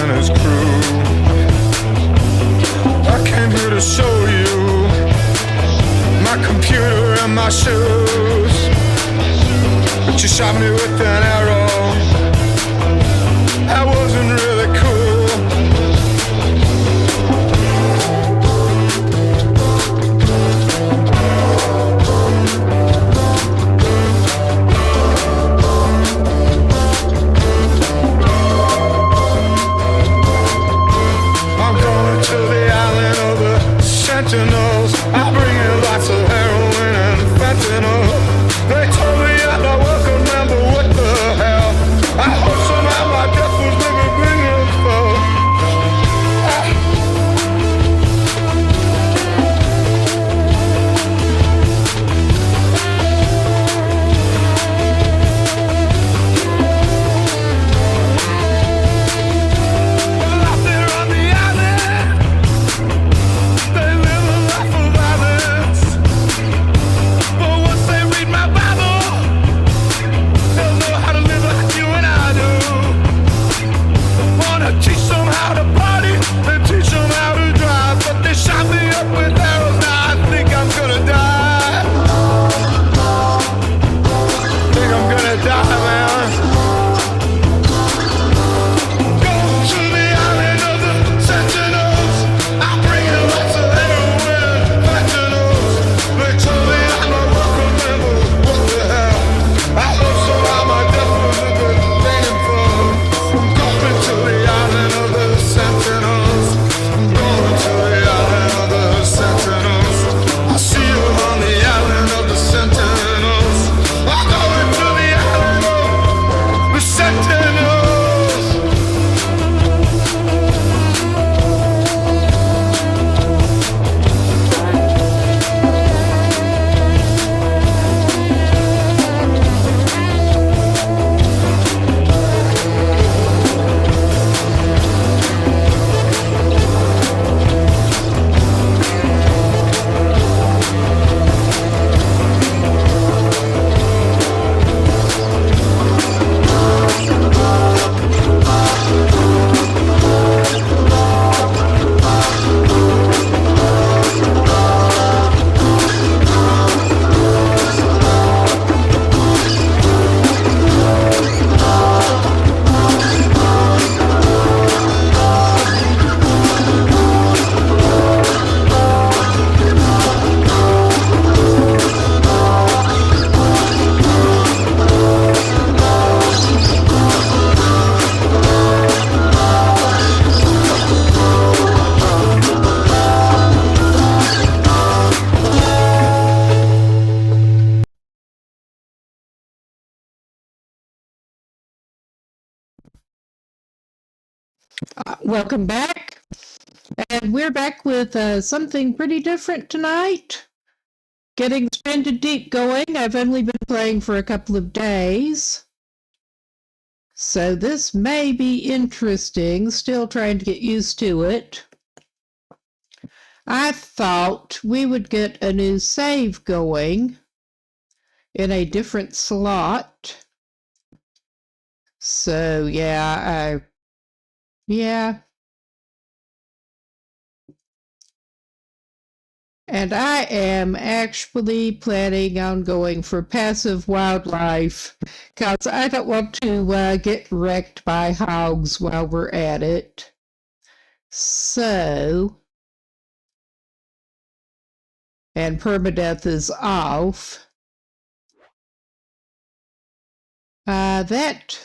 and his crew. I came here to show you my computer and my shoes, but you shot me with an arrow. That wasn't really cool. Sentinels, I bring in lots of heroin and fentanyl. They told me I'm not welcome, man, but what the hell? I hope somehow my death was never bring us for. Welcome back, and we're back with something pretty different tonight. Getting Stranded Deep going. I've only been playing for a couple of days, so this may be interesting. Still trying to get used to it. I thought we would get a new save going in a different slot. So yeah. And I am actually planning on going for passive wildlife because I don't want to get wrecked by hogs while we're at it. So, and permadeath is off. That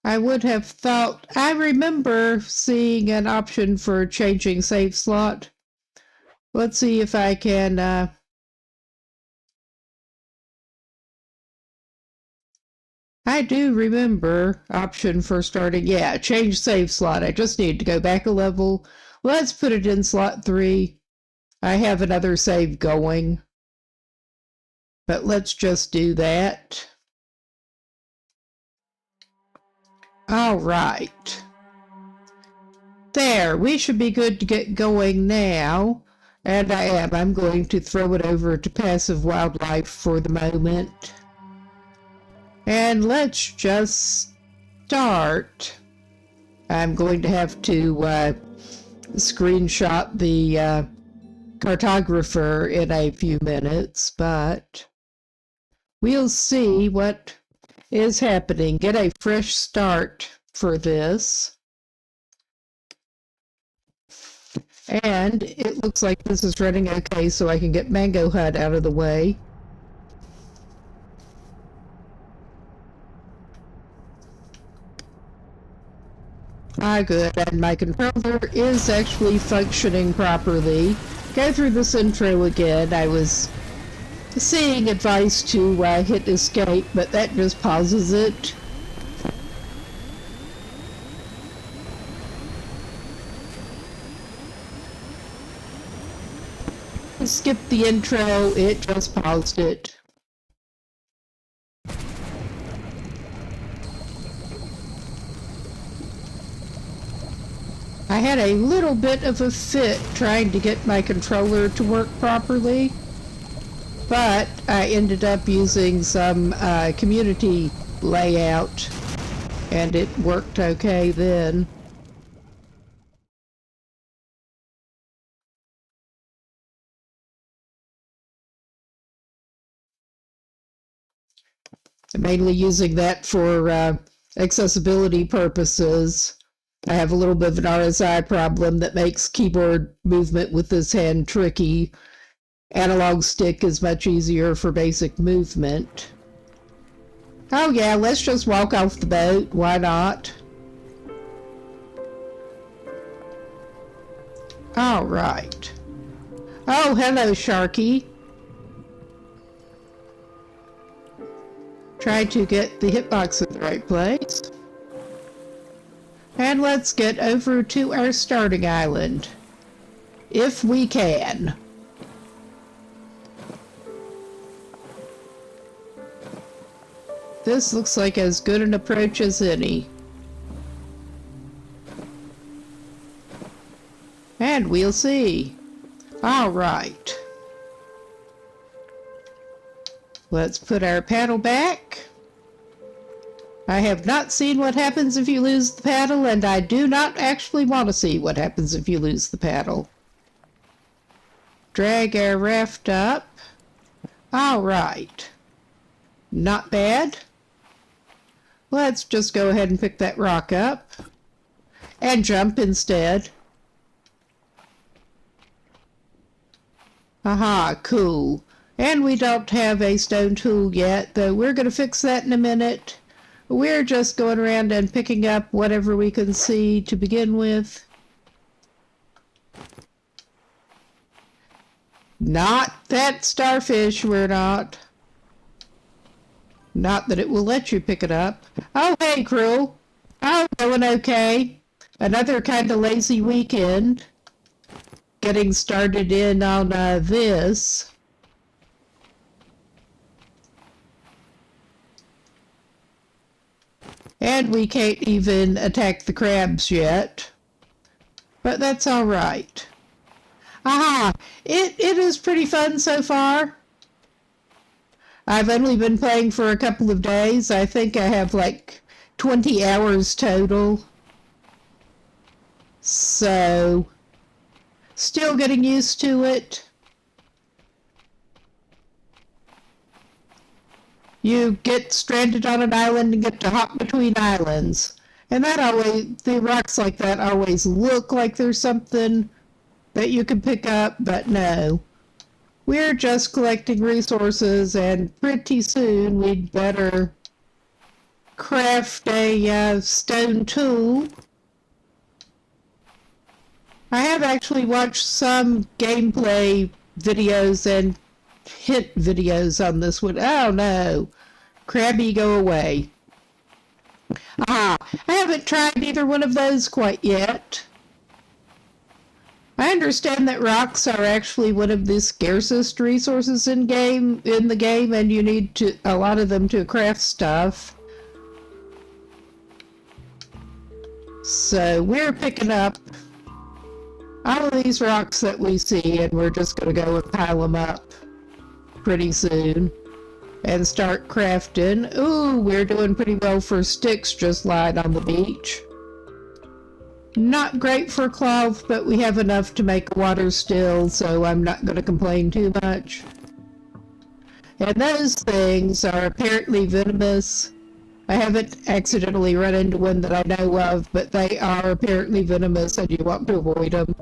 I would have thought, I remember seeing an option for changing save slot. Let's see if I can, I do remember option for starting, change save slot. I just need to go back a level. Let's put it in slot 3. I have another save going, but let's just do that. All right. There, we should be good to get going now. And I am. I'm going to throw it over to passive wildlife for the moment. And let's just start. I'm going to have to screenshot the cartographer in a few minutes, but we'll see what is happening. Get a fresh start for this. And it looks like this is running okay, so I can get Mango Hut out of the way. Ah, good, and my controller is actually functioning properly. Go through this intro again. I was seeing advice to hit escape, but that just pauses it. Skip the intro, it just paused it. I had a little bit of a fit trying to get my controller to work properly, but I ended up using some community layout, and it worked okay then. I'm mainly using that for accessibility purposes. I have a little bit of an RSI problem that makes keyboard movement with this hand tricky. Analog stick is much easier for basic movement. Oh yeah, let's just walk off the boat. Why not? All right. Oh, hello, Sharky. Try to get the hitbox in the right place. And let's get over to our starting island. If we can. This looks like as good an approach as any. And we'll see. All right. Let's put our paddle back. I have not seen what happens if you lose the paddle, and I do not actually want to see what happens if you lose the paddle. Drag our raft up. All right. Not bad. Let's just go ahead and pick that rock up and jump instead. Aha, cool. And we don't have a stone tool yet, though we're going to fix that in a minute. We're just going around and picking up whatever we can see to begin with. Not that starfish, we're not. Not that it will let you pick it up. Oh, hey, crew. Oh, going okay. Another kind of lazy weekend. Getting started in on this. And we can't even attack the crabs yet. But that's all right. Aha! It is pretty fun so far. I've only been playing for a couple of days. I think I have like 20 hours total. So, still getting used to it. You get stranded on an island and get to hop between islands. And that always, the rocks like that always look like there's something that you can pick up, but no. We're just collecting resources, and pretty soon we'd better craft a stone tool. I have actually watched some gameplay videos and hint videos on this one. Oh no. Krabby, go away. I haven't tried either one of those quite yet. I understand that rocks are actually one of the scarcest resources in the game, and you need a lot of them to craft stuff. So we're picking up all of these rocks that we see, and we're just going to go and pile them up pretty soon and start crafting. Ooh, we're doing pretty well for sticks just lying on the beach. Not great for cloth, but we have enough to make water still, so I'm not going to complain too much. And those things are apparently venomous. I haven't accidentally run into one that I know of, but they are apparently venomous and you want to avoid them.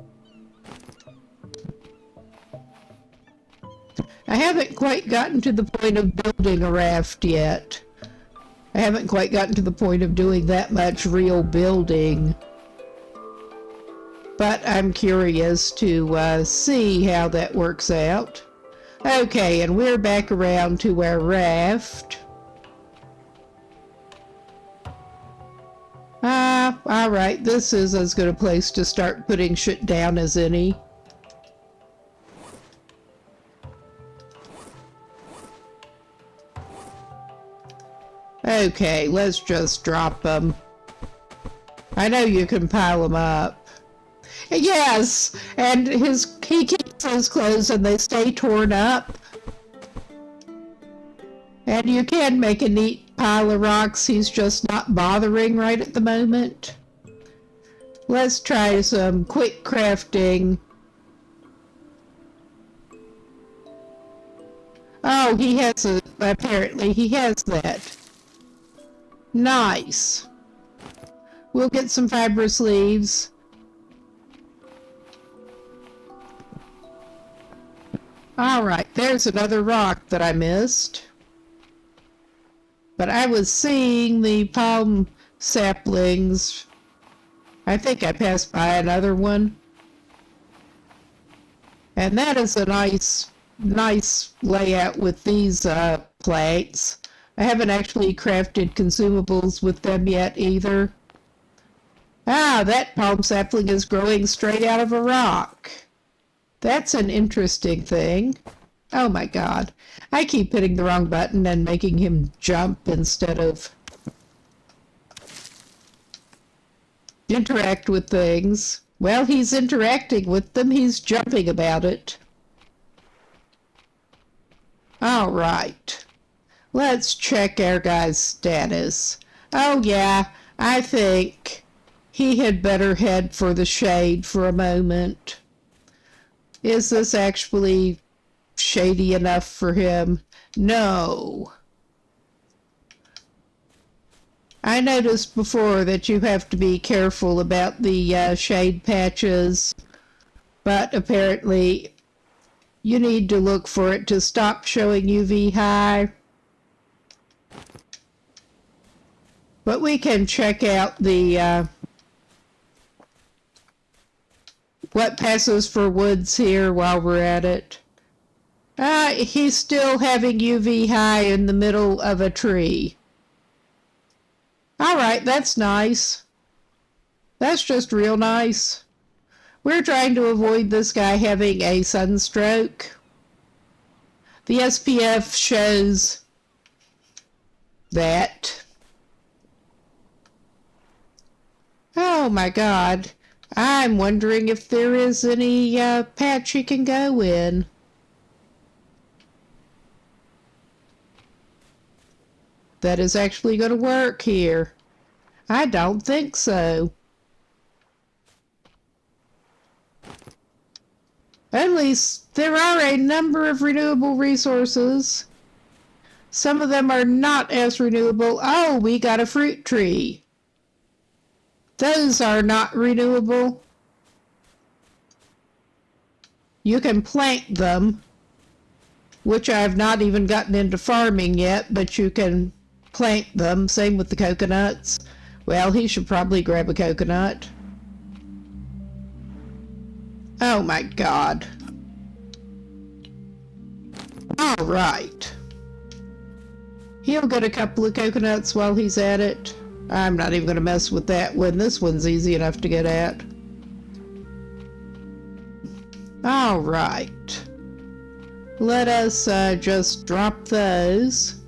I haven't quite gotten to the point of building a raft yet. I haven't quite gotten to the point of doing that much real building. But I'm curious to see how that works out. Okay, and we're back around to our raft. Alright, this is as good a place to start putting shit down as any. Okay, let's just drop them. I know you can pile them up. Yes, and he keeps his clothes and they stay torn up. And you can make a neat pile of rocks, he's just not bothering right at the moment. Let's try some quick crafting. Oh, he has apparently he has that. Nice. We'll get some fibrous leaves. Alright, there's another rock that I missed. But I was seeing the palm saplings. I think I passed by another one. And that is a nice layout with these plates. I haven't actually crafted consumables with them yet either. Ah, that palm sapling is growing straight out of a rock. That's an interesting thing. Oh my god. I keep hitting the wrong button and making him jump instead of interact with things. Well, he's interacting with them. He's jumping about it. All right. Let's check our guy's status. Oh yeah, I think he had better head for the shade for a moment. Is this actually shady enough for him? No. I noticed before that you have to be careful about the shade patches, but apparently you need to look for it to stop showing UV high. But we can check out the what passes for woods here while we're at it. He's still having UV high in the middle of a tree. Alright, that's nice. That's just real nice. We're trying to avoid this guy having a sunstroke. The SPF shows that. Oh my god. I'm wondering if there is any patch he can go in. That is actually going to work here. I don't think so. At least there are a number of renewable resources. Some of them are not as renewable. Oh, we got a fruit tree. Those are not renewable. You can plant them, which I've not even gotten into farming yet, but you can plant them. Same with the coconuts. Well, he should probably grab a coconut. Oh my god. All right. He'll get a couple of coconuts while he's at it. I'm not even going to mess with that one. This one's easy enough to get at. All right. Let us just drop those.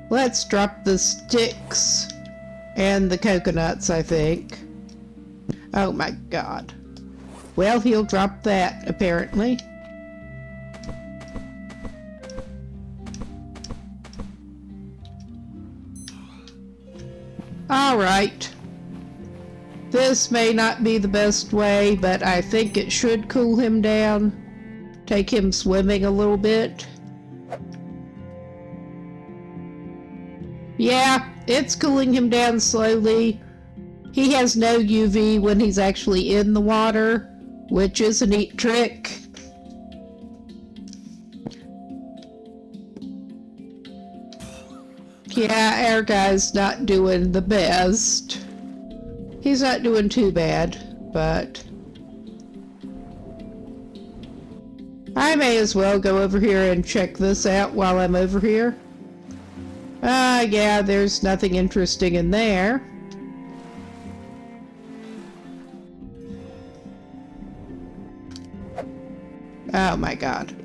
Let's drop the sticks and the coconuts, I think. Oh my god. Well, he'll drop that, apparently. All right. This may not be the best way, but I think it should cool him down. Take him swimming a little bit. Yeah, it's cooling him down slowly. He has no UV when he's actually in the water, which is a neat trick. Yeah, our guy's not doing the best. He's not doing too bad, but I may as well go over here and check this out while I'm over here. Yeah, there's nothing interesting in there. Oh my god.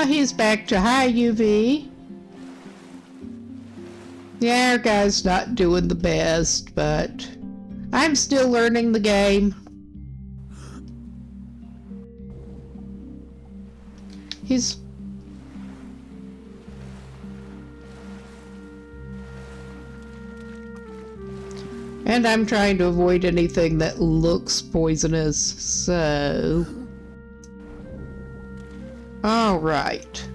He's back to high UV. Yeah, our guy's not doing the best, but I'm still learning the game. He's... And I'm trying to avoid anything that looks poisonous, so... Alright.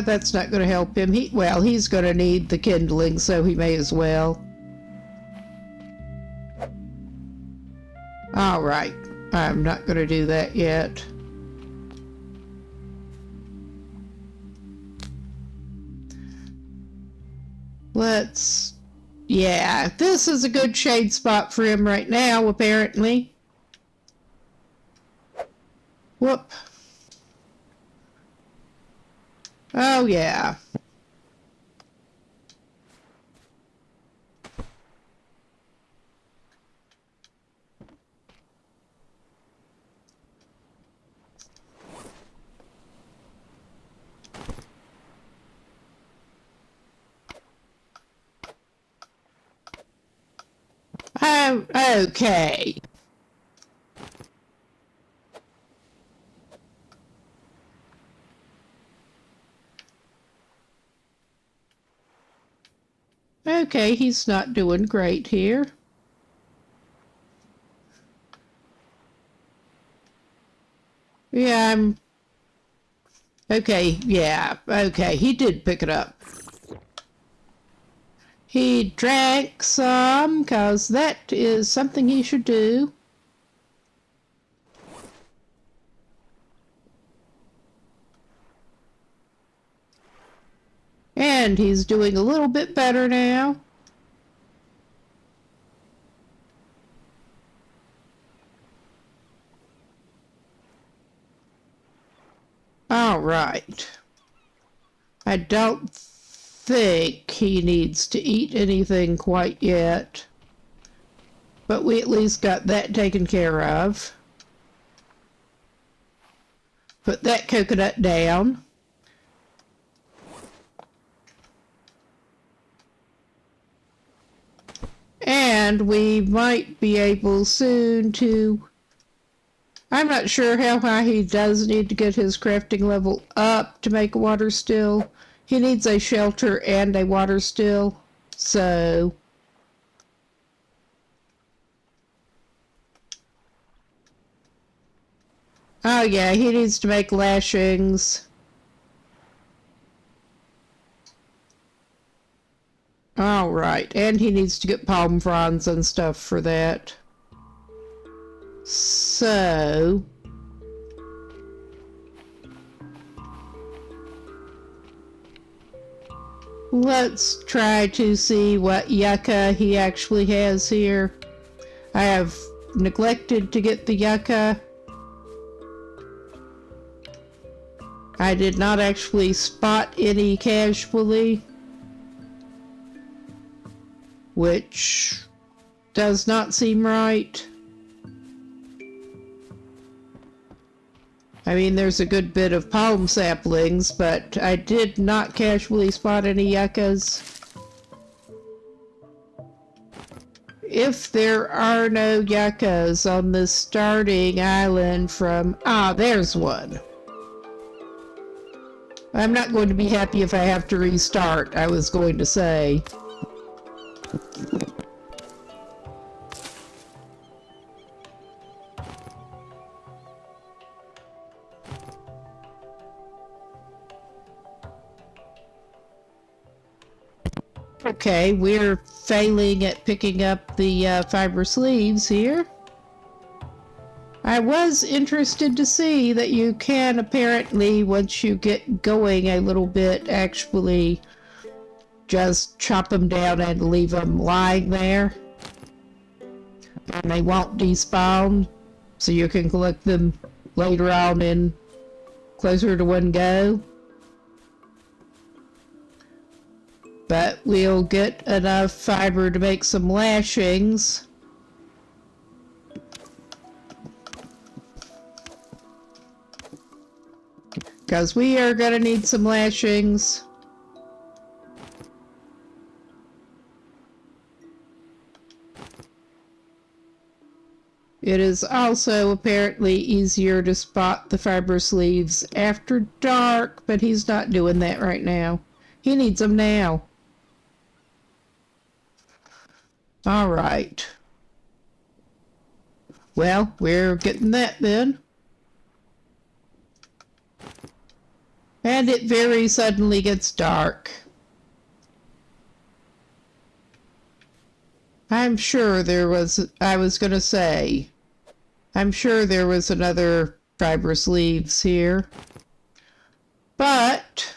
That's not going to help him. He's going to need the kindling, so he may as well. Alright. I'm not going to do that yet. Yeah, this is a good shade spot for him right now, apparently. Whoop. Oh, yeah. Okay. Okay, he's not doing great here. Yeah, Okay, yeah, okay, he did pick it up. He drank some, 'cause that is something he should do. And he's doing a little bit better now. All right. I don't think he needs to eat anything quite yet. But we at least got that taken care of. Put that coconut down. And we might be able soon to... I'm not sure how high he does need to get his crafting level up to make a water still. He needs a shelter and a water still, so... Oh yeah, he needs to make lashings. Alright, and he needs to get palm fronds and stuff for that. So... let's try to see what yucca he actually has here. I have neglected to get the yucca. I did not actually spot any casually, which does not seem right. I mean, there's a good bit of palm saplings, but I did not casually spot any yuccas. If there are no yuccas on the starting island from... ah, there's one. I'm not going to be happy if I have to restart, I was going to say. Okay, we're failing at picking up the fiber sleeves here. I was interested to see that you can apparently, once you get going a little bit, actually just chop them down and leave them lying there. And they won't despawn, so you can collect them later on in closer to one go. But we'll get enough fiber to make some lashings. Because we are going to need some lashings. It is also apparently easier to spot the fiber sleeves after dark, but he's not doing that right now. He needs them now. All right. Well, we're getting that then. And it very suddenly gets dark. I'm sure there was, I was going to say, I'm sure there was another fiber sleeves here. But,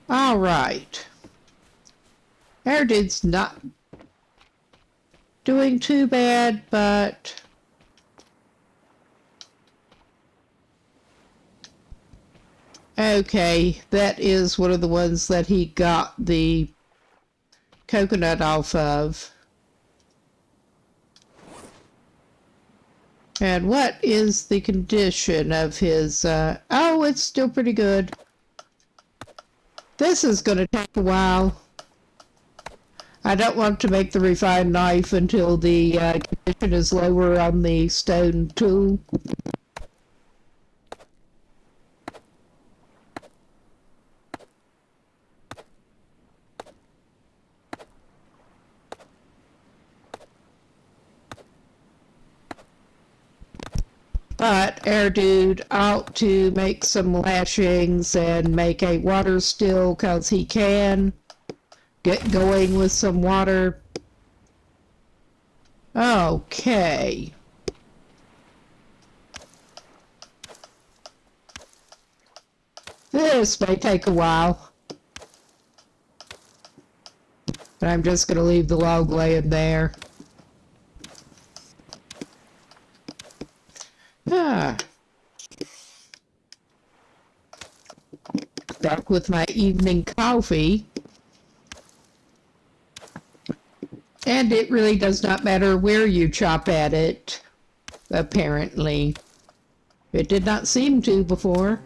all right. Our dude's not doing too bad, but okay, that is one of the ones that he got the coconut off of. And what is the condition of his, oh, it's still pretty good. This is going to take a while. I don't want to make the refined knife until the condition is lower on the stone tool. But our dude ought to make some lashings and make a water still, because he can get going with some water. Okay. This may take a while. But I'm just going to leave the log laying there. Back with my evening coffee. And it really does not matter where you chop at it, apparently. It did not seem to before.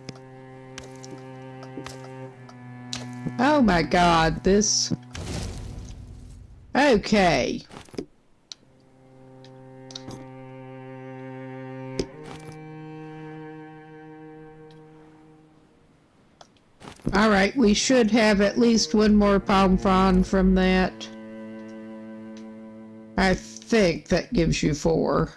Oh my God, this... Okay. Alright, we should have at least one more palm frond from that. I think that gives you 4.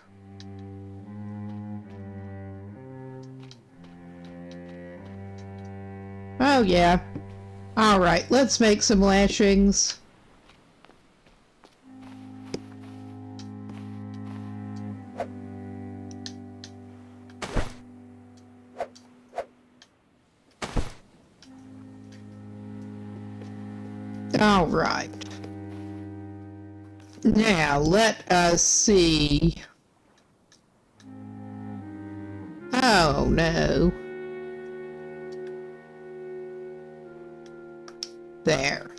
Oh yeah. Alright, let's make some lashings. All right. Now, let us see. Oh, no. There.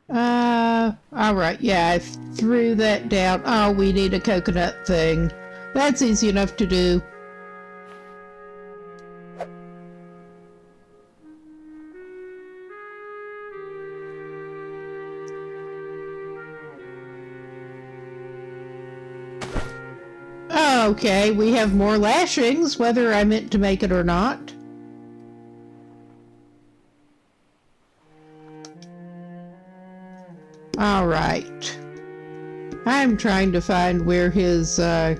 All right. Yeah, I threw that down. Oh, we need a coconut thing. That's easy enough to do. Okay, we have more lashings, whether I meant to make it or not. Alright. I'm trying to find where his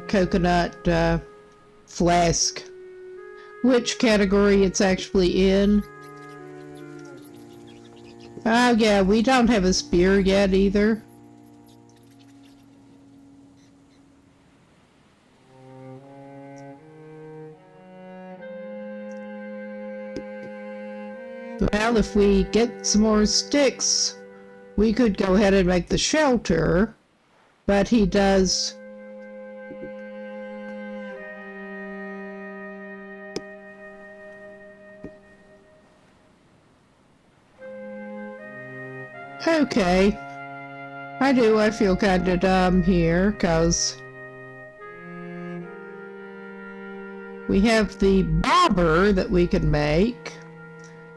coconut flask, which category it's actually in. Oh yeah, we don't have a spear yet either. Well, if we get some more sticks, we could go ahead and make the shelter, but he does... Okay. I feel kinda dumb here, cause we have the bobber that we can make.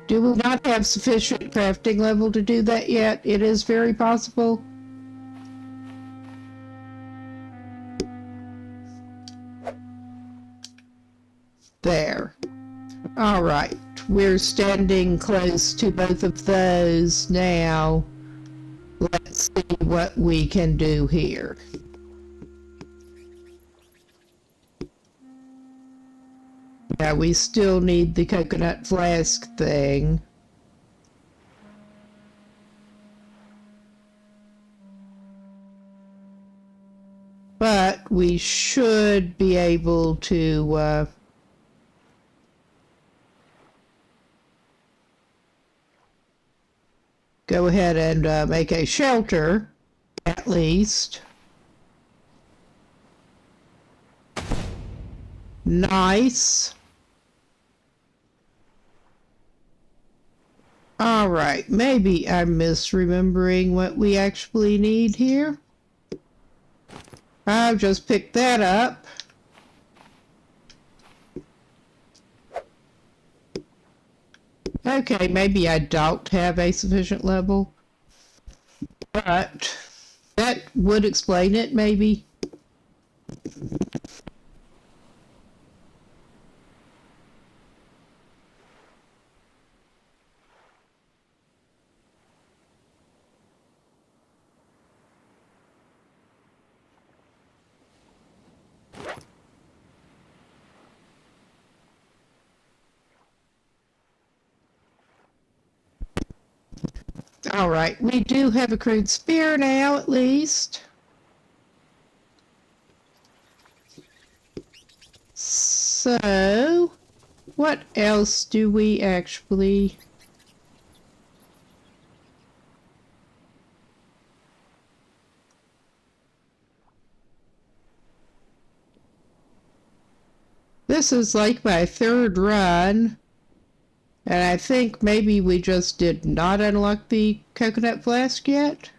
Do we not have sufficient crafting level to do that yet? It is very possible. There. Alright. We're standing close to both of those now. Let's see what we can do here. Yeah, we still need the coconut flask thing. But we should be able to go ahead and make a shelter, at least. Nice. Alright, maybe I'm misremembering what we actually need here. I'll just pick that up. Okay, maybe I don't have a sufficient level. But that would explain it, maybe. Alright, we do have a crude spear now, at least. So, what else do we actually... This is like my third run. And I think maybe we just did not unlock the coconut flask yet.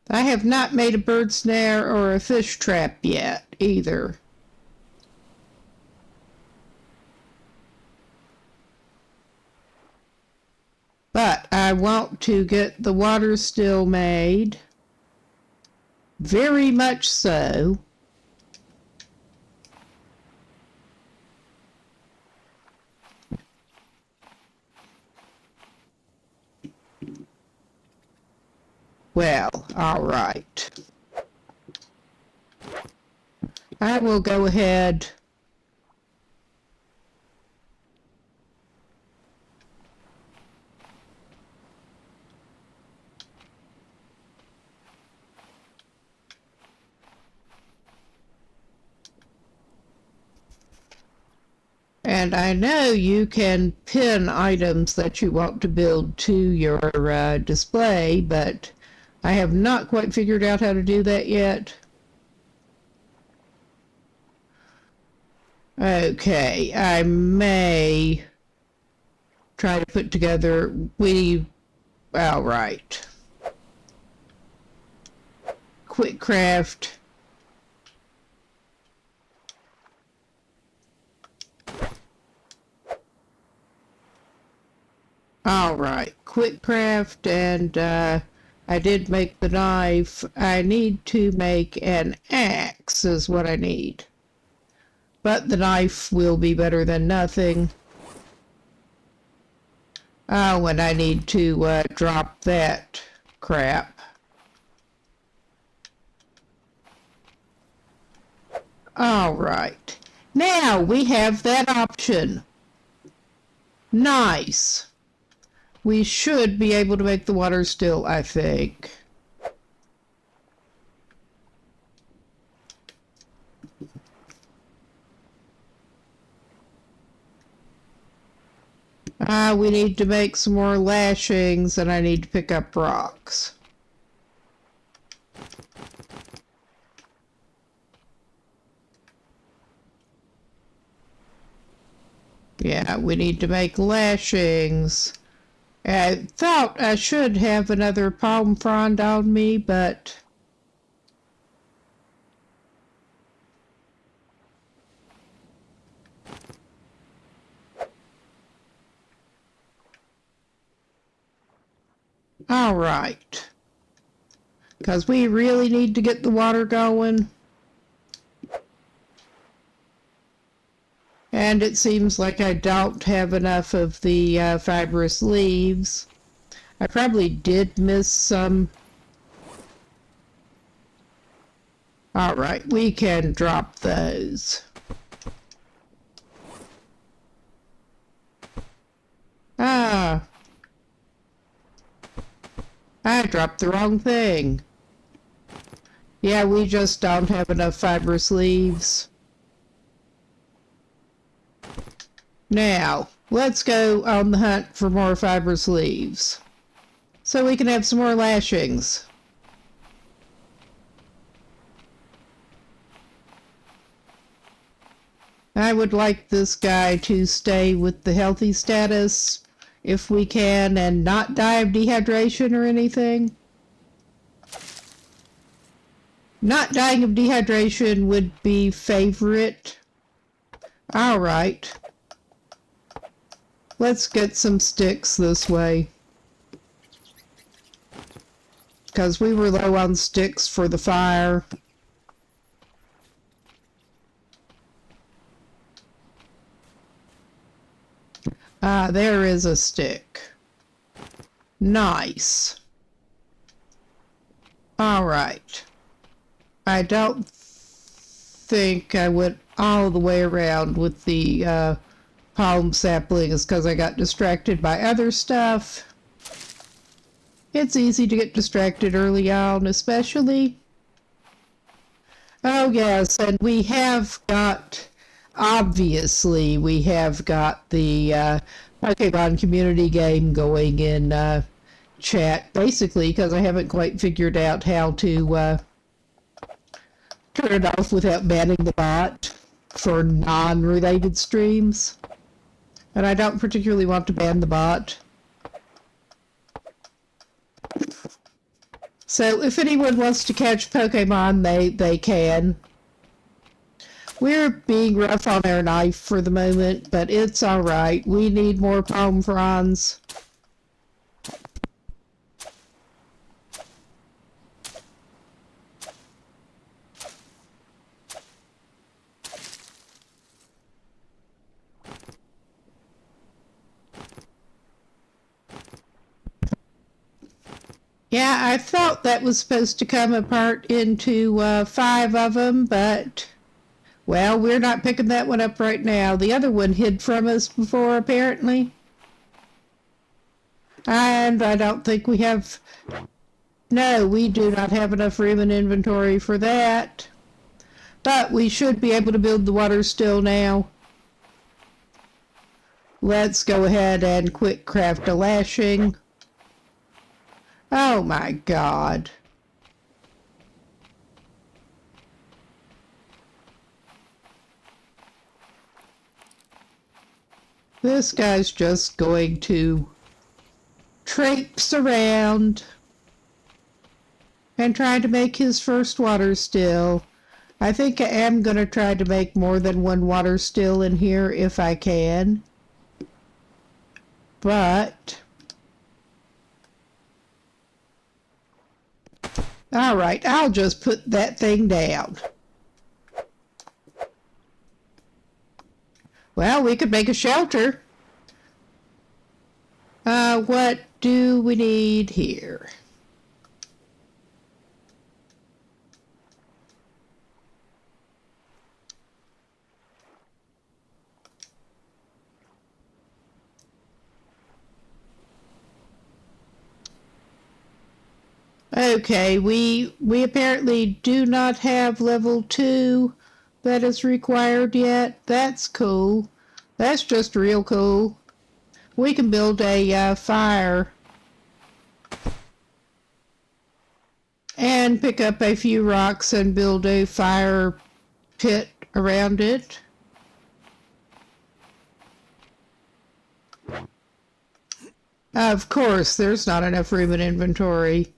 I have not made a bird snare or a fish trap yet, either. But I want to get the water still made. Very much so. Well, all right. I will go ahead and I know you can pin items that you want to build to your display, but I have not quite figured out how to do that yet. Okay, I may try to put together right. Quick craft. Alright, quick craft, and I did make the knife. I need to make an axe is what I need. But the knife will be better than nothing. Oh, and I need to drop that crap. Alright. Now we have that option. Nice. We should be able to make the water still, I think. We need to make some more lashings, and I need to pick up rocks. Yeah, we need to make lashings. I thought I should have another palm frond on me, but... Alright. Because we really need to get the water going. And it seems like I don't have enough of the fibrous leaves. I probably did miss some. Alright, we can drop those. Ah. I dropped the wrong thing. Yeah, we just don't have enough fibrous leaves. Now, let's go on the hunt for more fibrous leaves, so we can have some more lashings. I would like this guy to stay with the healthy status, if we can, and not die of dehydration or anything. Not dying of dehydration would be favorite. Alright. Let's get some sticks this way. Because we were low on sticks for the fire. Ah, there is a stick. Nice. Alright. I don't think I went all the way around with the palm saplings because I got distracted by other stuff. It's easy to get distracted early on, especially. Oh yes, and we have got, obviously, we have got the Pokemon community game going in chat, basically because I haven't quite figured out how to turn it off without banning the bot for non-related streams. And I don't particularly want to ban the bot. So if anyone wants to catch Pokemon, they can. We're being rough on our knife for the moment, but it's alright. We need more palm fronds. Yeah, I thought that was supposed to come apart into 5 of them, but, well, we're not picking that one up right now. The other one hid from us before, apparently. And I don't think we have... No, we do not have enough room in inventory for that. But we should be able to build the water still now. Let's go ahead and quick craft a lashing. Oh my God. This guy's just going to traipse around and try to make his first water still. I think I am going to try to make more than one water still in here if I can. But All right, I'll just put that thing down. Well, we could make a shelter. What do we need here? Okay, we apparently do not have level 2 that is required yet. That's cool. That's just real cool. We can build a fire and pick up a few rocks and build a fire pit around it. Of course, there's not enough room in inventory.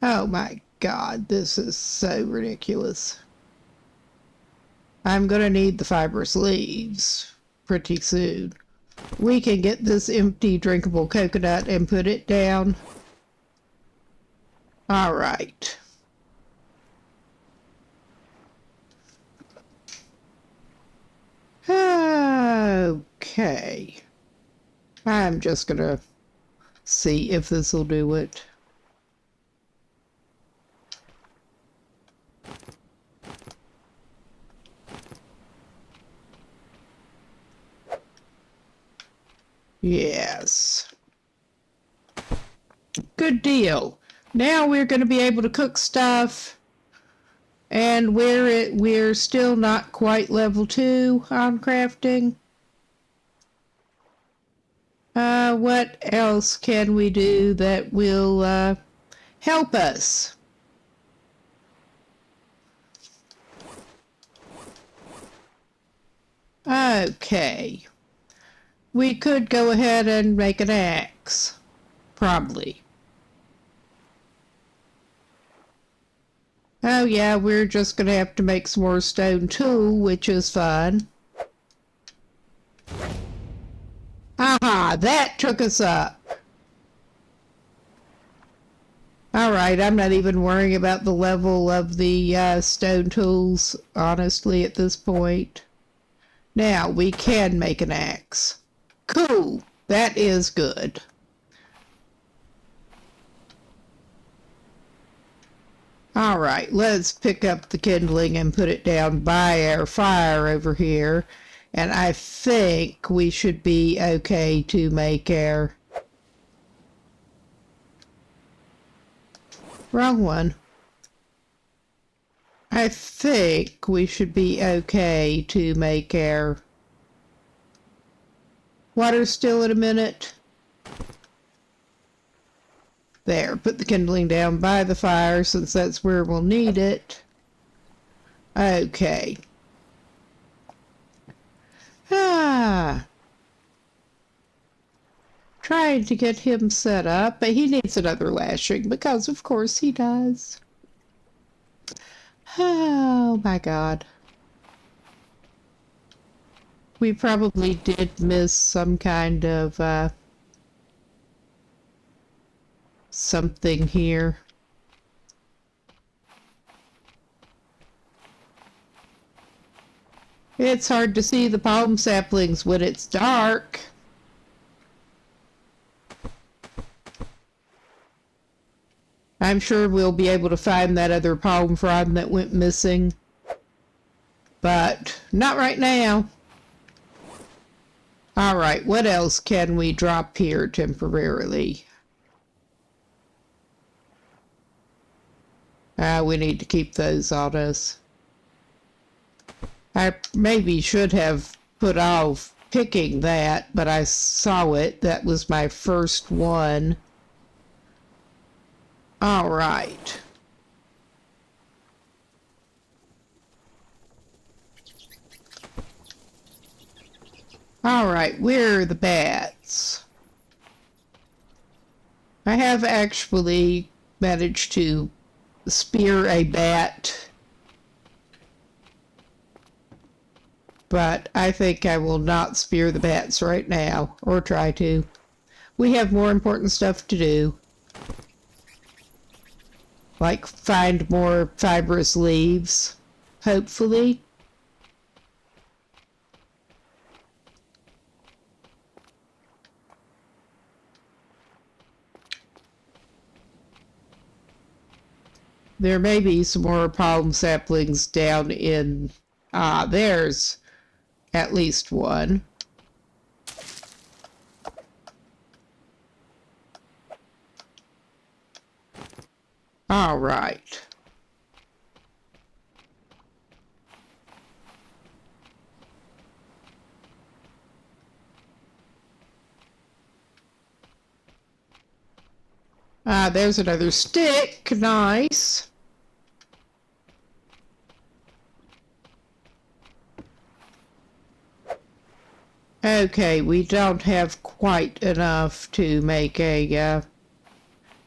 Oh my God, this is so ridiculous. I'm gonna need the fibrous leaves pretty soon. We can get this empty drinkable coconut and put it down. All right. Okay. I'm just gonna see if this will do it. Yes. Good deal. Now we're going to be able to cook stuff, and we're still not quite level 2 on crafting. What else can we do that will help us? Okay. We could go ahead and make an axe. Probably. Oh yeah, we're just gonna have to make some more stone tool, which is fun. Aha, that took us up. Alright, I'm not even worrying about the level of the stone tools, honestly, at this point. Now, we can make an axe. Cool, that is good. All right, let's pick up the kindling and put it down by our fire over here. And I think we should be okay to make our... Wrong one. I think we should be okay to make our... Water still in a minute. There, put the kindling down by the fire since that's where we'll need it. Okay. Trying to get him set up, but he needs another lashing because of course he does. Oh my God. We probably did miss some kind of something here. It's hard to see the palm saplings when it's dark. I'm sure we'll be able to find that other palm frond that went missing, but not right now. All right, what else can we drop here temporarily? We need to keep those on us. I maybe should have put off picking that, but I saw it. That was my first one. All right. All right, where are the bats? I have actually managed to spear a bat, but I think I will not spear the bats right now, or try to. We have more important stuff to do, like find more fibrous leaves, hopefully. There may be some more palm saplings down in, there's at least one. All right. There's another stick. Nice. Okay, we don't have quite enough to make a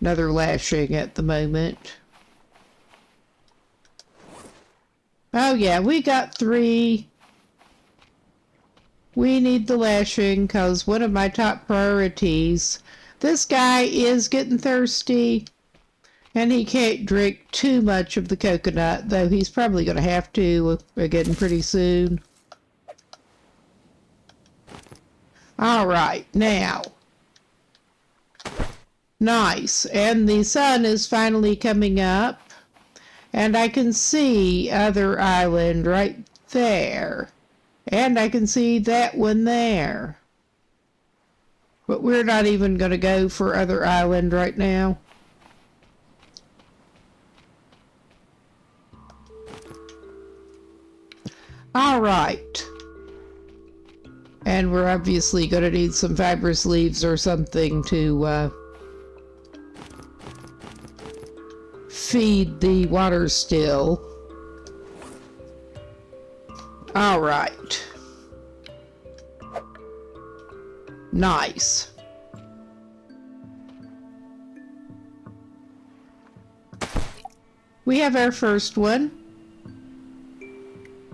another lashing at the moment. Oh yeah, we got 3. We need the lashing because one of my top priorities. This guy is getting thirsty, and he can't drink too much of the coconut, though he's probably going to have to again pretty soon. All right, now. Nice, and the sun is finally coming up, and I can see Other Island right there, and I can see that one there. But we're not even going to go for Other Island right now. All right. And we're obviously going to need some fibrous leaves or something to feed the water still. All right. Nice. We have our first one.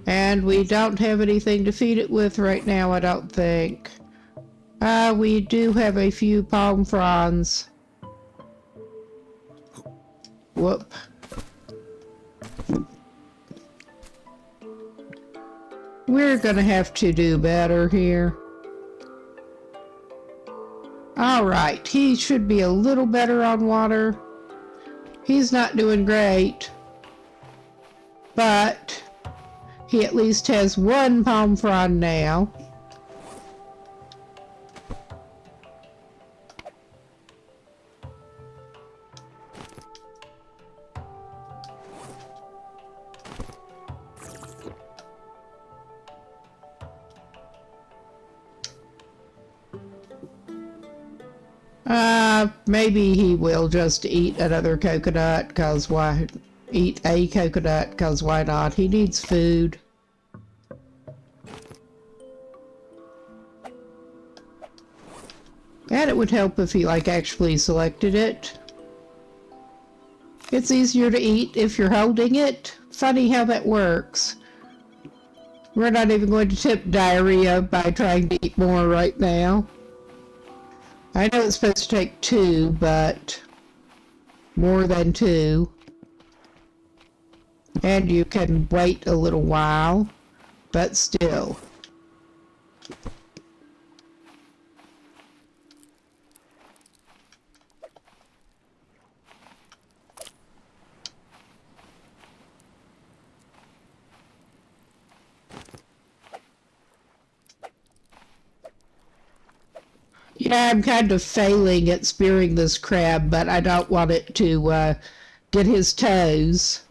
And we don't have anything to feed it with right now, I don't think. We do have a few palm fronds. Whoop. We're gonna have to do better here. Alright, he should be a little better on water. He's not doing great. But he at least has 1 palm frond now. Maybe he will just eat another coconut, cause why? Eat a coconut, cause why not? He needs food. And it would help if he, actually selected it. It's easier to eat if you're holding it. Funny how that works. We're not even going to tip diarrhea by trying to eat more right now. I know it's supposed to take 2, but more than 2. And you can wait a little while, but still. Yeah, I'm kind of failing at spearing this crab, but I don't want it to get his toes.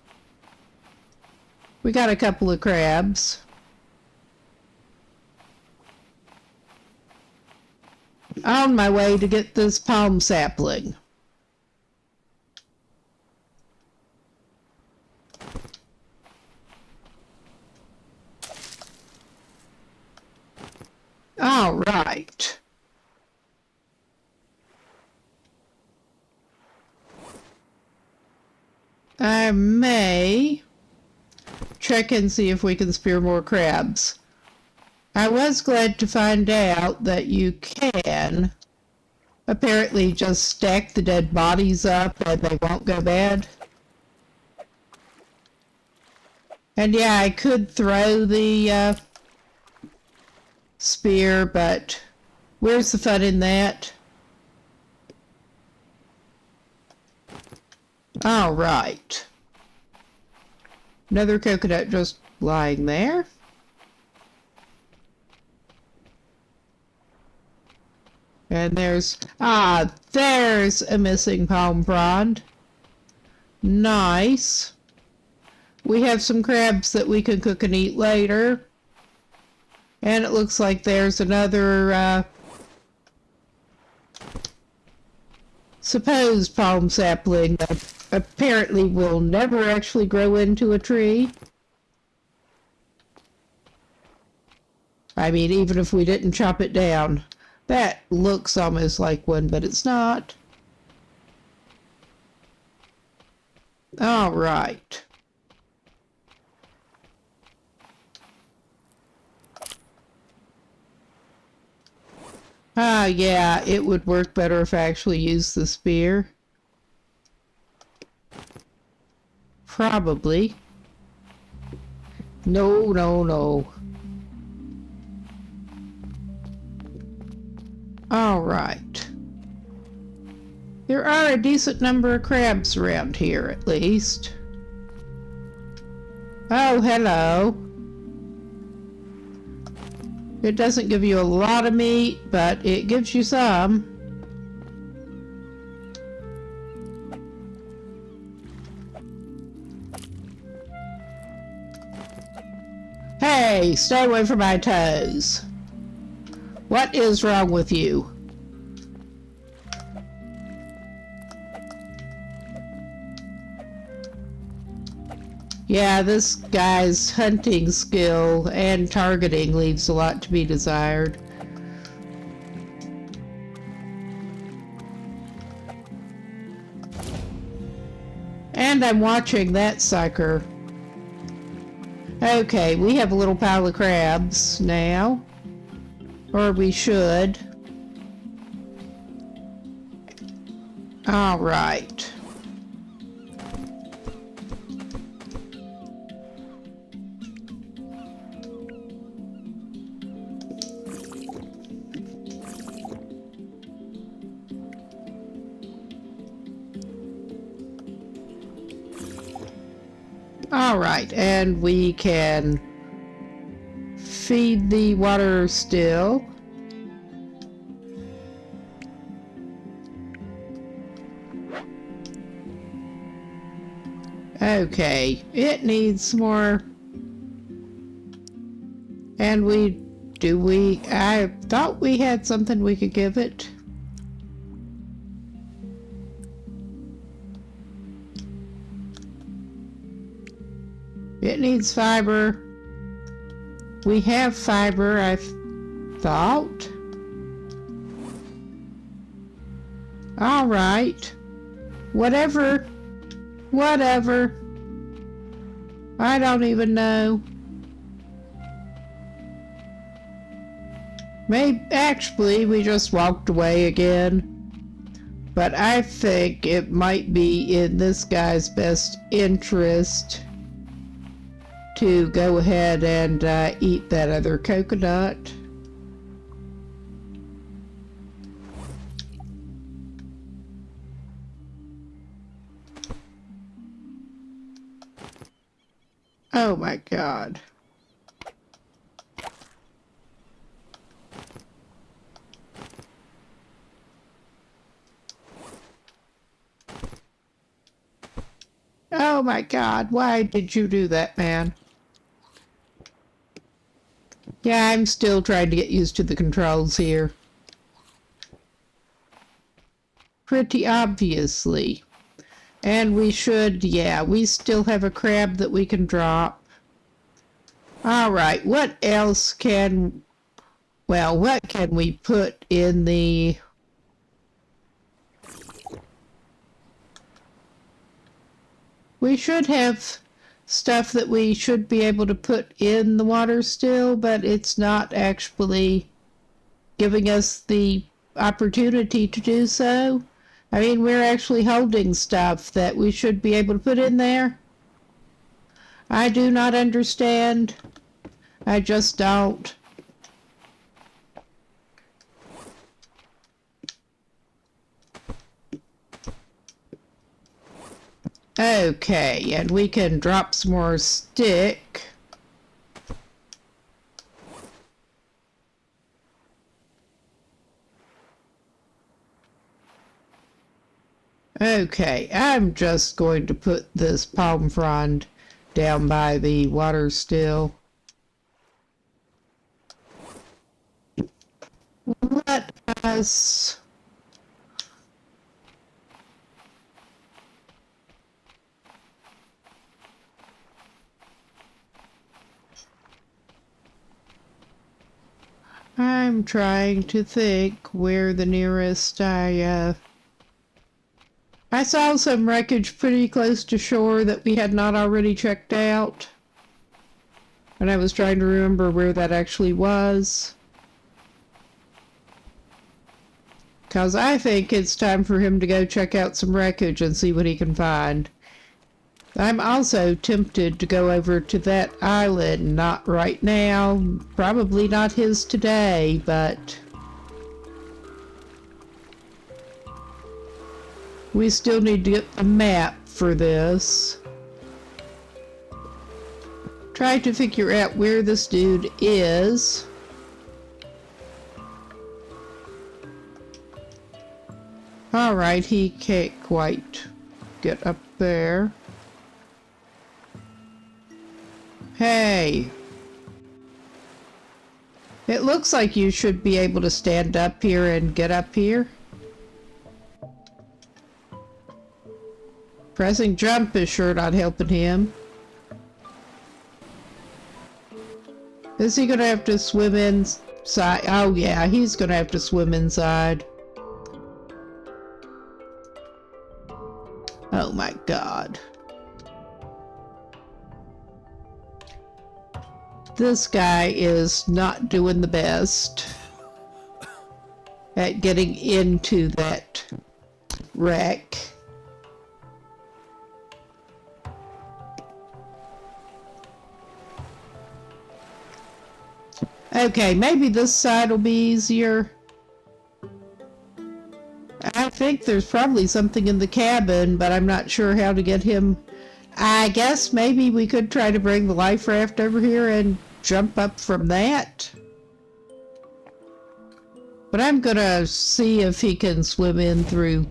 We got a couple of crabs. On my way to get this palm sapling. All right. I may check and see if we can spear more crabs. I was glad to find out that you can apparently just stack the dead bodies up and they won't go bad. And yeah, I could throw the spear, but where's the fun in that? All right. Another coconut just lying there. And there's a missing palm frond. Nice. We have some crabs that we can cook and eat later. And it looks like there's another supposed palm sapling that apparently will never actually grow into a tree. I mean, even if we didn't chop it down. That looks almost like one, but it's not. All right. Yeah, it would work better if I actually used the spear. Probably. No, no, no. All right. There are a decent number of crabs around here, at least. Oh, hello. It doesn't give you a lot of meat, but it gives you some. Hey, stay away from my toes. What is wrong with you? Yeah, this guy's hunting skill and targeting leaves a lot to be desired. And I'm watching that sucker. Okay, we have a little pile of crabs now. Or we should. All right. All right, and we can feed the water still. Okay, it needs more. And I thought we had something we could give it. It needs fiber. We have fiber, I thought. All right. Whatever. I don't even know. Maybe, actually, we just walked away again. But I think it might be in this guy's best interest to go ahead and eat that other coconut. Oh my God. Oh my God, why did you do that, man? Yeah, I'm still trying to get used to the controls here. Pretty obviously. And we should, yeah, we still have a crab that we can drop. Alright, what else can, well, what can we put in the... We should have stuff that we should be able to put in the water still, but it's not actually giving us the opportunity to do so. I mean, we're actually holding stuff that we should be able to put in there. I do not understand. I just don't. Okay, and we can drop some more stick. Okay, I'm just going to put this palm frond down by the water still. Let us... I'm trying to think where the nearest I saw some wreckage pretty close to shore that we had not already checked out. And I was trying to remember where that actually was. Because I think it's time for him to go check out some wreckage and see what he can find. I'm also tempted to go over to that island, not right now, probably not his today, but we still need to get the map for this. Try to figure out where this dude is. Alright, he can't quite get up there. Hey. It looks like you should be able to stand up here and get up here. Pressing jump is sure not helping him. Is he gonna have to swim inside? Oh yeah, he's gonna have to swim inside. Oh my God. This guy is not doing the best at getting into that wreck. Okay, maybe this side will be easier. I think there's probably something in the cabin, but I'm not sure how to get him. I guess maybe we could try to bring the life raft over here and jump up from that. But I'm gonna see if he can swim in through.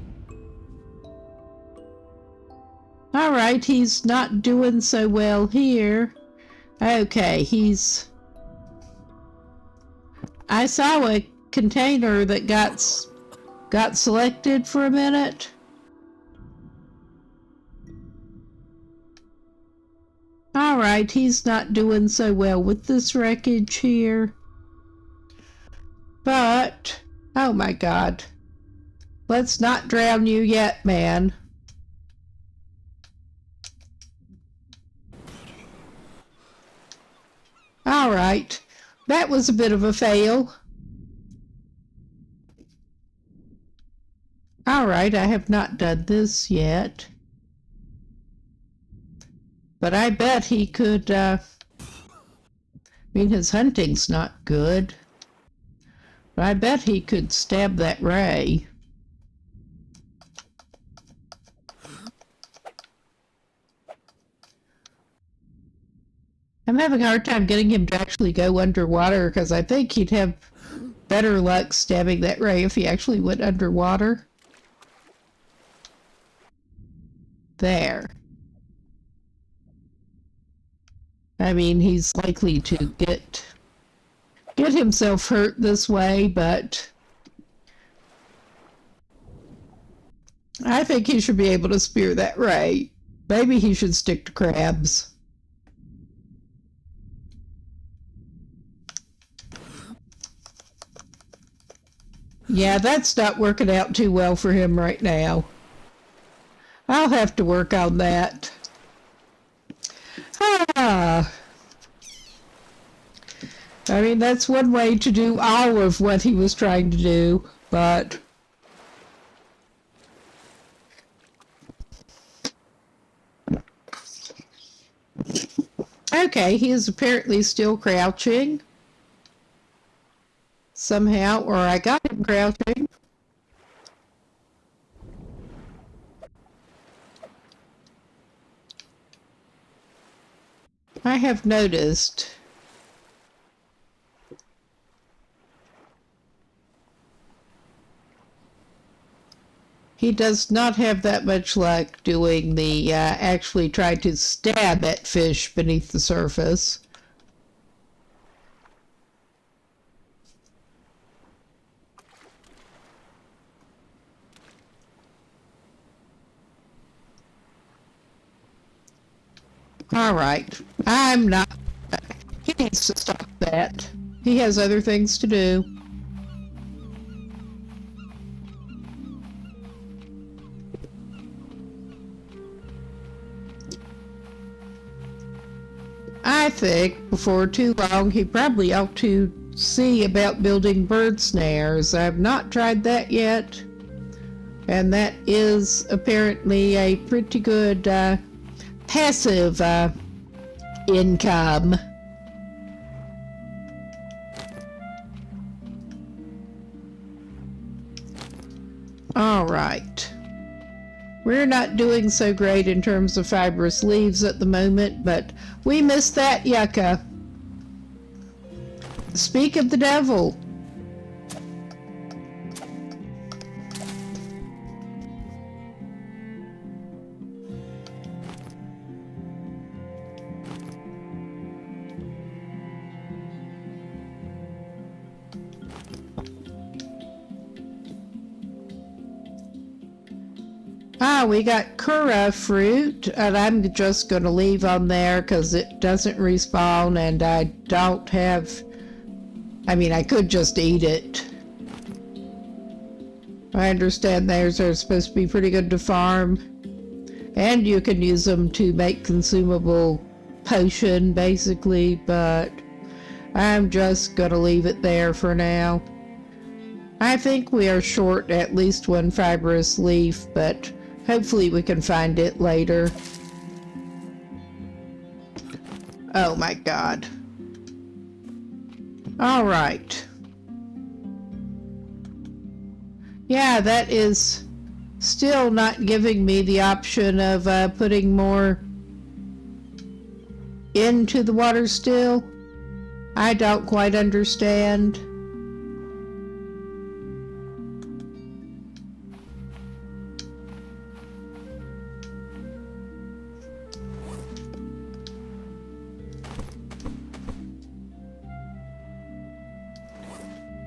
Alright, he's not doing so well here. Okay, I saw a container that got selected for a minute. Alright, he's not doing so well with this wreckage here. But, oh my God. Let's not drown you yet, man. Alright, that was a bit of a fail. Alright, I have not done this yet. But I bet he could, I mean, his hunting's not good. But I bet he could stab that ray. I'm having a hard time getting him to actually go underwater because I think he'd have better luck stabbing that ray if he actually went underwater. There. I mean, he's likely to get himself hurt this way, but I think he should be able to spear that ray. Maybe he should stick to crabs. Yeah, that's not working out too well for him right now. I'll have to work on that. I mean, that's one way to do all of what he was trying to do, but Okay, he is apparently still crouching. Somehow, or I got him crouching. I have noticed he does not have that much luck doing the actually try to stab at fish beneath the surface. All right, I'm not. He needs to stop that. He has other things to do. I think before too long he probably ought to see about building bird snares. I've not tried that yet, and that is apparently a pretty good passive income. All right. We're not doing so great in terms of fibrous leaves at the moment, but we missed that yucca. Speak of the devil. We got kura fruit, and I'm just going to leave on there because it doesn't respawn, and I don't have... I mean, I could just eat it. I understand theirs are supposed to be pretty good to farm, and you can use them to make consumable potion, basically, but I'm just going to leave it there for now. I think we are short at least one fibrous leaf, but hopefully we can find it later. Oh my God. All right. Yeah, that is still not giving me the option of putting more into the water still. I don't quite understand.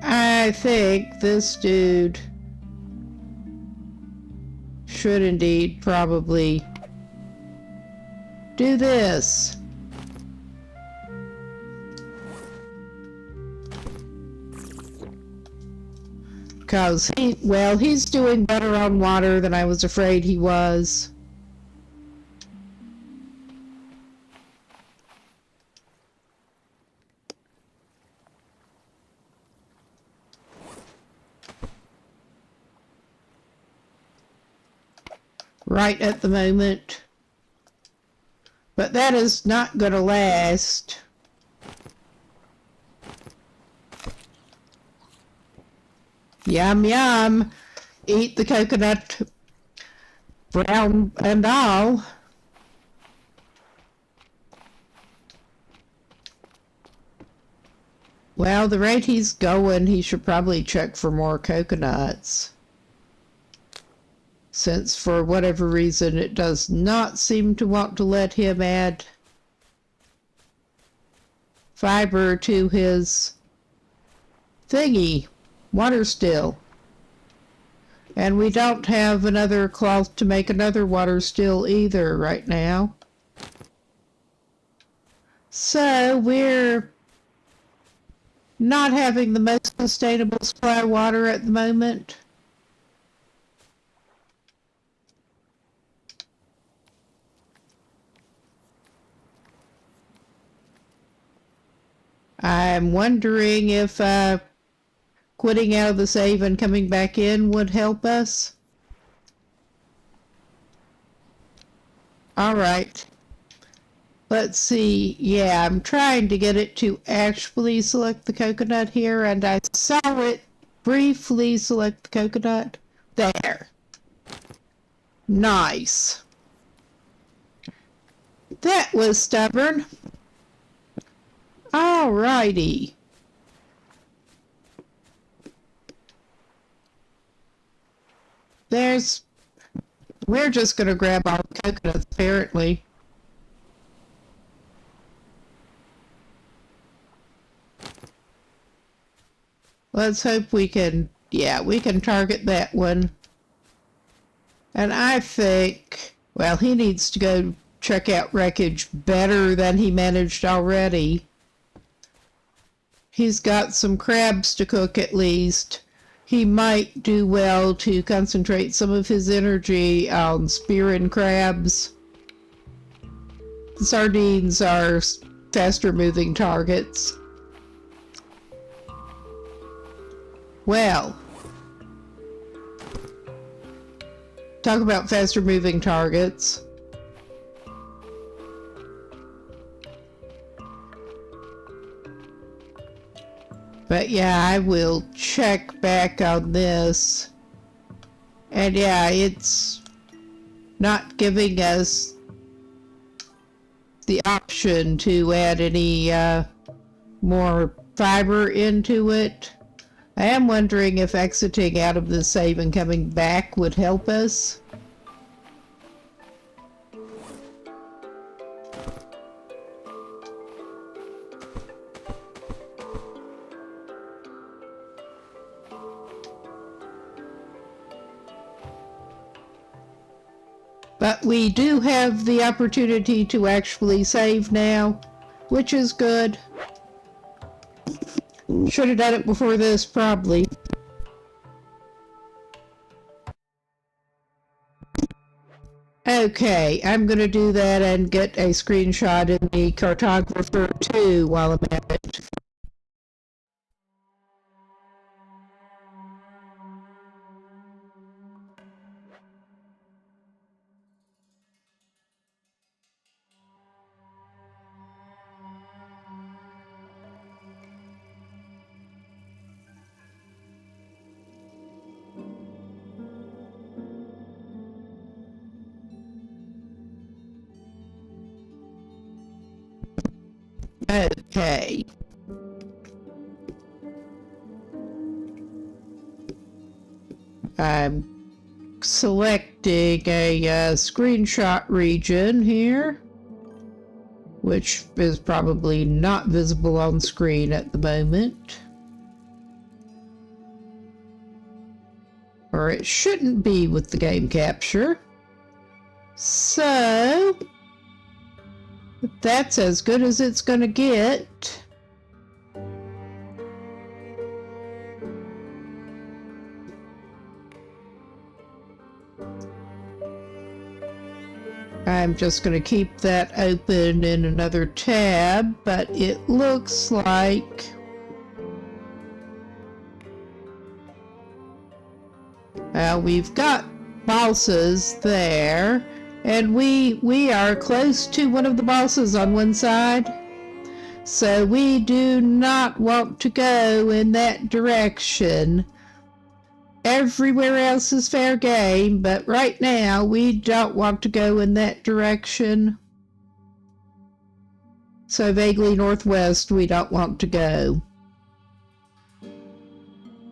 I think this dude should indeed probably do this. Because he's doing better on water than I was afraid he was. Right at the moment. But that is not going to last. Yum yum. Eat the coconut, brown and all. Well, the rate he's going, he should probably check for more coconuts. Since for whatever reason it does not seem to want to let him add fiber to his thingy, water still. And we don't have another cloth to make another water still either right now. So we're not having the most sustainable supply of water at the moment. I'm wondering if quitting out of the save and coming back in would help us. All right. Let's see. Yeah, I'm trying to get it to actually select the coconut here, and I saw it briefly select the coconut. There. Nice. That was stubborn. Alrighty. We're just gonna grab our coconuts, apparently. Let's hope we can, yeah, we can target that one. And I think, well, he needs to go check out wreckage better than he managed already. He's got some crabs to cook at least. He might do well to concentrate some of his energy on spearing crabs. The sardines are faster moving targets. Well, talk about faster moving targets. But yeah, I will check back on this. And yeah, it's not giving us the option to add any more fiber into it. I am wondering if exiting out of the save and coming back would help us. But we do have the opportunity to actually save now, which is good. Should have done it before this, probably. Okay, I'm going to do that and get a screenshot in the cartographer too while I'm at it. Okay. I'm selecting a screenshot region here, which is probably not visible on screen at the moment. Or it shouldn't be with the game capture. So that's as good as it's gonna get. I'm just going to keep that open in another tab, but it looks like we've got balsas there, and we are close to one of the balsas on one side, so we do not want to go in that direction. Everywhere else is fair game, but right now we don't want to go in that direction. So vaguely northwest we don't want to go.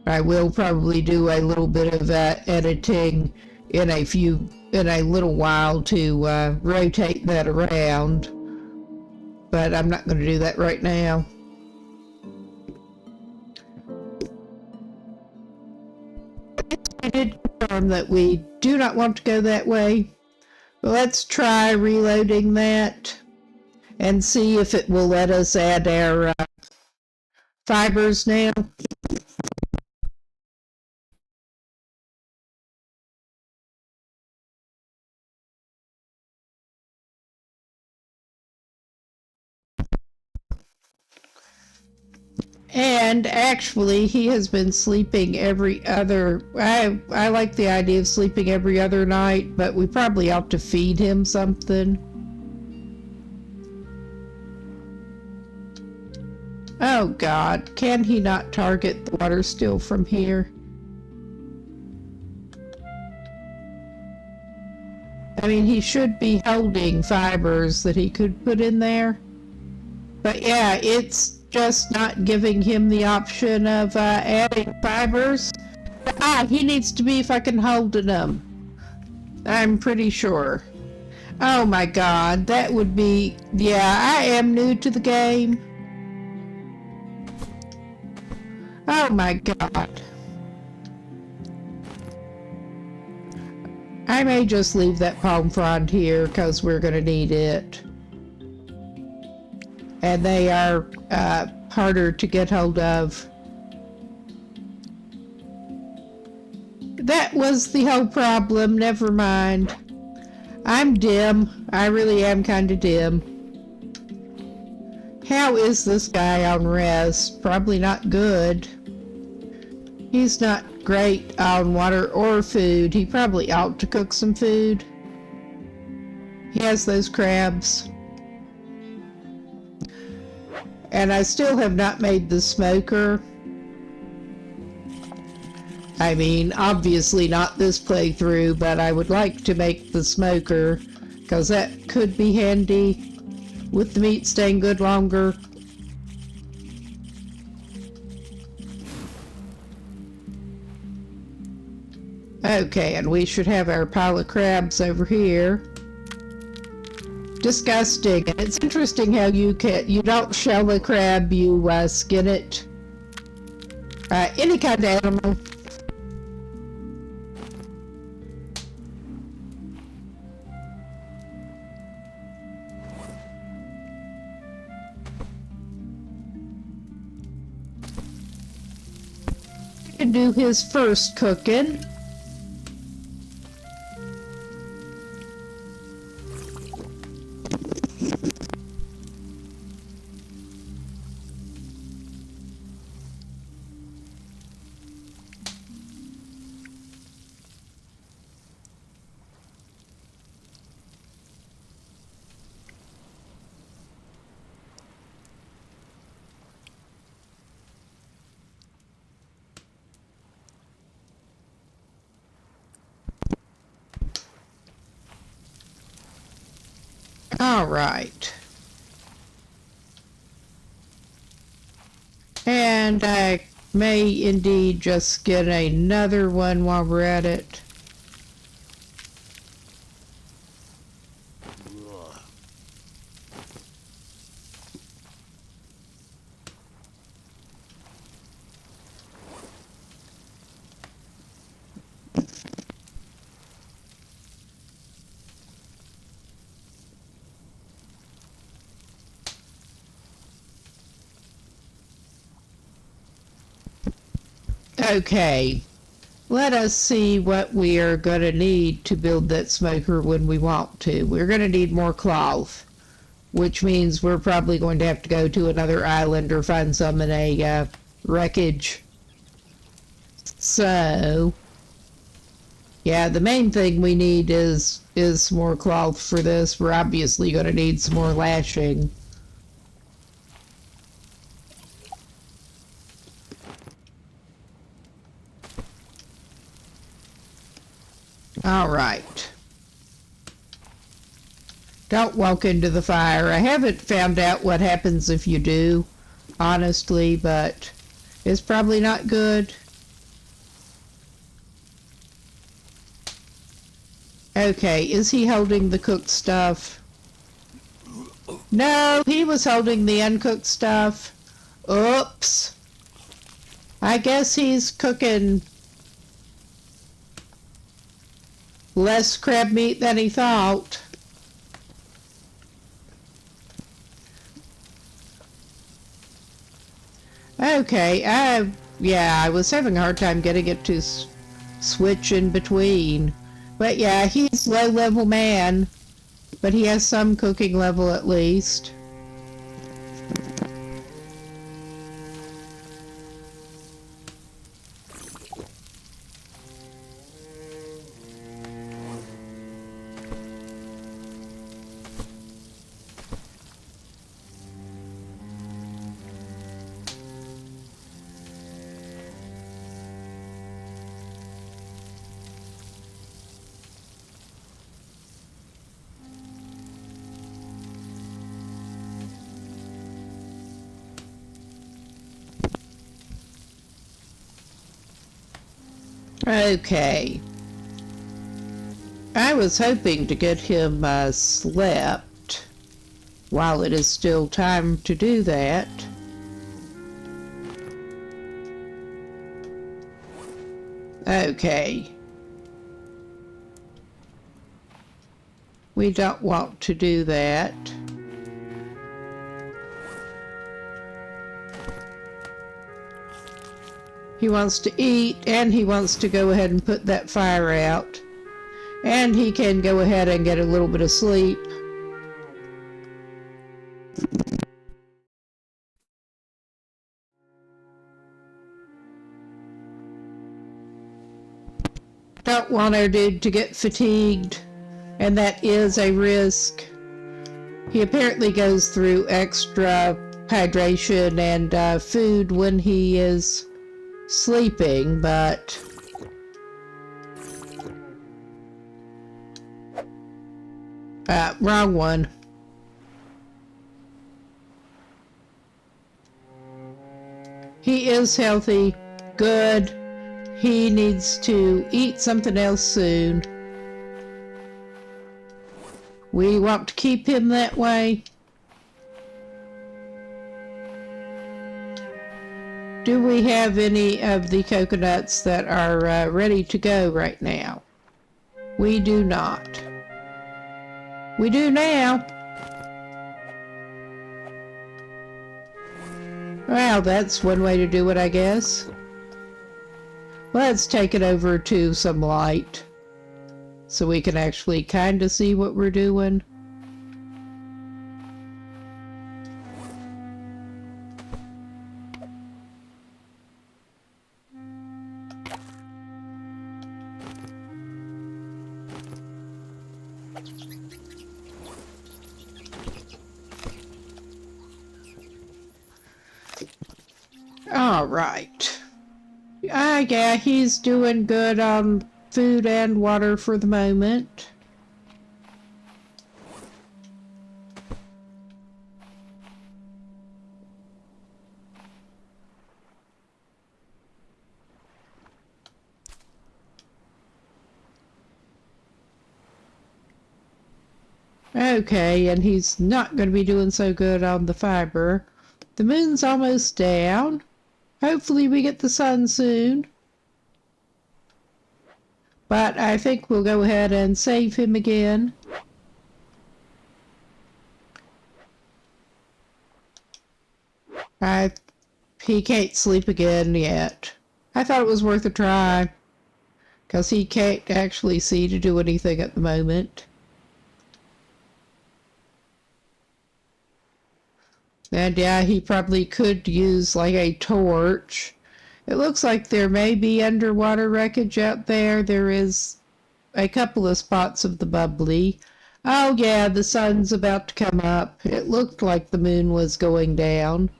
I will probably do a little bit of editing in a little while to rotate that around, but I'm not going to do that right now. I did confirm that we do not want to go that way. But let's try reloading that and see if it will let us add our fibers now. And actually, he has been sleeping every other... I like the idea of sleeping every other night, but we probably ought to feed him something. Oh God, can he not target the water still from here? I mean, he should be holding fibers that he could put in there. But yeah, it's just not giving him the option of adding fibers. He needs to be fucking holding them. I'm pretty sure. Oh my God, that would be... Yeah, I am new to the game. Oh my God. I may just leave that palm frond here because we're going to need it. And they are harder to get hold of. That was the whole problem. Never mind. I'm dim. I really am kind of dim. How is this guy on rest? Probably not good. He's not great on water or food. He probably ought to cook some food. He has those crabs. And I still have not made the smoker. I mean, obviously not this playthrough, but I would like to make the smoker, because that could be handy with the meat staying good longer. Okay, and we should have our pile of crabs over here. Disgusting. And it's interesting how you don't shell a crab, you skin it. Any kind of animal. You can do his first cooking. All right. And I may indeed just get another one while we're at it. Okay, let us see what we are going to need to build that smoker when we want to. We're going to need more cloth, which means we're probably going to have to go to another island or find some in a wreckage. So, yeah, the main thing we need is more cloth for this. We're obviously going to need some more lashing. All right. Don't walk into the fire. I haven't found out what happens if you do, honestly, but it's probably not good. Okay, is he holding the cooked stuff? No, he was holding the uncooked stuff. Oops. I guess he's cooking less crab meat than he thought. Okay, yeah, I was having a hard time getting it to switch in between. But yeah, he's low-level man, but he has some cooking level at least. Okay. I was hoping to get him slept while it is still time to do that. Okay. We don't want to do that. He wants to eat, and he wants to go ahead and put that fire out. And he can go ahead and get a little bit of sleep. Don't want our dude to get fatigued, and that is a risk. He apparently goes through extra hydration and food when he is sleeping, but wrong one. He is healthy, good. He needs to eat something else soon. We want to keep him that way. Do we have any of the coconuts that are ready to go right now? We do not. We do now. Well, that's one way to do it, I guess. Let's take it over to some light so we can actually kind of see what we're doing. All right. Yeah, he's doing good on food and water for the moment. Okay, and he's not going to be doing so good on the fiber. The moon's almost down. Hopefully we get the sun soon. But I think we'll go ahead and save him again. He can't sleep again yet. I thought it was worth a try, because he can't actually see to do anything at the moment. And yeah, he probably could use like a torch. It looks like there may be underwater wreckage out there. There is a couple of spots of the bubbly. Oh yeah, the sun's about to come up. It looked like the moon was going down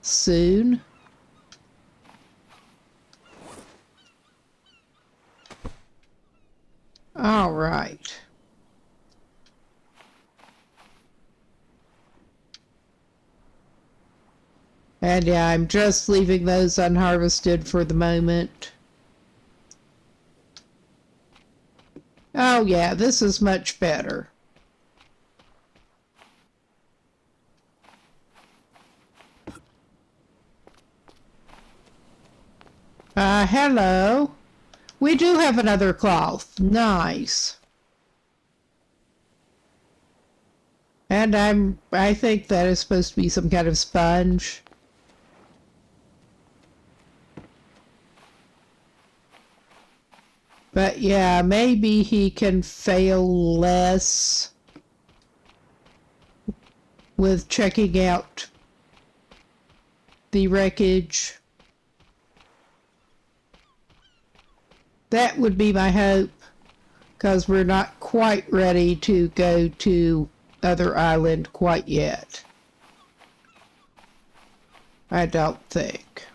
soon. All right. And yeah, I'm just leaving those unharvested for the moment. Oh yeah, this is much better. Hello. We do have another cloth. Nice. And I think that is supposed to be some kind of sponge. But yeah, maybe he can fail less with checking out the wreckage. That would be my hope, because we're not quite ready to go to Other Island quite yet. I don't think.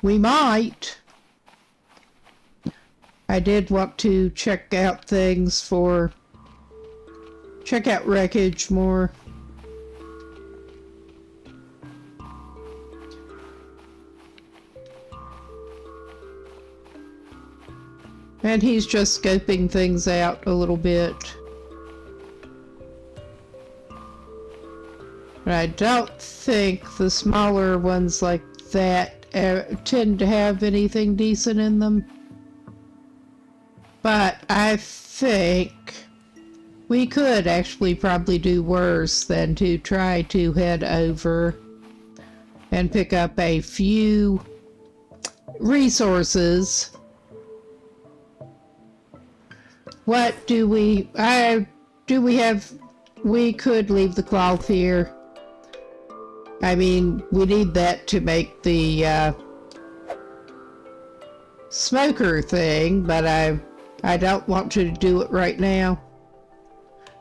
We might. I did want to check out things for... check out wreckage more. And he's just scoping things out a little bit. I don't think the smaller ones like that tend to have anything decent in them. But I think we could actually probably do worse than to try to head over and pick up a few resources. What do we... We could leave the cloth here. I mean, we need that to make the smoker thing, but I don't want to do it right now.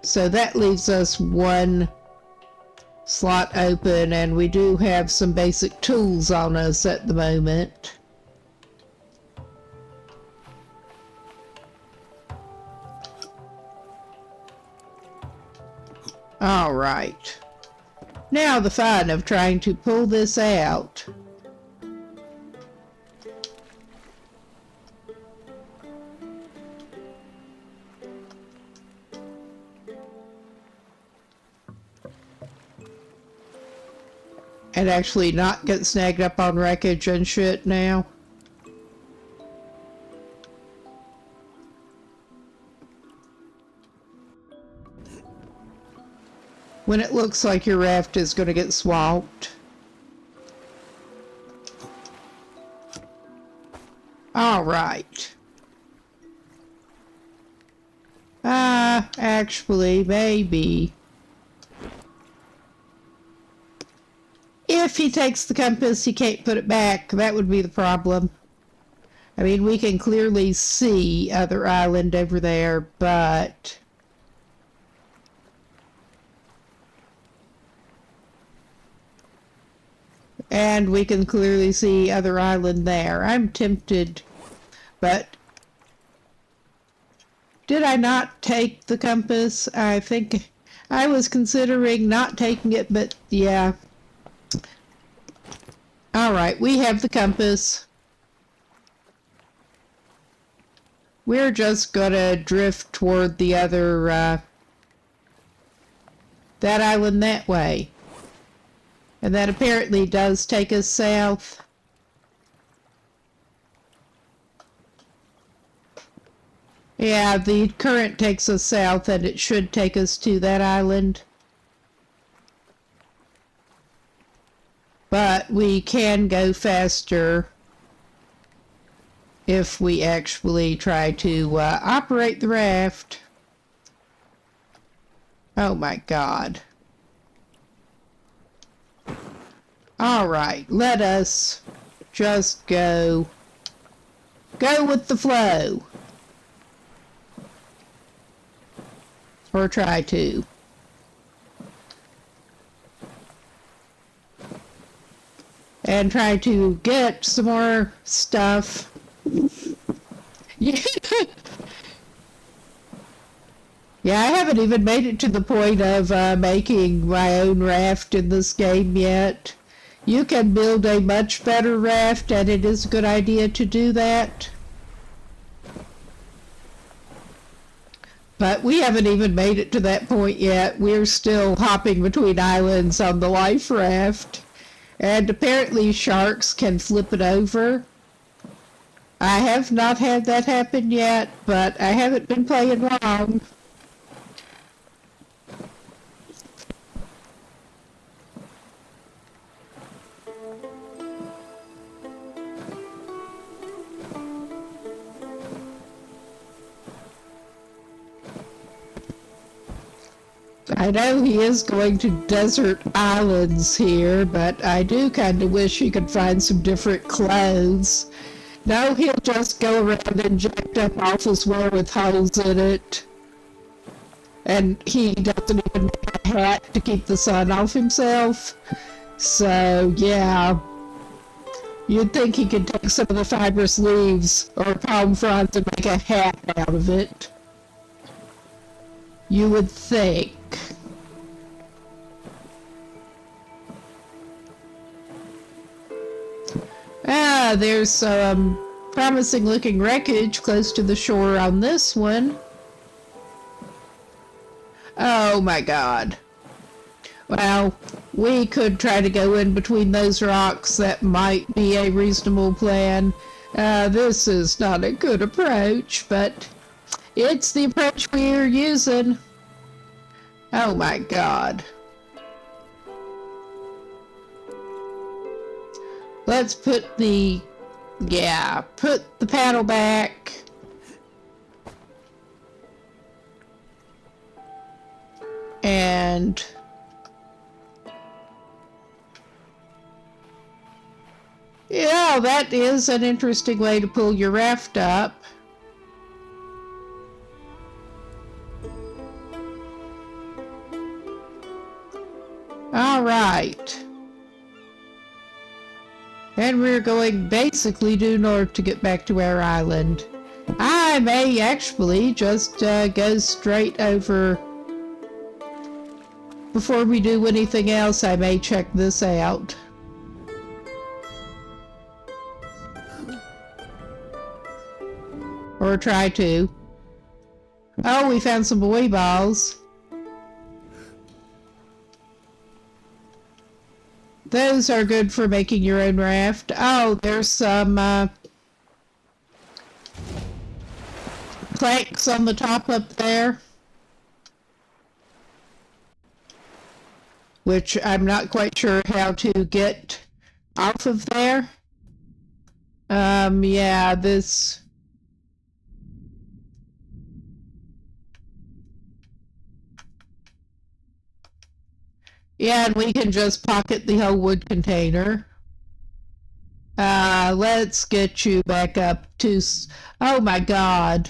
So that leaves us one slot open, and we do have some basic tools on us at the moment. All right. Now the fun of trying to pull this out. And actually not get snagged up on wreckage and shit now. When it looks like your raft is going to get swamped. All right. Actually, maybe. If he takes the compass, he can't put it back. That would be the problem. I mean, we can clearly see other island over there, but... And we can clearly see other island there. I'm tempted, but... Did I not take the compass? I think I was considering not taking it, but yeah. Alright, we have the compass. We're just gonna drift toward the other, that island that way. And that apparently does take us south. Yeah, the current takes us south, and it should take us to that island. But we can go faster if we actually try to operate the raft. Oh my God. Alright, let us just go with the flow. Or try to. And try to get some more stuff. Yeah. Yeah, I haven't even made it to the point of making my own raft in this game yet. You can build a much better raft, and it is a good idea to do that. But we haven't even made it to that point yet. We're still hopping between islands on the life raft. And apparently sharks can flip it over. I have not had that happen yet, but I haven't been playing long. I know he is going to desert islands here, but I do kind of wish he could find some different clothes. No, he'll just go around and jacked up office wear with holes in it. And he doesn't even make a hat to keep the sun off himself. So, yeah. You'd think he could take some of the fibrous leaves or palm fronds and make a hat out of it. You would think. There's some promising looking wreckage close to the shore on this one. Oh my god. Well, we could try to go in between those rocks. That might be a reasonable plan. This is not a good approach, but it's the approach we're using. Oh my god. Let's put the paddle back. And yeah, that is an interesting way to pull your raft up. All right. And we're going basically due north to get back to our island. I may actually just go straight over. Before we do anything else, I may check this out. Or try to. Oh, we found some buoy balls. Those are good for making your own raft. Oh, there's some planks on the top up there, which I'm not quite sure how to get off of there. Yeah, this... Yeah, and we can just pocket the whole wood container. Let's get you back up to... Oh my god.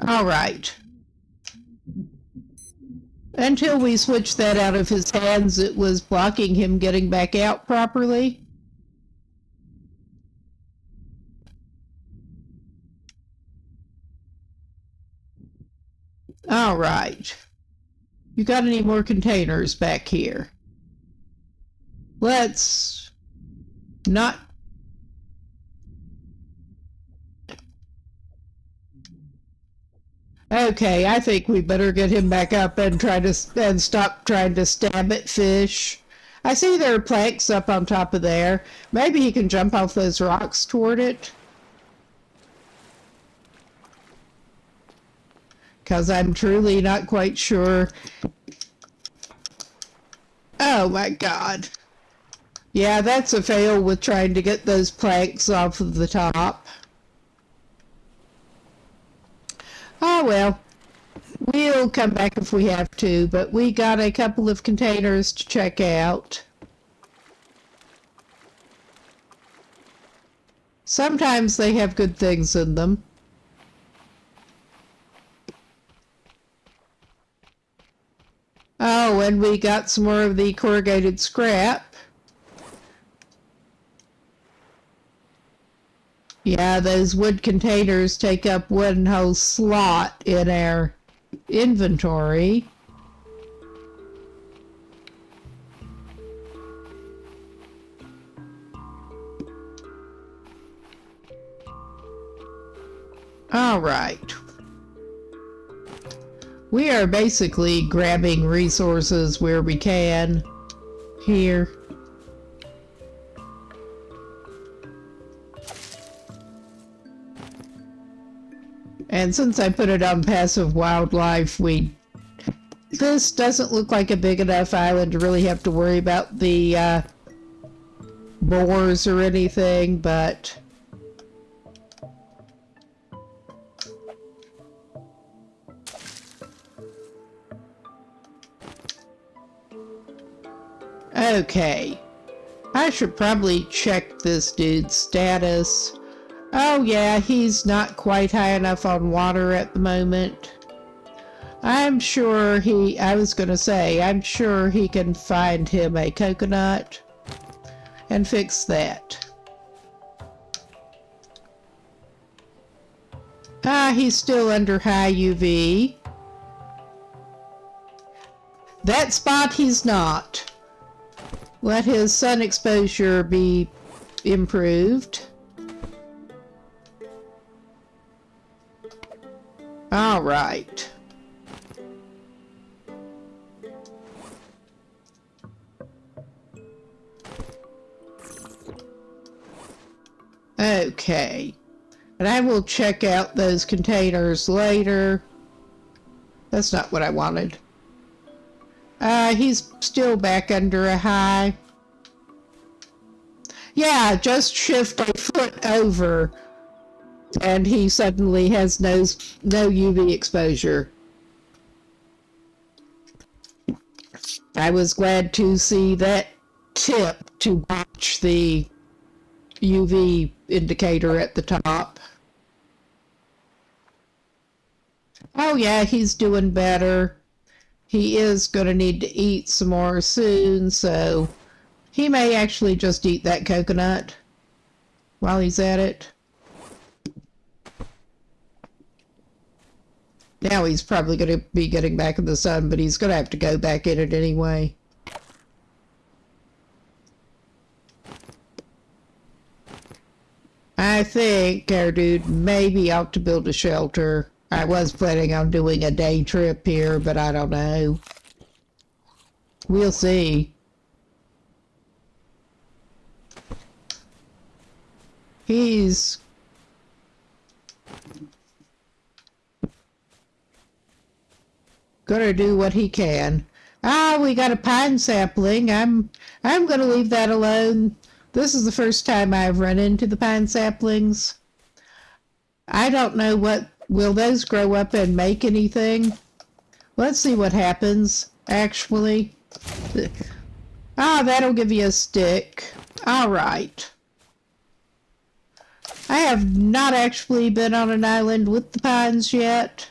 Alright. Until we switched that out of his hands, it was blocking him getting back out properly. All right. You got any more containers back here? Let's not... Okay, I think we better get him back up and stop trying to stab at fish. I see there are planks up on top of there. Maybe he can jump off those rocks toward it. Because I'm truly not quite sure. Oh my god. Yeah, that's a fail with trying to get those planks off of the top. Oh well. We'll come back if we have to, but we got a couple of containers to check out. Sometimes they have good things in them. Oh, and we got some more of the corrugated scrap. Yeah, those wood containers take up one whole slot in our inventory. All right. We are basically grabbing resources where we can here. And since I put it on passive wildlife, this doesn't look like a big enough island to really have to worry about the boars or anything, but okay. I should probably check this dude's status. Oh yeah, he's not quite high enough on water at the moment. I'm sure I'm sure he can find him a coconut and fix that. He's still under high UV. That spot he's not. let his sun exposure be improved. All right. Okay. And I will check out those containers later. That's not what I wanted. He's still back under a high. Yeah, just shift a foot over and he suddenly has no UV exposure. I was glad to see that tip to watch the UV indicator at the top. Oh yeah, he's doing better. He is going to need to eat some more soon, so he may actually just eat that coconut while he's at it. Now he's probably going to be getting back in the sun, but he's going to have to go back in it anyway. I think our dude maybe ought to build a shelter. I was planning on doing a day trip here, but I don't know. We'll see. He's gonna do what he can. Ah, we got a pine sapling. I'm gonna leave that alone. This is the first time I've run into the pine saplings. I don't know will those grow up and make anything? Let's see what happens, actually. Ah, that'll give you a stick. All right. I have not actually been on an island with the pines yet.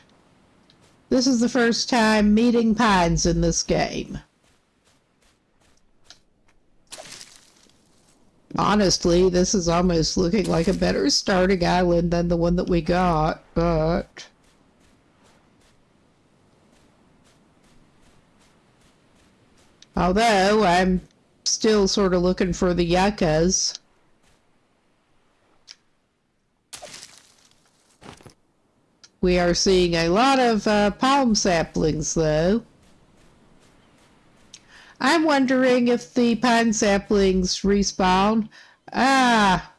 This is the first time meeting pines in this game. Honestly, this is almost looking like a better starting island than the one that we got, but... although, I'm still sort of looking for the yuccas. We are seeing a lot of palm saplings, though. I'm wondering if the pine saplings respawn. Ah!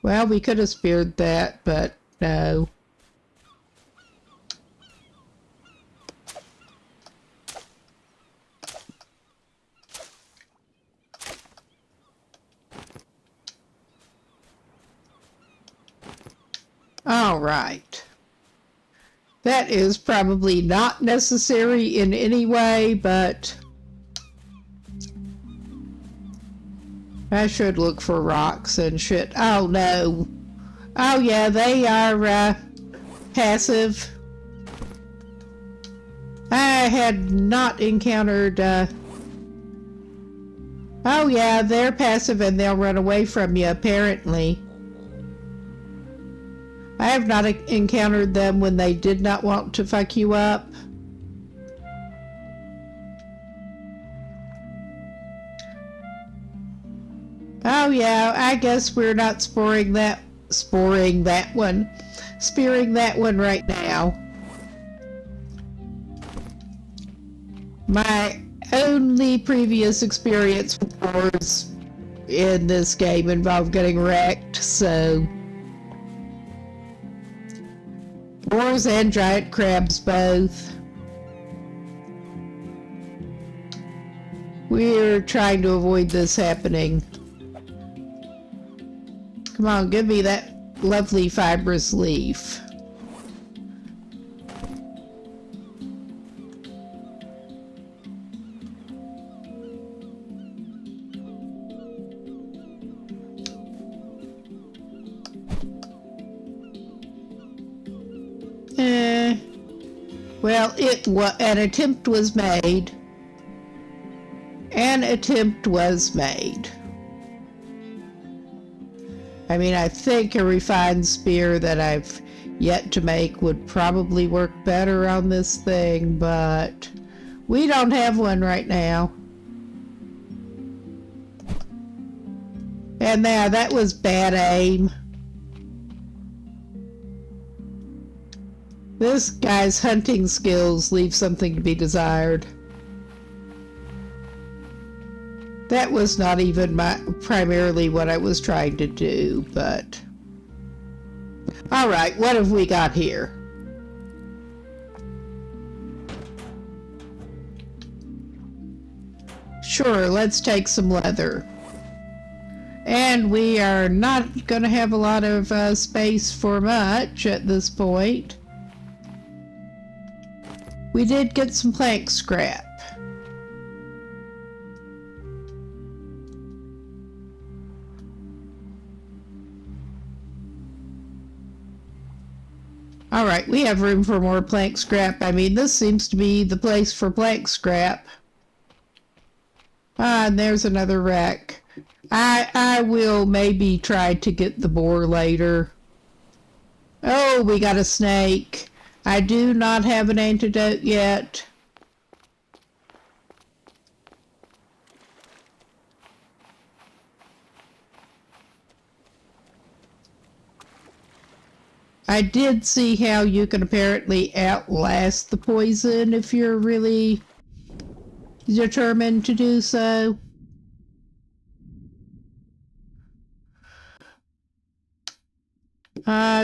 Well, we could have speared that, but no. All right. That is probably not necessary in any way, but I should look for rocks and shit. Oh, no. Oh, yeah, they are passive. I had not encountered... oh, yeah, they're passive and they'll run away from you, apparently. I have not encountered them when they did not want to fuck you up. Oh yeah, I guess we're not spearing that one right now. My only previous experience with boars in this game involved getting wrecked, so... boars and giant crabs both. We're trying to avoid this happening. Come on, give me that lovely fibrous leaf. Well, an attempt was made. An attempt was made. I mean, I think a refined spear that I've yet to make would probably work better on this thing, but we don't have one right now. And now that was bad aim. This guy's hunting skills leave something to be desired. That was not even primarily what I was trying to do, but... Alright, what have we got here? Sure, let's take some leather. And we are not going to have a lot of space for much at this point. We did get some plank scrap. Alright, we have room for more plank scrap. I mean, this seems to be the place for plank scrap. Ah, and there's another wreck. I will maybe try to get the boar later. Oh, we got a snake. I do not have an antidote yet. I did see how you can apparently outlast the poison if you're really determined to do so.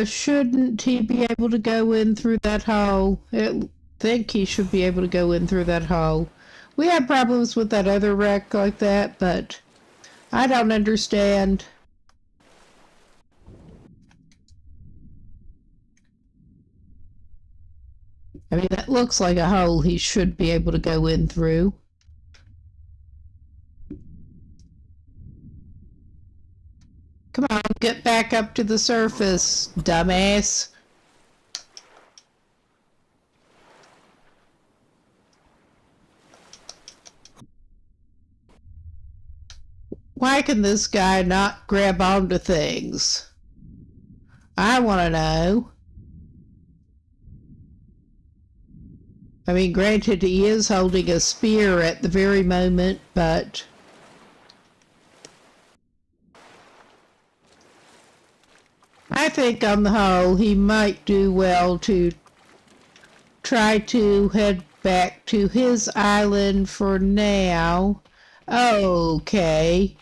Shouldn't he be able to go in through that hole? I think he should be able to go in through that hole. We had problems with that other wreck like that, but I don't understand. I mean, that looks like a hole he should be able to go in through. Come on, get back up to the surface, dumbass. Why can this guy not grab onto things? I want to know. I mean, granted, he is holding a spear at the very moment, but... I think on the whole, he might do well to try to head back to his island for now. Okay.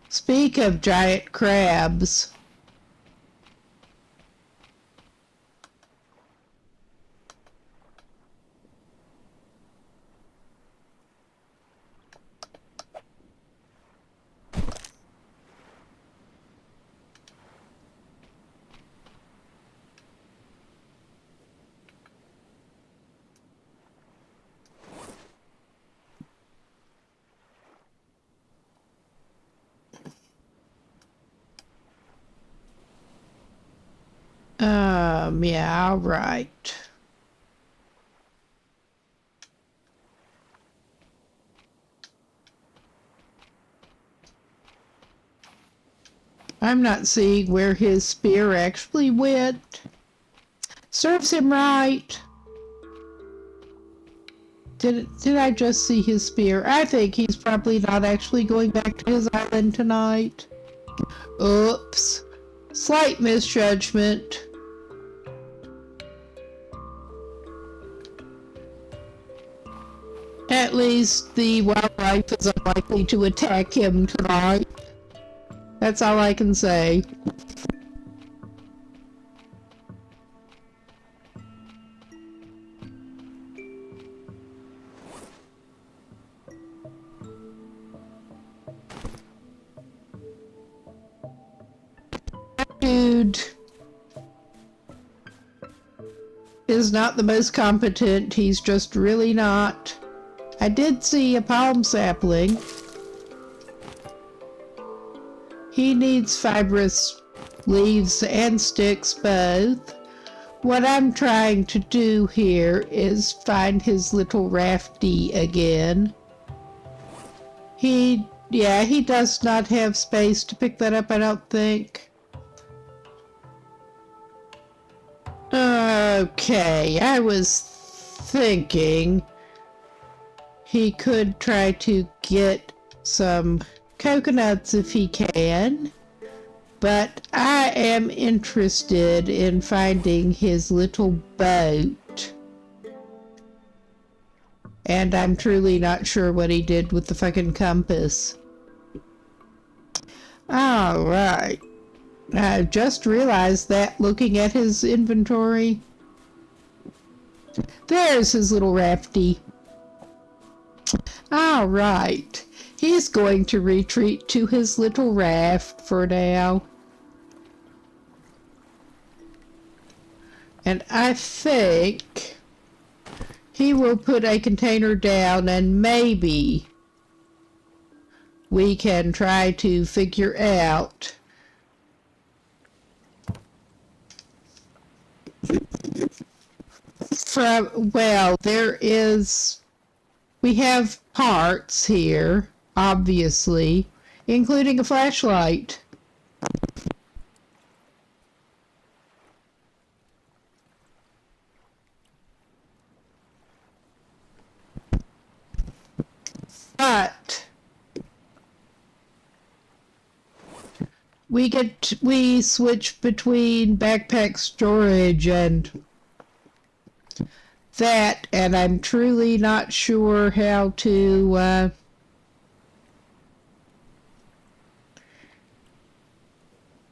Speak of giant crabs. Yeah, all right. I'm not seeing where his spear actually went. Serves him right. Did I just see his spear? I think he's probably not actually going back to his island tonight. Oops. Slight misjudgment. At least the wildlife is unlikely to attack him tonight. That's all I can say. Dude is not the most competent. He's just really not. I did see a palm sapling. He needs fibrous leaves and sticks both. What I'm trying to do here is find his little rafty again. He does not have space to pick that up, I don't think. Okay, I was thinking he could try to get some coconuts if he can. But I am interested in finding his little boat. And I'm truly not sure what he did with the fucking compass. Alright. I just realized that looking at his inventory. There's his little rafty. Alright. He's going to retreat to his little raft for now. And I think he will put a container down and maybe we can try to figure out we have parts here, obviously, including a flashlight. But we switch between backpack storage and that, and I'm truly not sure how to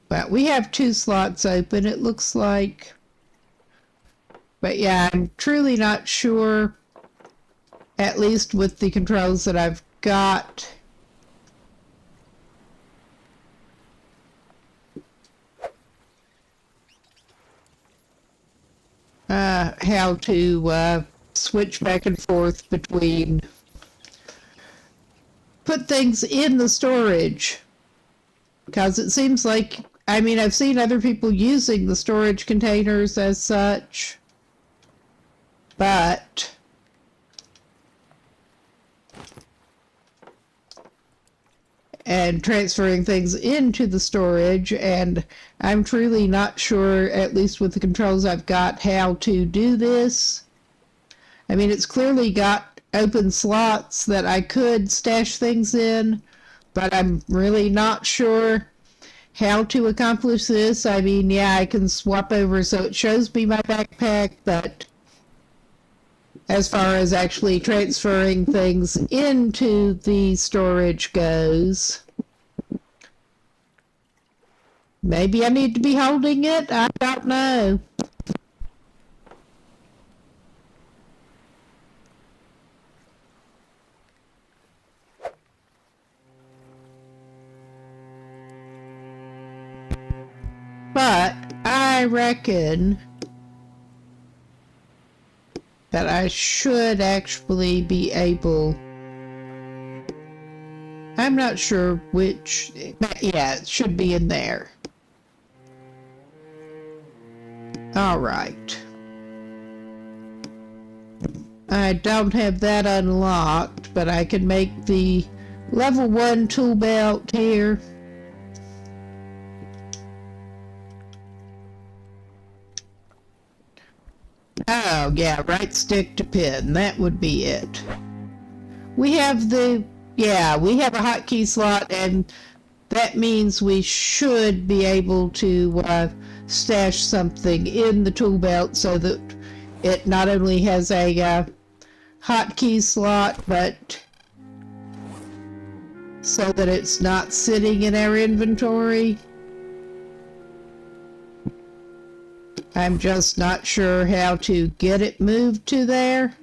but we have 2 slots open, it looks like. But yeah, I'm truly not sure, at least with the controls that I've got. How to switch back and forth between put things in the storage, because it seems like, I mean, I've seen other people using the storage containers as such, but and transferring things into the storage, and I'm truly not sure, at least with the controls I've got, how to do this. I mean, it's clearly got open slots that I could stash things in, but I'm really not sure how to accomplish this. I mean, yeah, I can swap over so it shows me my backpack, but as far as actually transferring things into the storage goes, maybe I need to be holding it? I don't know. But I reckon that I should actually be able, I'm not sure which, yeah, it should be in there. Alright. I don't have that unlocked, but I can make the level 1 tool belt here. Oh, yeah, right stick to pin. That would be it. We have we have a hotkey slot, and that means we should be able to stash something in the tool belt so that it not only has a hotkey slot, but so that it's not sitting in our inventory. I'm just not sure how to get it moved to there.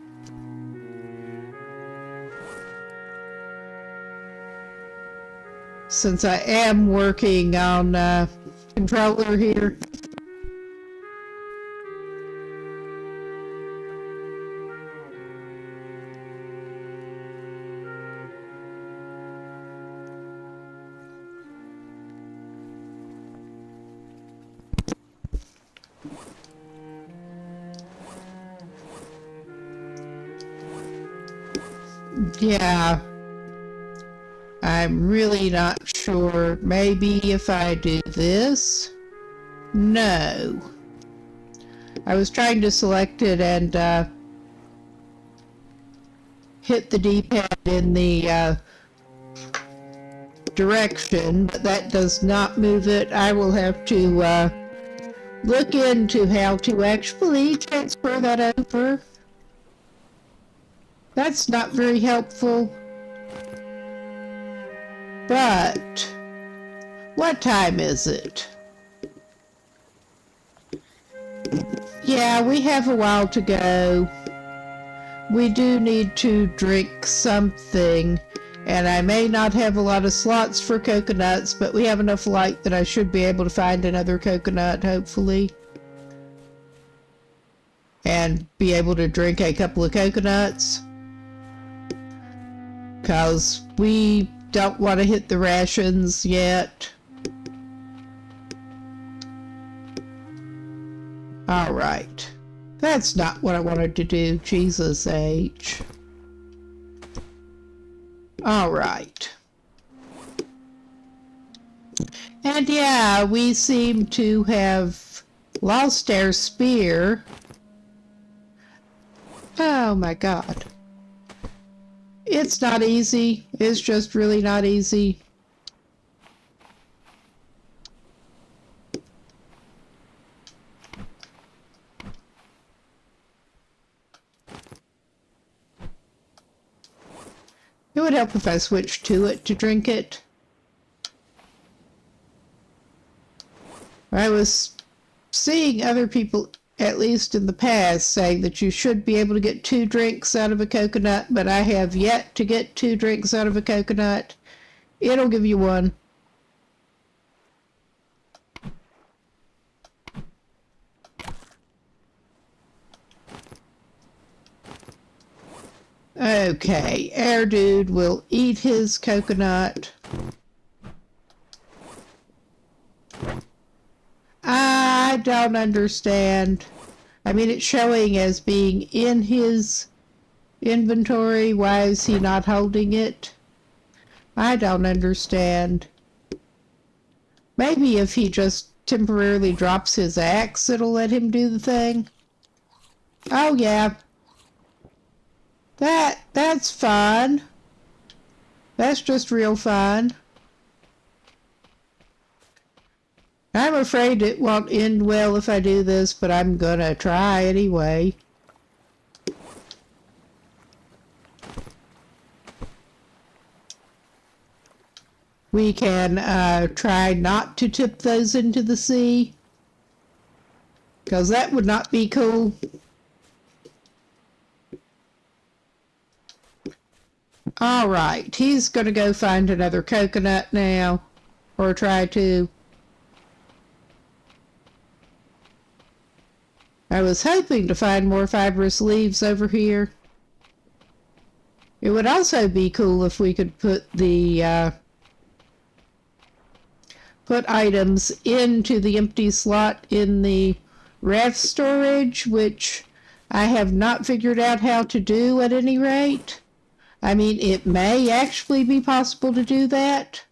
Since I am working on controller here. Yeah, I'm really not sure. Maybe if I do this? No. I was trying to select it and hit the D-pad in the direction, but that does not move it. I will have to look into how to actually transfer that over. That's not very helpful. But what time is it? Yeah, we have a while to go. We do need to drink something, and I may not have a lot of slots for coconuts, but we have enough light that I should be able to find another coconut, hopefully, and be able to drink a couple of coconuts, because we don't want to hit the rations yet. All right. That's not what I wanted to do, Jesus H. All right. And yeah, we seem to have lost our spear. Oh my God. It's not easy. It's just really not easy. It would help if I switched to it to drink it. I was seeing other people, at least in the past, saying that you should be able to get 2 drinks out of a coconut, but I have yet to get 2 drinks out of a coconut. It'll give you 1. Okay, our dude will eat his coconut. I don't understand. I mean, it's showing as being in his inventory. Why is he not holding it? I don't understand. Maybe if he just temporarily drops his axe, it'll let him do the thing. Oh, yeah. That's fun. That's just real fun. I'm afraid it won't end well if I do this, but I'm gonna try anyway. We can try not to tip those into the sea, because that would not be cool. All right, he's going to go find another coconut now, or try to. I was hoping to find more fibrous leaves over here. It would also be cool if we could put the put items into the empty slot in the raft storage, which I have not figured out how to do at any rate. I mean, it may actually be possible to do that.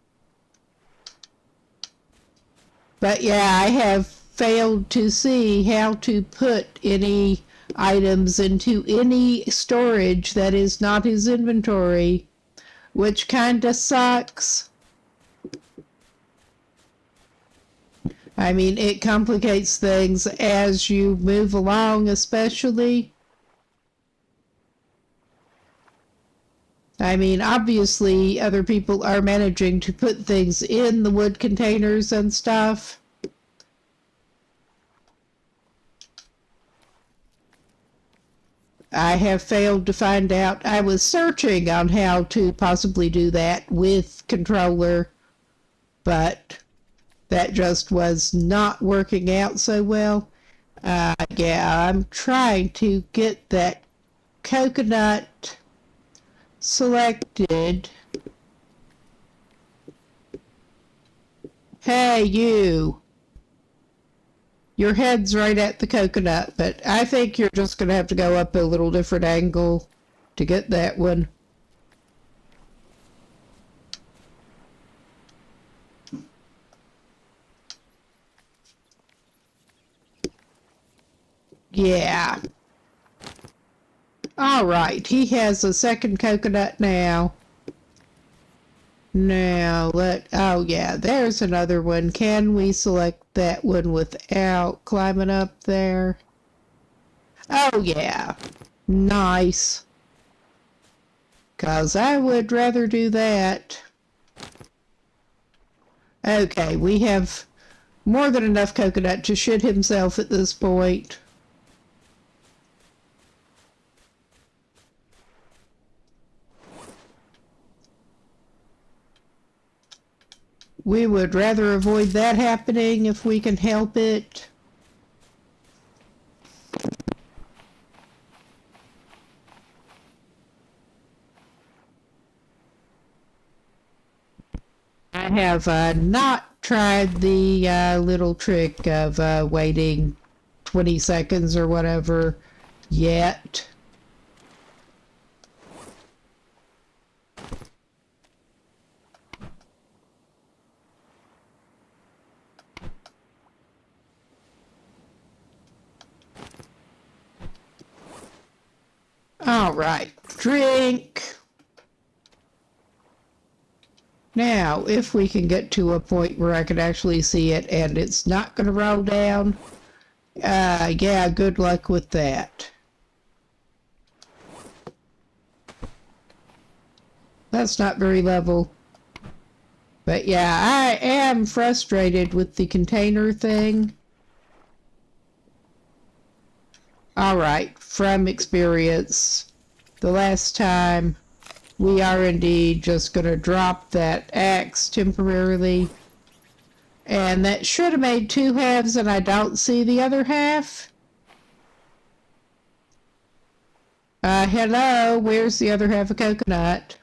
But yeah, I have failed to see how to put any items into any storage that is not his inventory, which kinda sucks. I mean, it complicates things as you move along, especially. I mean, obviously, other people are managing to put things in the wood containers and stuff. I have failed to find out. I was searching on how to possibly do that with controller, but that just was not working out so well. Yeah, I'm trying to get that coconut selected. Hey, you. Your head's right at the coconut, but I think you're just going to have to go up a little different angle to get that one. Yeah. All right, he has a second coconut now. Now, oh yeah, there's another one. Can we select that one without climbing up there? Oh yeah, nice. 'Cause I would rather do that. Okay, we have more than enough coconut to shit himself at this point. We would rather avoid that happening if we can help it. I have not tried the little trick of waiting 20 seconds or whatever yet. All right, drink. Now, if we can get to a point where I can actually see it and it's not going to roll down, yeah, good luck with that. That's not very level. But yeah, I am frustrated with the container thing. Alright, from experience, the last time we are indeed just going to drop that axe temporarily. And that should have made 2 halves and I don't see the other half. Hello, where's the other half of coconut?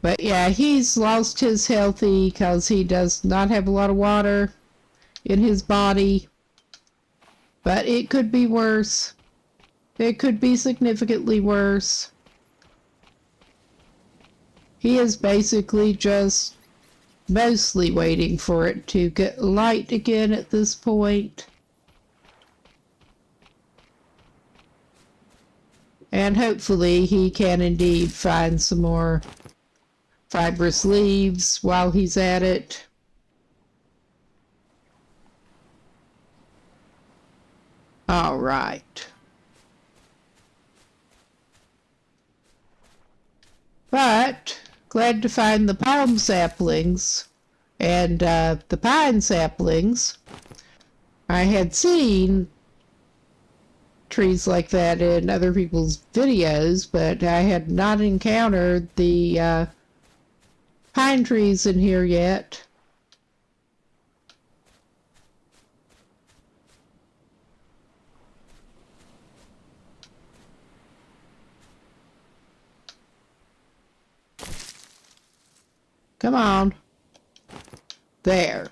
But yeah, he's lost his healthy because he does not have a lot of water in his body. But it could be worse. It could be significantly worse. He is basically just mostly waiting for it to get light again at this point. And hopefully he can indeed find some more fibrous leaves while he's at it. All right. But glad to find the palm saplings and the pine saplings. I had seen trees like that in other people's videos, but I had not encountered the pine trees in here yet. Come on. There.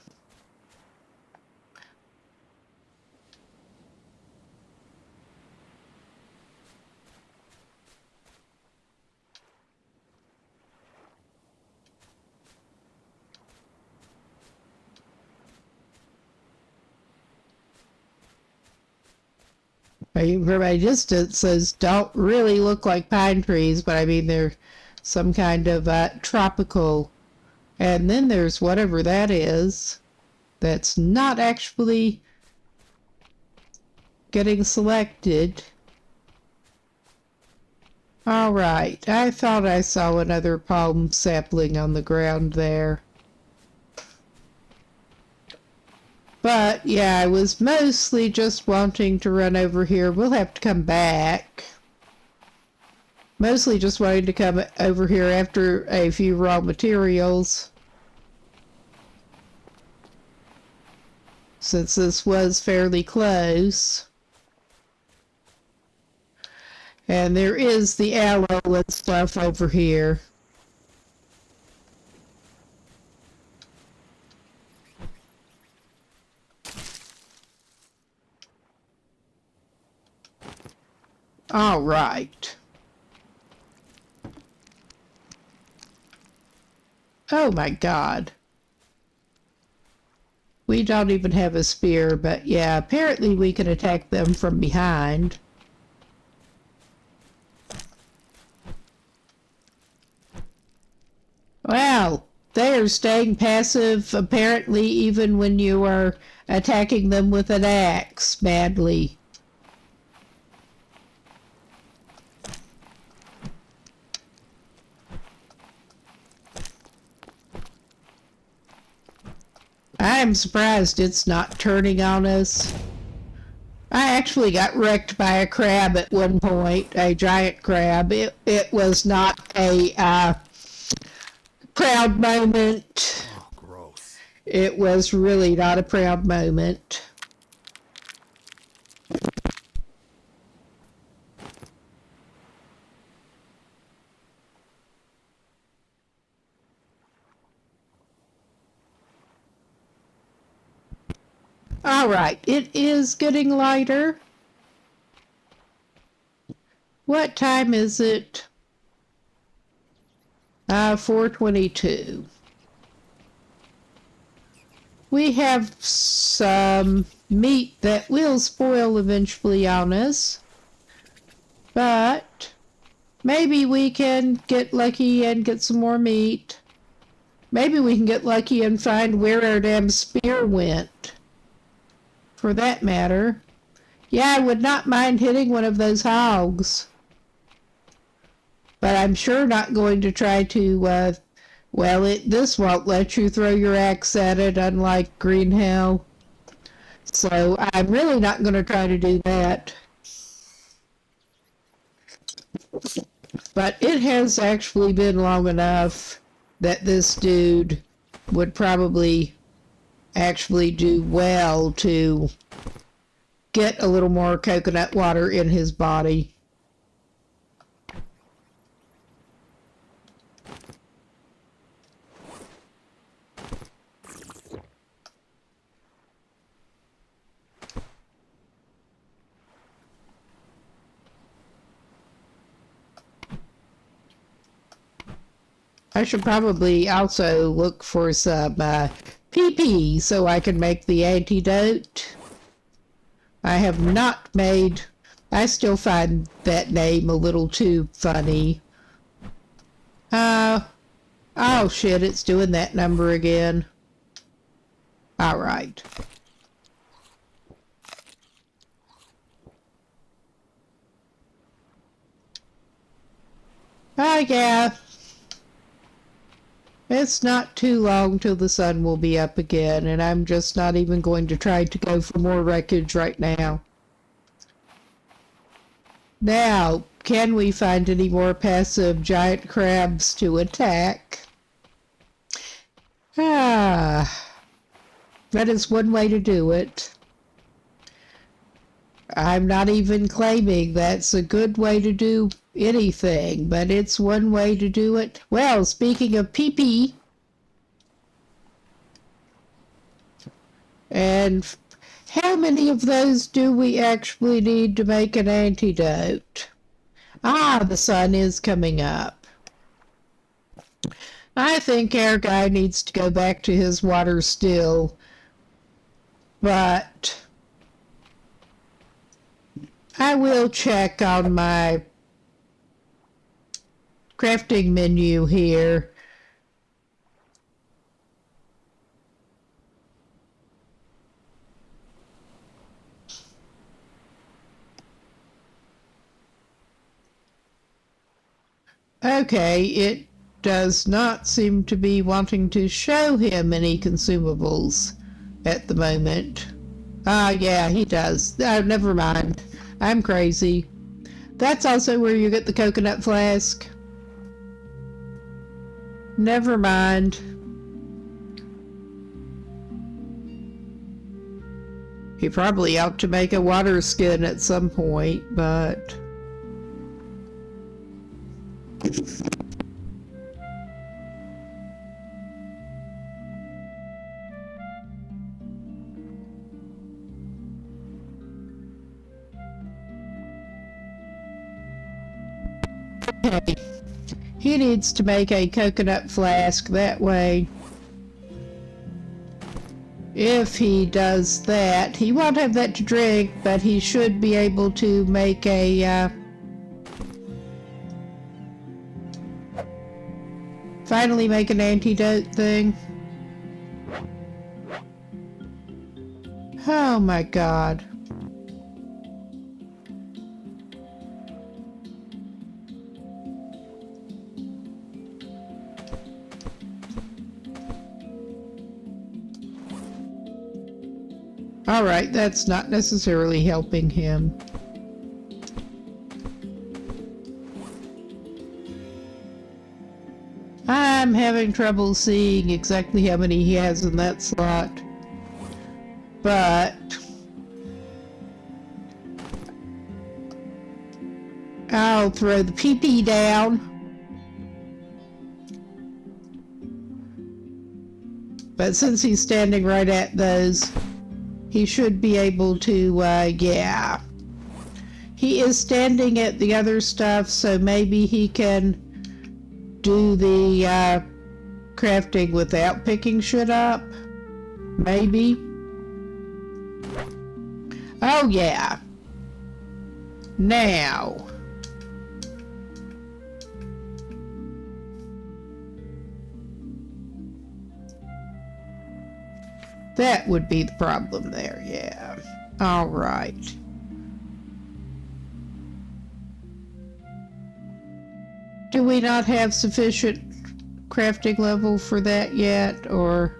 From a distance, those don't really look like pine trees, but I mean they're some kind of tropical. And then there's whatever that is that's not actually getting selected. All right, I thought I saw another palm sapling on the ground there. But yeah, I was mostly just wanting to run over here. We'll have to come back. Mostly just wanting to come over here after a few raw materials. Since this was fairly close. And there is the aloe and stuff over here. All right. Oh my God. We don't even have a spear, but yeah, apparently we can attack them from behind. They are staying passive, apparently, even when you are attacking them with an axe badly. I'm surprised it's not turning on us. I actually got wrecked by a crab at one point, a giant crab. It was not a proud moment. Oh, gross. It was really not a proud moment. All right, it is getting lighter. What time is it? 4:22. We have some meat that will spoil eventually on us, but maybe we can get lucky and get some more meat. Maybe we can get lucky and find where our damn spear went. For that matter. Yeah, I would not mind hitting one of those hogs. But I'm sure not going to try to, this won't let you throw your axe at it, unlike Green Hell. So I'm really not going to try to do that. But it has actually been long enough that this dude would probably actually do well to get a little more coconut water in his body. I should probably also look for some PP so I can make the antidote. I have not made... I still find that name a little too funny. Oh shit, it's doing that number again. Alright. Yeah. It's not too long till the sun will be up again, and I'm just not even going to try to go for more wreckage right now. Now, can we find any more passive giant crabs to attack? That is one way to do it. I'm not even claiming that's a good way to do anything, but it's one way to do it. Well, speaking of PP, and how many of those do we actually need to make an antidote? The sun is coming up. I think our guy needs to go back to his water still, but I will check on my crafting menu here. Okay, it does not seem to be wanting to show him any consumables at the moment. Yeah, he does. Never mind. I'm crazy. That's also where you get the coconut flask. Never mind. He probably ought to make a water skin at some point, but... Okay. He needs to make a coconut flask that way. If he does that, he won't have that to drink, but he should be able to make a finally make an antidote thing. Oh my god. Alright, that's not necessarily helping him. I'm having trouble seeing exactly how many he has in that slot. But I'll throw the PP down. But since he's standing right at those, he should be able to, yeah. He is standing at the other stuff, so maybe he can do the crafting without picking shit up. Maybe. Oh yeah. Now. That would be the problem there, yeah. All right. Do we not have sufficient crafting level for that yet, or?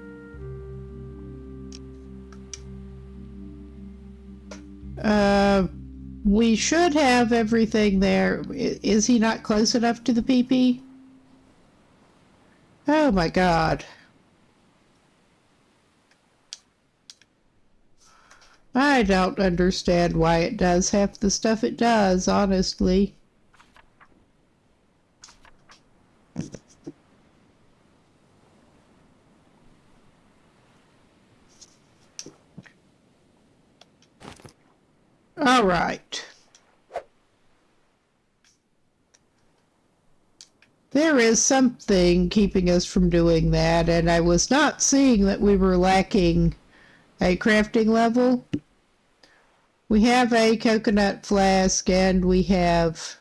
We should have everything there. Is he not close enough to the PP? Oh my god. I don't understand why it does half the stuff it does, honestly. All right. There is something keeping us from doing that, and I was not seeing that we were lacking a crafting level. We have a coconut flask, and we have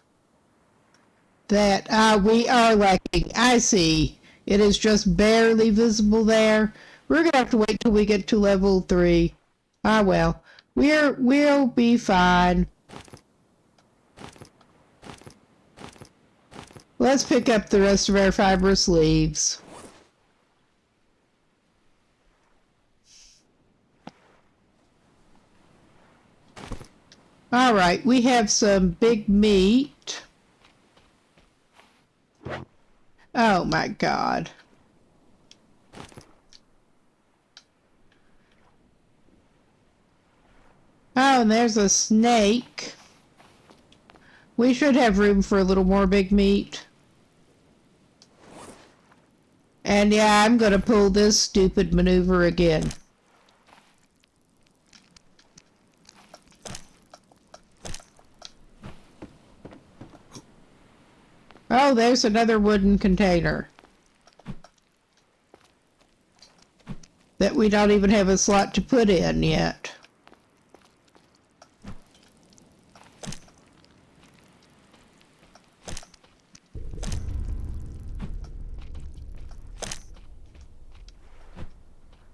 that. We are lacking. I see. It is just barely visible there. We're going to have to wait till we get to level 3. Ah, well. We'll be fine. Let's pick up the rest of our fibrous leaves. All right, we have some big meat. Oh my god. Oh, and there's a snake. We should have room for a little more big meat. And yeah, I'm gonna pull this stupid maneuver again. Oh, there's another wooden container that we don't even have a slot to put in yet.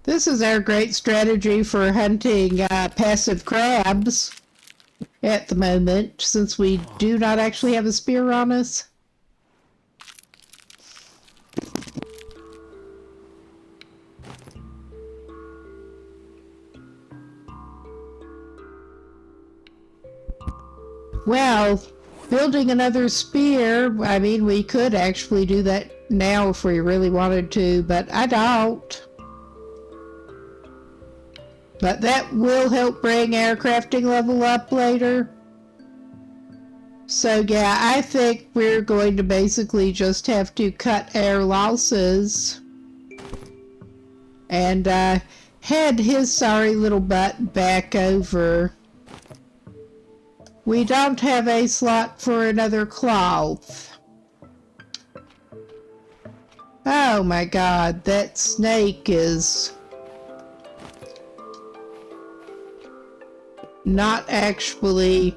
This is our great strategy for hunting passive crabs at the moment, since we do not actually have a spear on us. Well, building another spear, I mean, we could actually do that now if we really wanted to, but I don't. But that will help bring our crafting level up later. So yeah, I think we're going to basically just have to cut our losses and head his sorry little butt back over. We don't have a slot for another cloth. Oh my god, that snake is not actually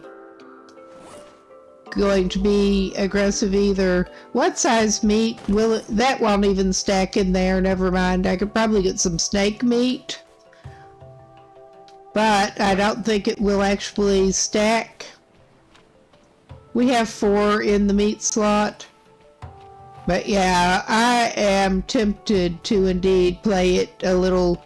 going to be aggressive either. What size meat will it? That won't even stack in there. Never mind. I could probably get some snake meat, but I don't think it will actually stack. We have 4 in the meat slot. But yeah, I am tempted to indeed play it a little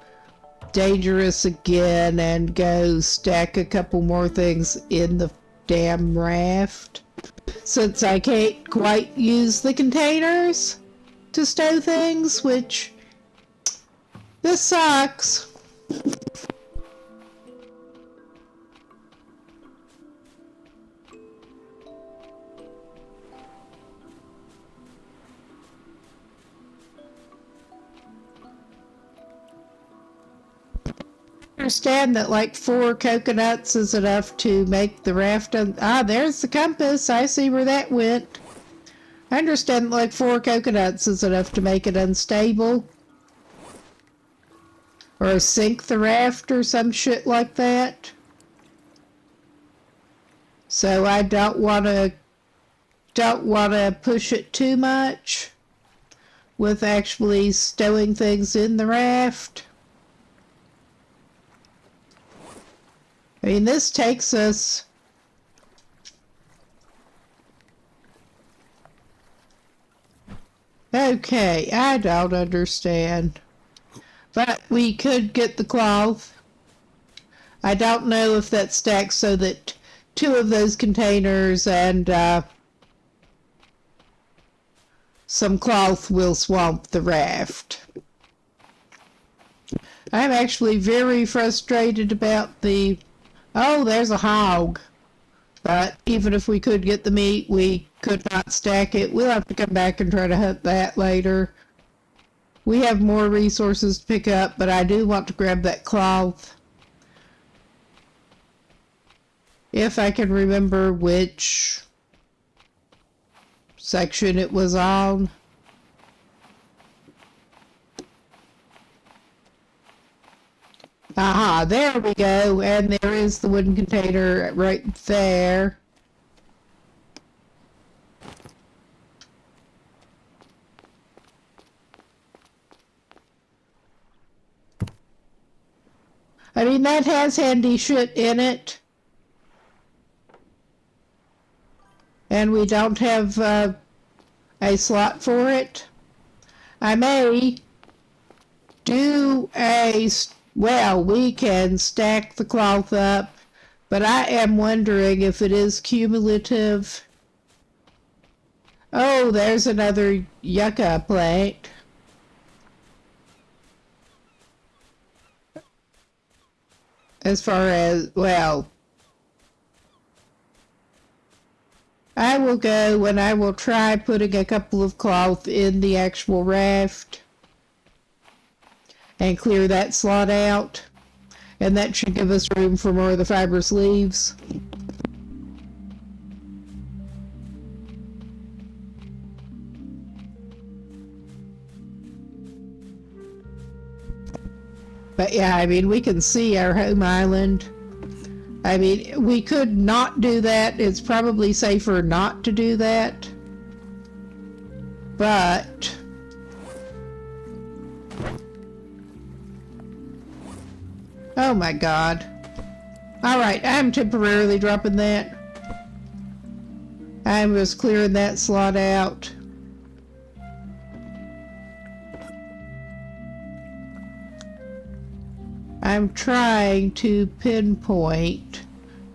dangerous again and go stack a couple more things in the damn raft, since I can't quite use the containers to stow things, which this sucks. I understand that like 4 coconuts is enough to make the raft. There's the compass. I see where that went. I understand that like 4 coconuts is enough to make it unstable, or sink the raft or some shit like that. So I don't want to push it too much with actually stowing things in the raft. I mean, this takes us okay, I don't understand. But we could get the cloth. I don't know if that stacks so that 2 of those containers and some cloth will swamp the raft. I'm actually very frustrated about the... Oh, there's a hog. But even if we could get the meat, we could not stack it. We'll have to come back and try to hunt that later. We have more resources to pick up, but I do want to grab that cloth. If I can remember which section it was on. Aha, there we go, and there is the wooden container right there. I mean, that has handy shit in it. And we don't have a slot for it. I may do a... Well, we can stack the cloth up, but I am wondering if it is cumulative. Oh, there's another yucca plant. As far as, well, I will go and I will try putting a couple of cloth in the actual raft and clear that slot out, and that should give us room for more of the fibrous leaves. But yeah, I mean, we can see our home island. I mean, we could not do that. It's probably safer not to do that. But oh my god. Alright, I'm temporarily dropping that. I'm just clearing that slot out. I'm trying to pinpoint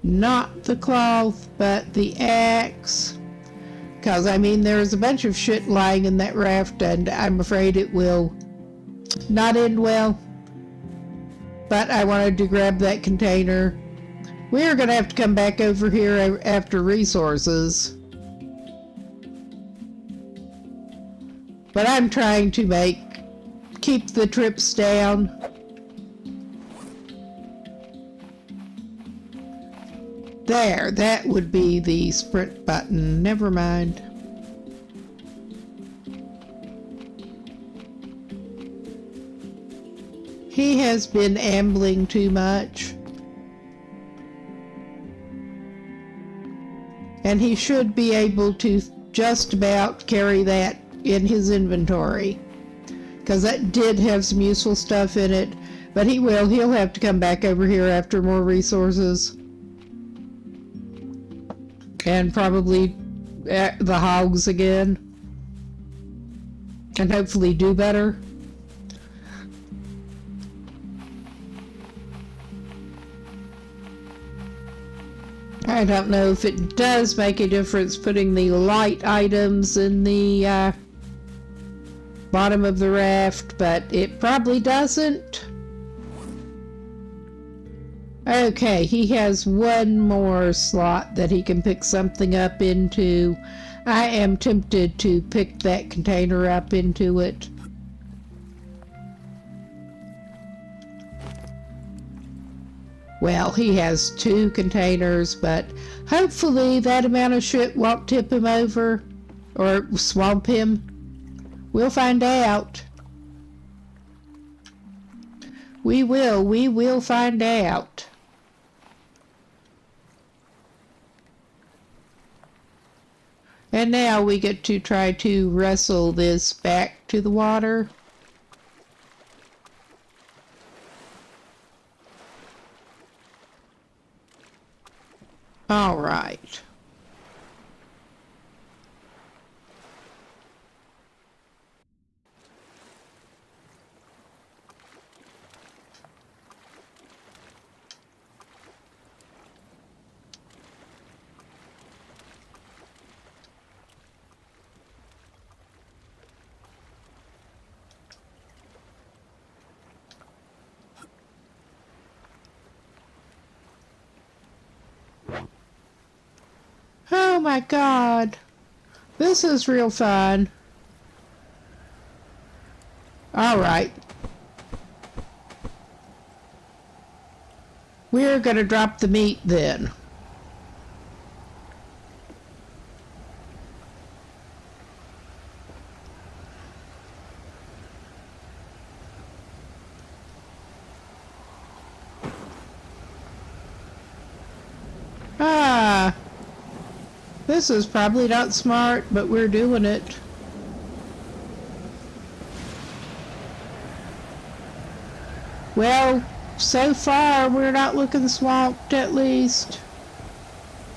not the cloth, but the axe. Because, I mean, there's a bunch of shit lying in that raft, and I'm afraid it will not end well. But I wanted to grab that container. We are going to have to come back over here after resources. But I'm trying to keep the trips down. There, that would be the sprint button. Never mind. He has been ambling too much. And he should be able to just about carry that in his inventory. Because that did have some useful stuff in it. But he'll have to come back over here after more resources. And probably the hogs again. And hopefully do better. I don't know if it does make a difference putting the light items in the bottom of the raft, but it probably doesn't. Okay, he has one more slot that he can pick something up into. I am tempted to pick that container up into it. Well, he has 2 containers, but hopefully that amount of shit won't tip him over or swamp him. We'll find out. We will find out. And now we get to try to wrestle this back to the water. All right. Oh my God, this is real fun. All right. We're gonna drop the meat then. This is probably not smart, but we're doing it. Well, so far we're not looking swamped, at least.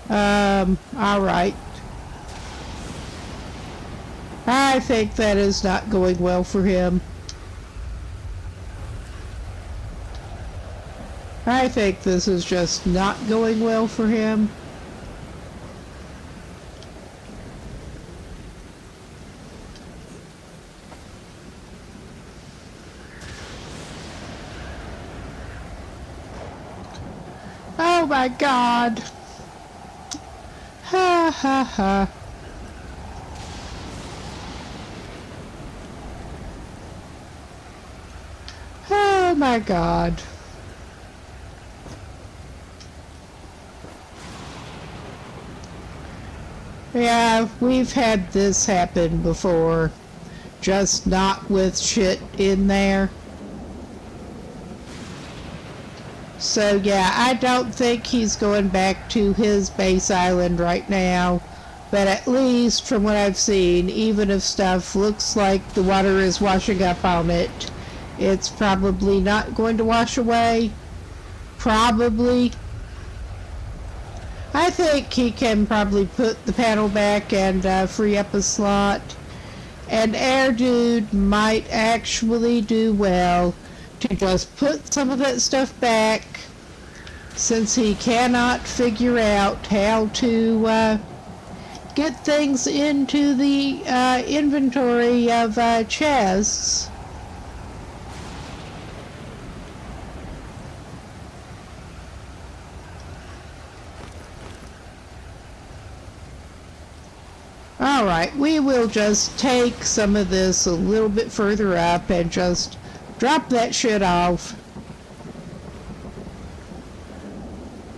Alright. I think that is not going well for him. I think this is just not going well for him. Oh my God. Ha ha ha. Oh my God. Yeah, we've had this happen before. Just not with shit in there. So yeah, I don't think he's going back to his base island right now. But at least from what I've seen, even if stuff looks like the water is washing up on it, it's probably not going to wash away. Probably. I think he can probably put the panel back and free up a slot. And Air Dude might actually do well to just put some of that stuff back, since he cannot figure out how to get things into the inventory of chests. Alright, we will just take some of this a little bit further up and just drop that shit off.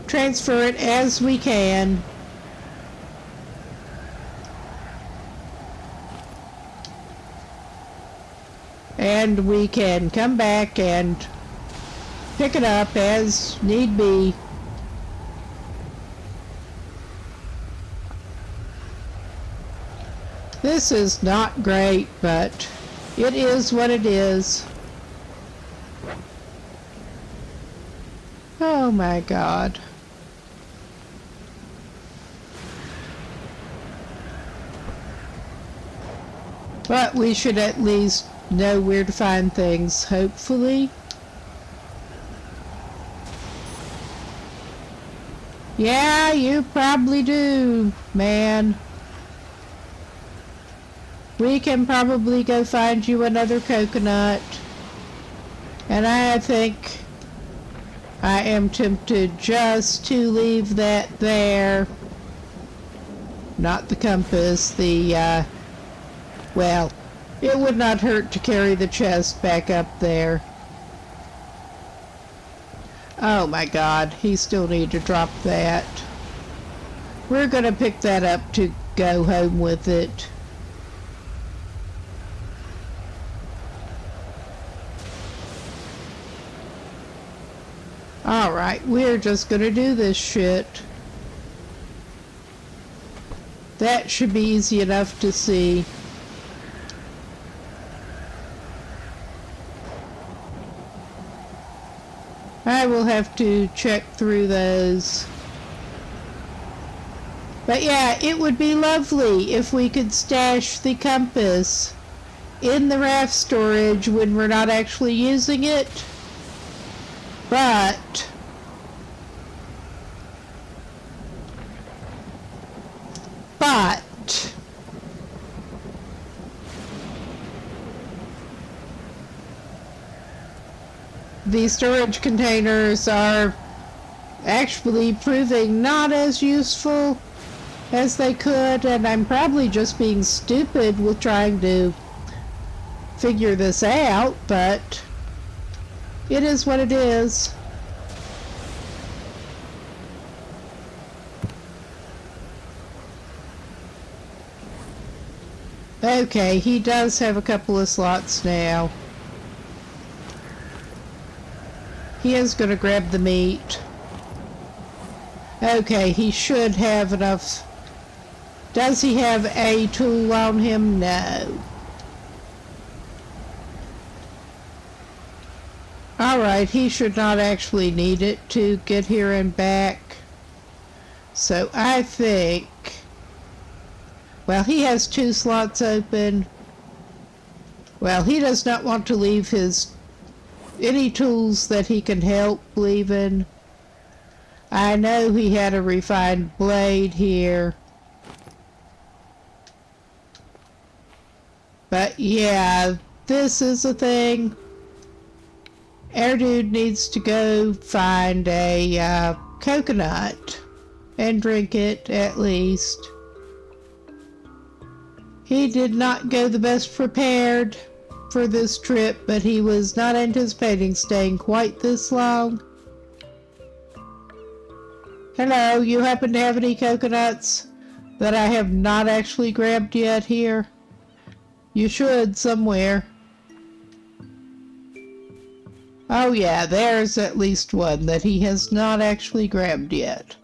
Transfer it as we can. And we can come back and pick it up as need be. This is not great, but it is what it is. Oh my God. But we should at least know where to find things, hopefully. Yeah, you probably do, man. We can probably go find you another coconut. And I think I am tempted just to leave that there. Not the compass, well, it would not hurt to carry the chest back up there. Oh my God, he still need to drop that. We're gonna pick that up to go home with it. Alright, we're just gonna do this shit. That should be easy enough to see. I will have to check through those. But yeah, it would be lovely if we could stash the compass in the raft storage when we're not actually using it. But the storage containers are actually proving not as useful as they could, and I'm probably just being stupid with trying to figure this out, but it is what it is. Okay, he does have a couple of slots now. He is going to grab the meat. Okay, he should have enough. Does he have a tool on him? No. Alright, he should not actually need it to get here and back. So I think... Well, he has 2 slots open. Well, he does not want to leave any tools that he can help leaving. I know he had a refined blade here. But yeah, this is a thing. Our dude needs to go find a coconut and drink it at least. He did not go the best prepared for this trip, but he was not anticipating staying quite this long. Hello, you happen to have any coconuts that I have not actually grabbed yet here? You should somewhere. Oh yeah, there's at least one that he has not actually grabbed yet,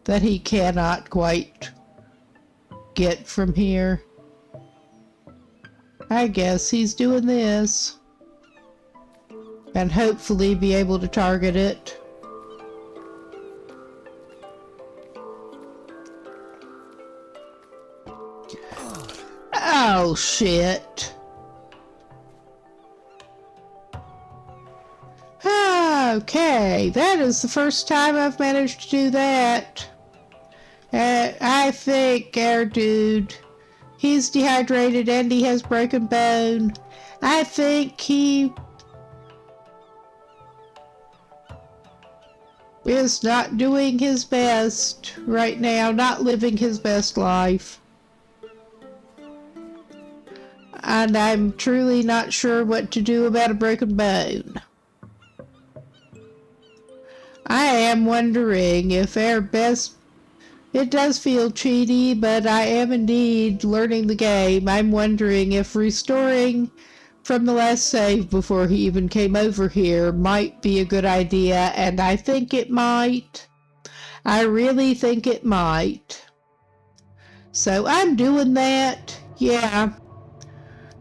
that he cannot quite get from here. I guess he's doing this. And hopefully be able to target it. Oh, shit. Okay, that is the first time I've managed to do that. I think our dude... He's dehydrated and he has broken bone. I think he is not doing his best right now, not living his best life. And I'm truly not sure what to do about a broken bone. I am wondering if our best... It does feel cheaty, but I am indeed learning the game. I'm wondering if restoring from the last save before he even came over here might be a good idea, and I think it might. I really think it might. So I'm doing that. Yeah,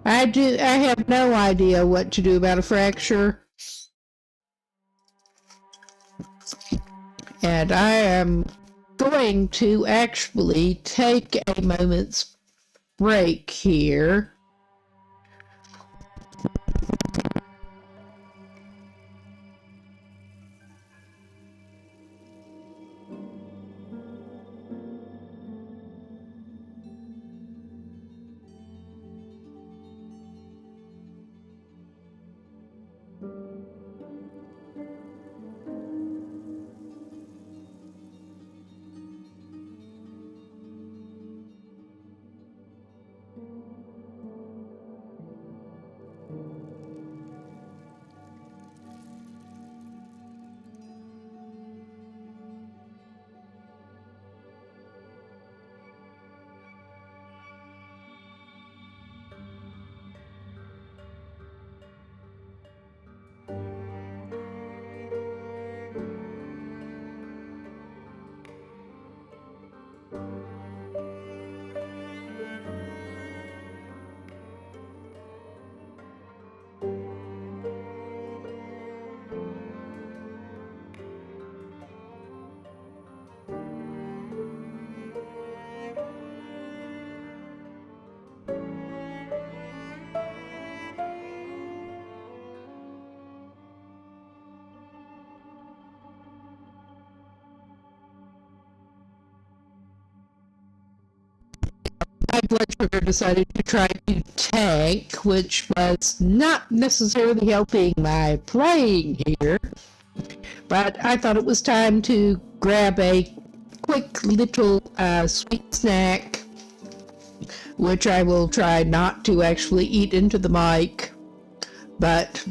I have no idea what to do about a fracture. And I am going to actually take a moment's break here. My blood sugar decided to try to tank, which was not necessarily helping my playing here. But I thought it was time to grab a quick little sweet snack, which I will try not to actually eat into the mic. But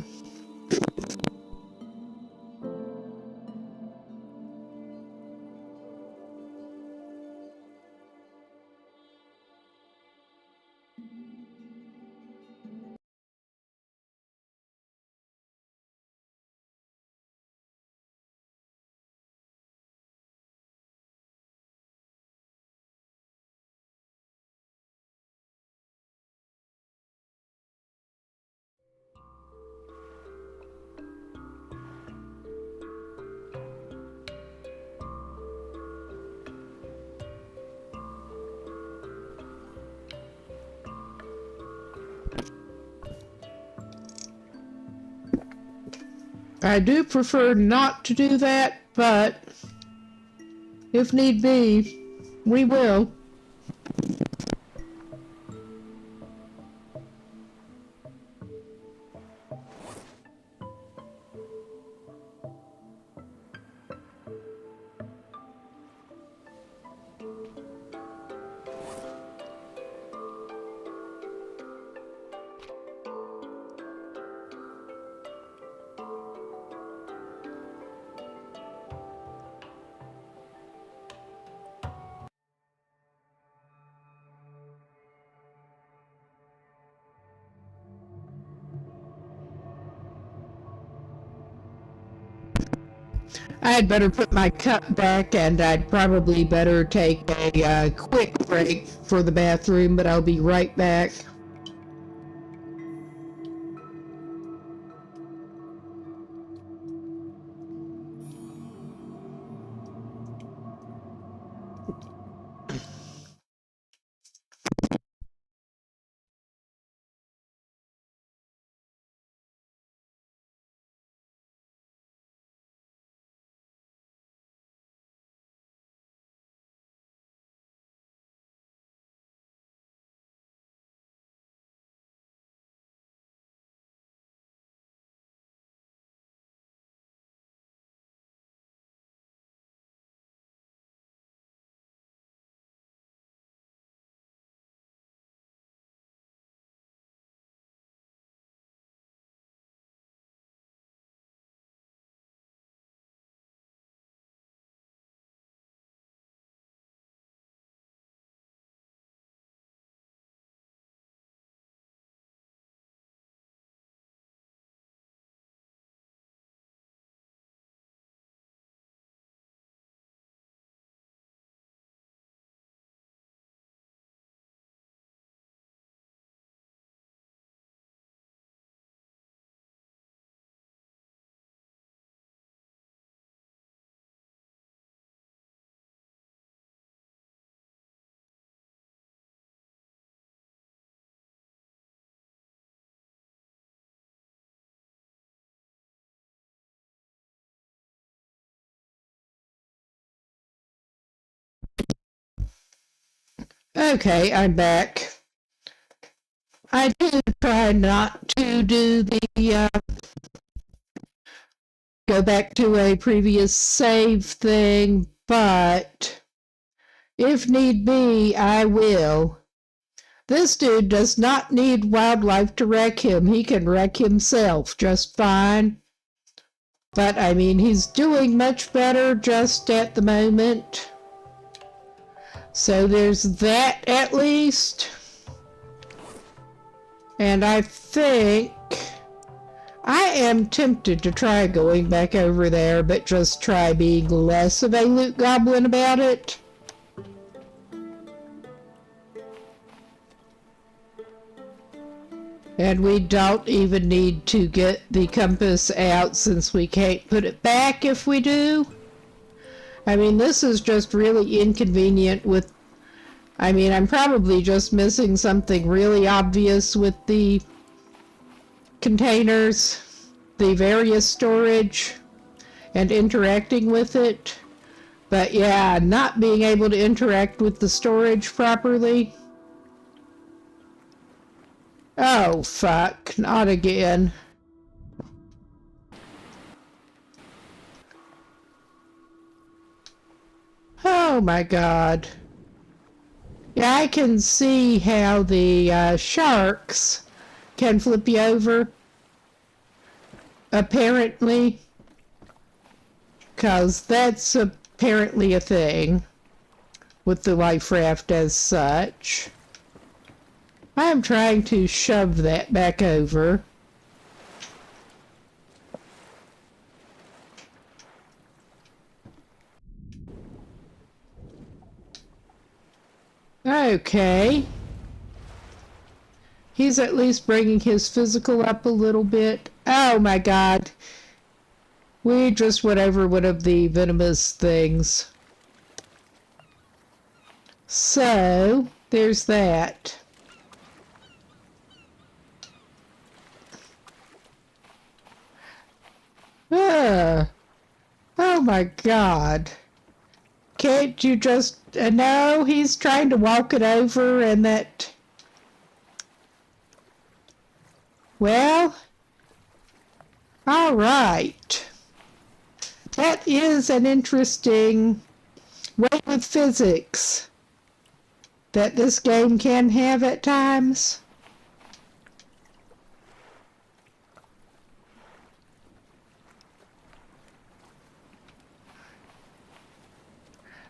I do prefer not to do that, but if need be, we will. I'd better put my cup back, and I'd probably better take a quick break for the bathroom, but I'll be right back. Okay, I'm back. I did try not to do the go back to a previous save thing, but if need be, I will. This dude does not need wildlife to wreck him. He can wreck himself just fine. But, I mean, he's doing much better just at the moment. So there's that at least. And I think I am tempted to try going back over there, but just try being less of a loot goblin about it. And we don't even need to get the compass out since we can't put it back if we do. I mean, this is just really inconvenient with... I mean, I'm probably just missing something really obvious with the containers, the various storage, and interacting with it. But yeah, not being able to interact with the storage properly. Oh, fuck. Not again. Oh, my God. Yeah, I can see how the sharks can flip you over. Apparently. Because that's apparently a thing with the life raft as such. I'm trying to shove that back over. Okay. He's at least bringing his physical up a little bit. Oh my God. We just went over one of the venomous things. So, there's that. Oh my God. Can't you just... no, he's trying to walk it over and that... Well... Alright. That is an interesting way with physics that this game can have at times.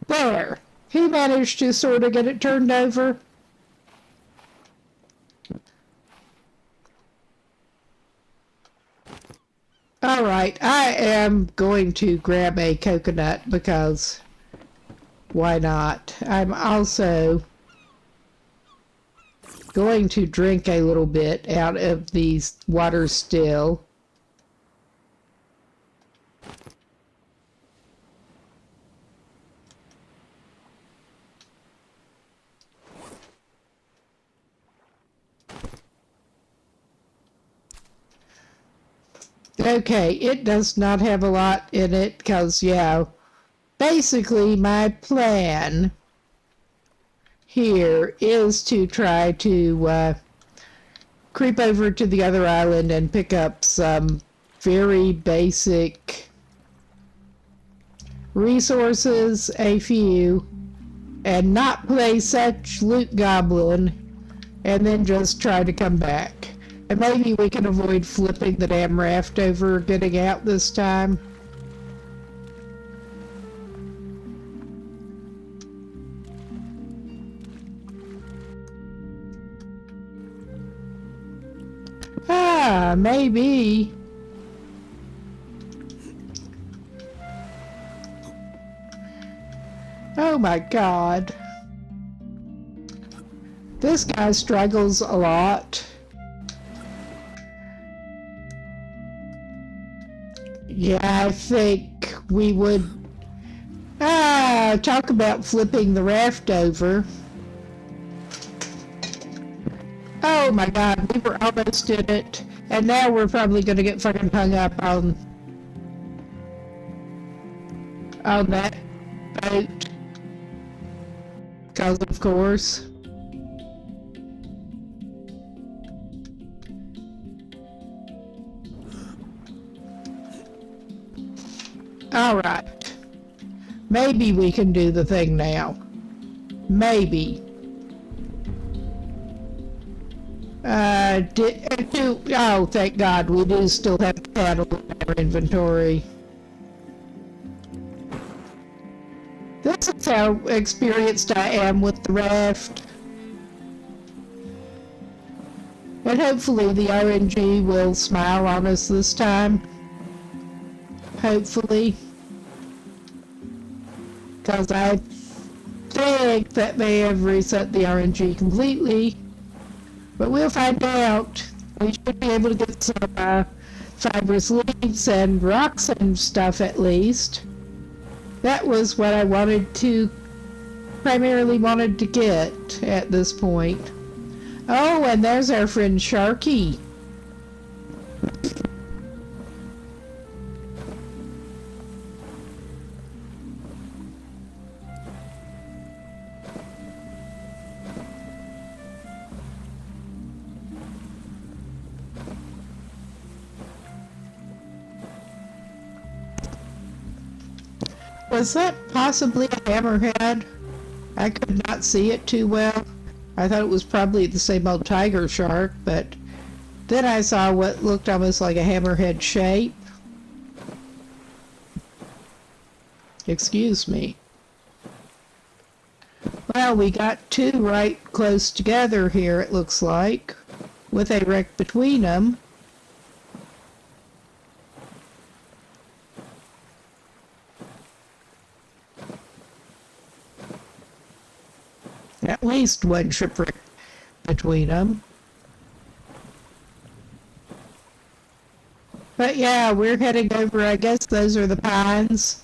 There. He managed to sort of get it turned over. Alright, I am going to grab a coconut because why not? I'm also going to drink a little bit out of these water still. Okay, it does not have a lot in it because, yeah, basically my plan here is to try to creep over to the other island and pick up some very basic resources, a few, and not play such loot goblin, and then just try to come back. And maybe we can avoid flipping the damn raft over getting out this time. Ah, maybe. Oh my God. This guy struggles a lot. Yeah, I think we would talk about flipping the raft over. Oh my God, we were almost in it, and now we're probably going to get fucking hung up on that boat. Because of course. All right. Maybe we can do the thing now. Maybe. Oh, thank God, we do still have cattle in our inventory. This is how experienced I am with the raft. And hopefully the RNG will smile on us this time. Hopefully. Because I think that may have reset the RNG completely. But we'll find out. We should be able to get some fibrous leaves and rocks and stuff at least. That was what I primarily wanted to get at this point. Oh, and there's our friend Sharky. Was that possibly a hammerhead? I could not see it too well. I thought it was probably the same old tiger shark, but then I saw what looked almost like a hammerhead shape. Excuse me. Well, we got two right close together here, it looks like, with a wreck between them. At least one shipwreck between them. But yeah, we're heading over, I guess those are the pines.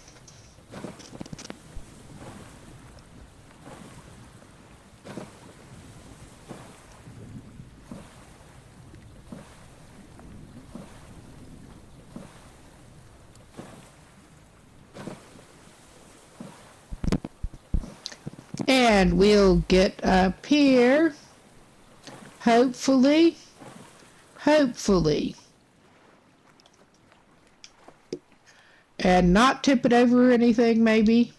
And we'll get up here, hopefully, and not tip it over or anything, maybe.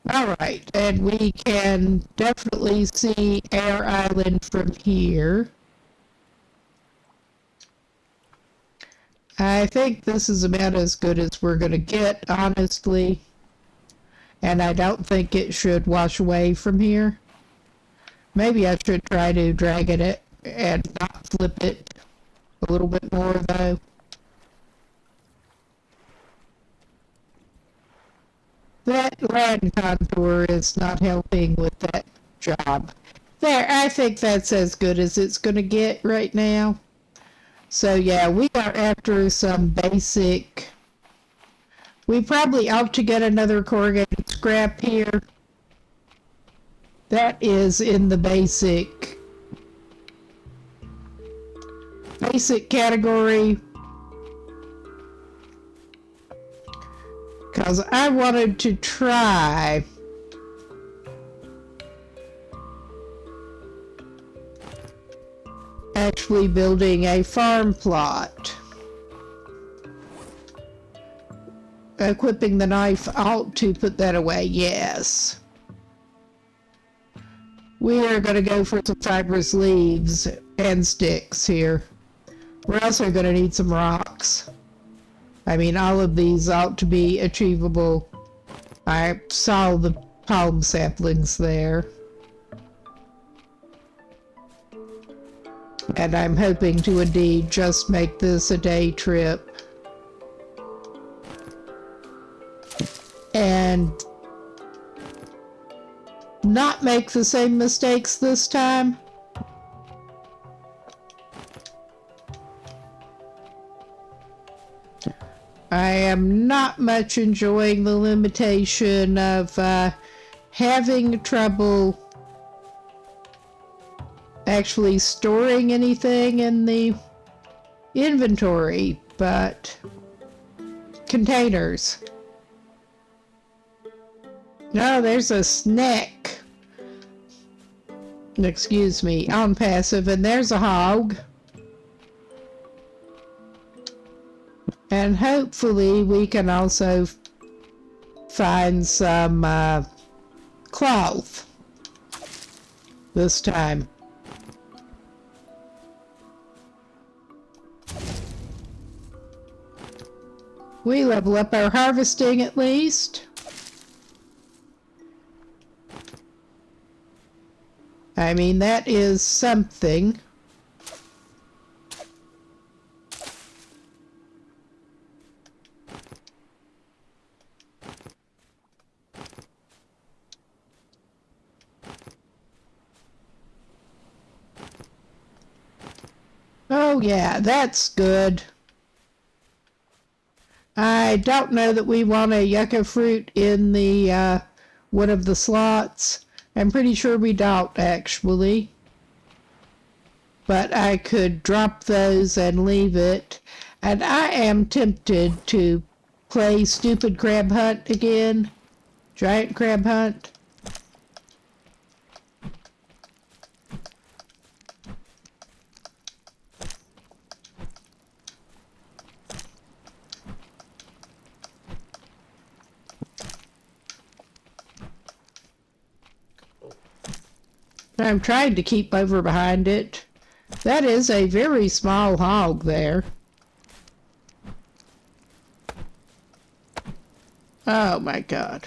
Alright, and we can definitely see Air Island from here. I think this is about as good as we're going to get, honestly. And I don't think it should wash away from here. Maybe I should try to drag it and not flip it a little bit more, though. That land contour is not helping with that job. There, I think that's as good as it's going to get right now. So yeah, we are after some basic... We probably ought to get another corrugated scrap here. That is in the basic category. Because I wanted to try actually building a farm plot. Equipping the knife out to put that away, yes. We are going to go for some fibrous leaves and sticks here. We're also going to need some rocks. I mean, all of these ought to be achievable. I saw the palm saplings there. And I'm hoping to indeed just make this a day trip. And not make the same mistakes this time. I am not much enjoying the limitation of having trouble actually storing anything in the inventory, but containers. No, there's a snack. Excuse me, on passive, and there's a hog. And hopefully we can also find some cloth this time. We level up our harvesting at least. I mean, that is something. Oh yeah, that's good. I don't know that we want a yucca fruit in the one of the slots. I'm pretty sure we don't, actually. But I could drop those and leave it. And I am tempted to play Stupid Crab Hunt again. Giant Crab Hunt. I'm trying to keep over behind it. That is a very small hog there. Oh my God.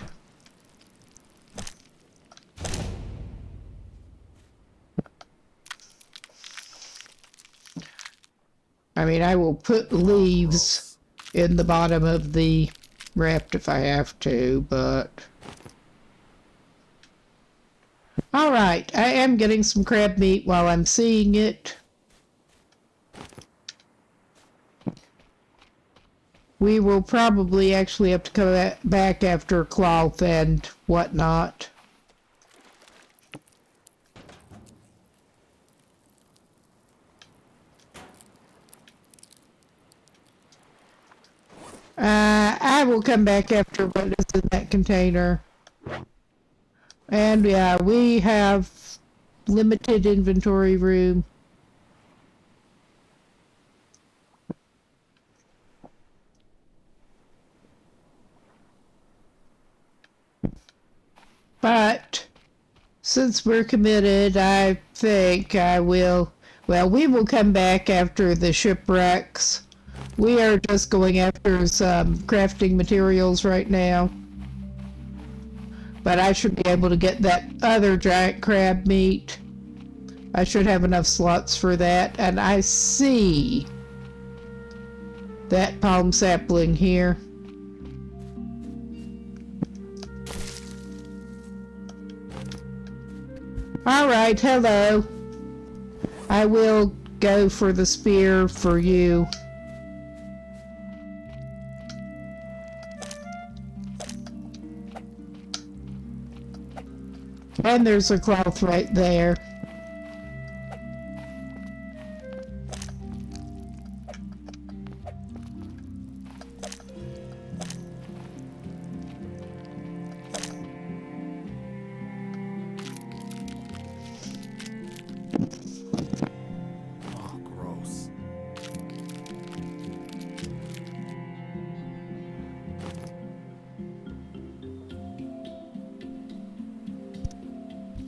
I mean, I will put leaves in the bottom of the raft if I have to, but... Alright, I am getting some crab meat while I'm seeing it. We will probably actually have to come back after cloth and whatnot. I will come back after what is in that container. And yeah, we have limited inventory room. But since we're committed, I think I will, well, we will come back after the shipwrecks. We are just going after some crafting materials right now. But I should be able to get that other giant crab meat. I should have enough slots for that. And I see that palm sapling here. Alright, hello. I will go for the spear for you. And there's a cloth right there. Oh, gross.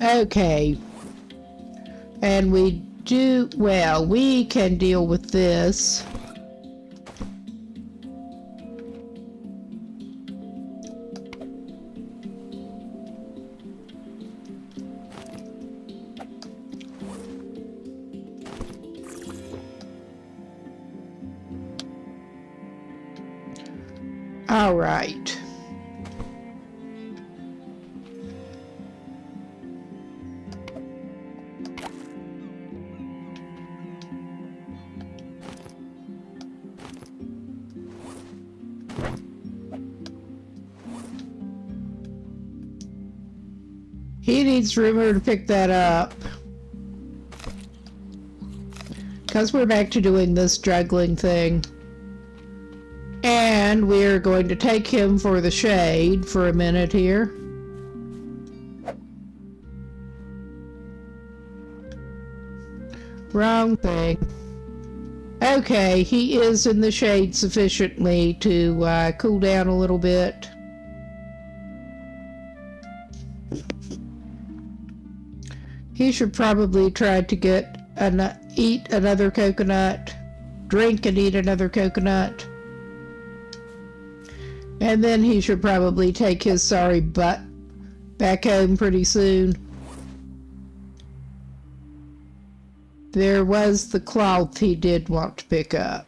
Okay. And we do, well, we can deal with this. All right. He needs Rimmer to pick that up. because we're back to doing this juggling thing. And we're going to take him for the shade for a minute here. Wrong thing. Okay, he is in the shade sufficiently to cool down a little bit. He should probably try to eat another coconut, drink and eat another coconut. And then he should probably take his sorry butt back home pretty soon. There was the cloth he did want to pick up.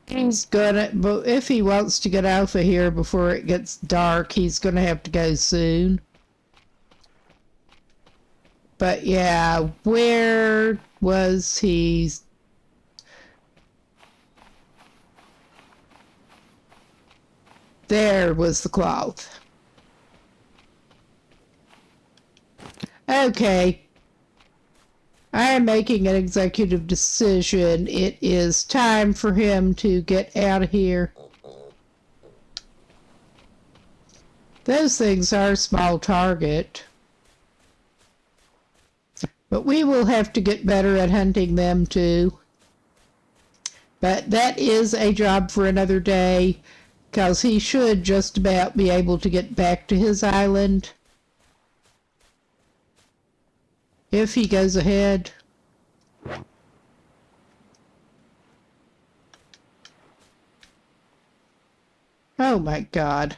He's gonna, but if he wants to get out of here before it gets dark, he's gonna have to go soon. But yeah, where was he? There was the cloth. Okay. I am making an executive decision. It is time for him to get out of here. Those things are a small target. But we will have to get better at hunting them too. But that is a job for another day, because he should just about be able to get back to his island. If he goes ahead. Oh my God.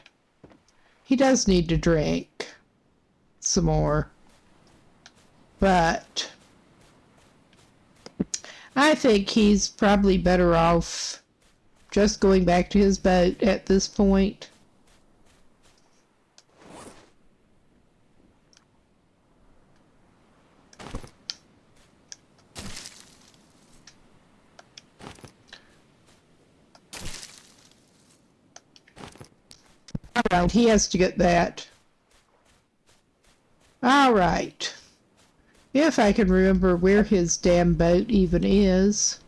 He does need to drink some more. But I think he's probably better off just going back to his boat at this point. Alright, he has to get that. Alright. If I can remember where his damn boat even is.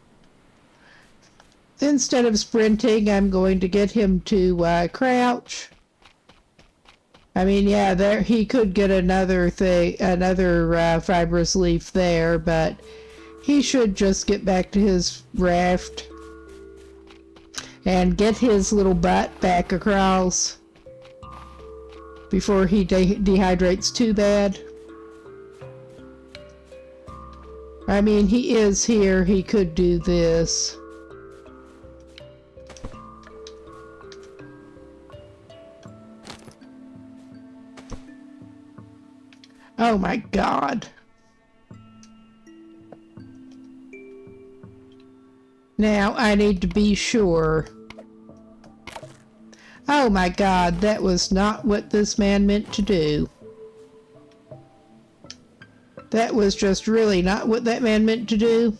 Instead of sprinting, I'm going to get him to crouch. I mean, yeah, there he could get another fibrous leaf there, but he should just get back to his raft and get his little butt back across before he dehydrates too bad. I mean, he is here. He could do this. Oh my God. Now I need to be sure. Oh my God, that was not what this man meant to do. That was just really not what that man meant to do.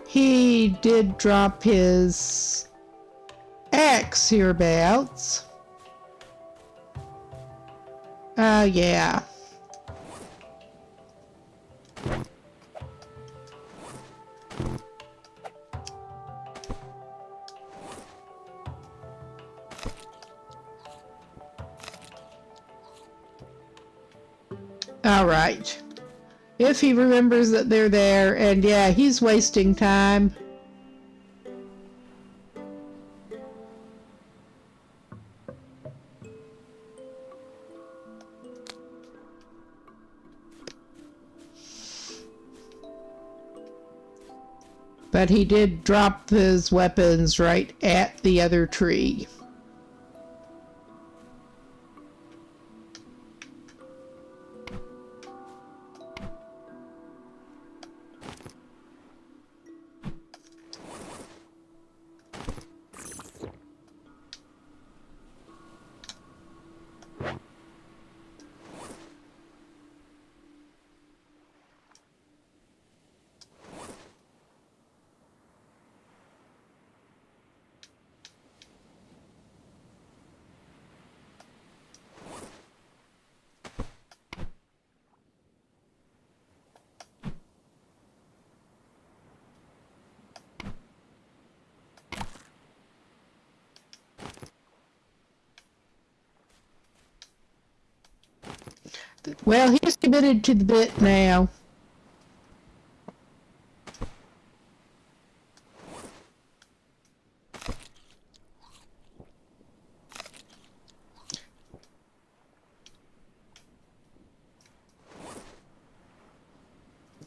He did drop his axe hereabouts. Yeah. All right. If he remembers that they're there, and yeah, he's wasting time. But he did drop his weapons right at the other tree. Well, he's committed to the bit now.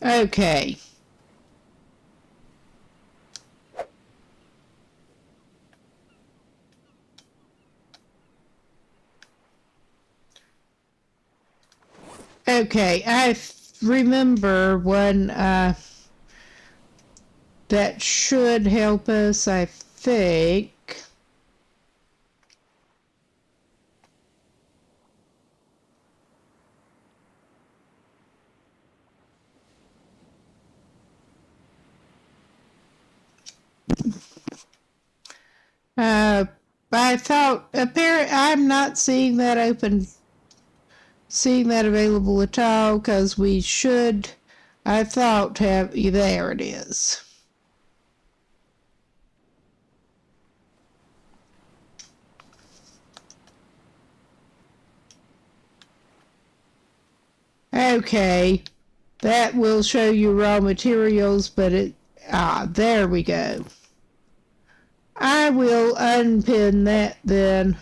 Okay. Okay, I remember one that should help us, I think. I thought I'm not seeing that available at all, because we should, I thought, have, there it is. Okay, that will show you raw materials, but there we go. I will unpin that then,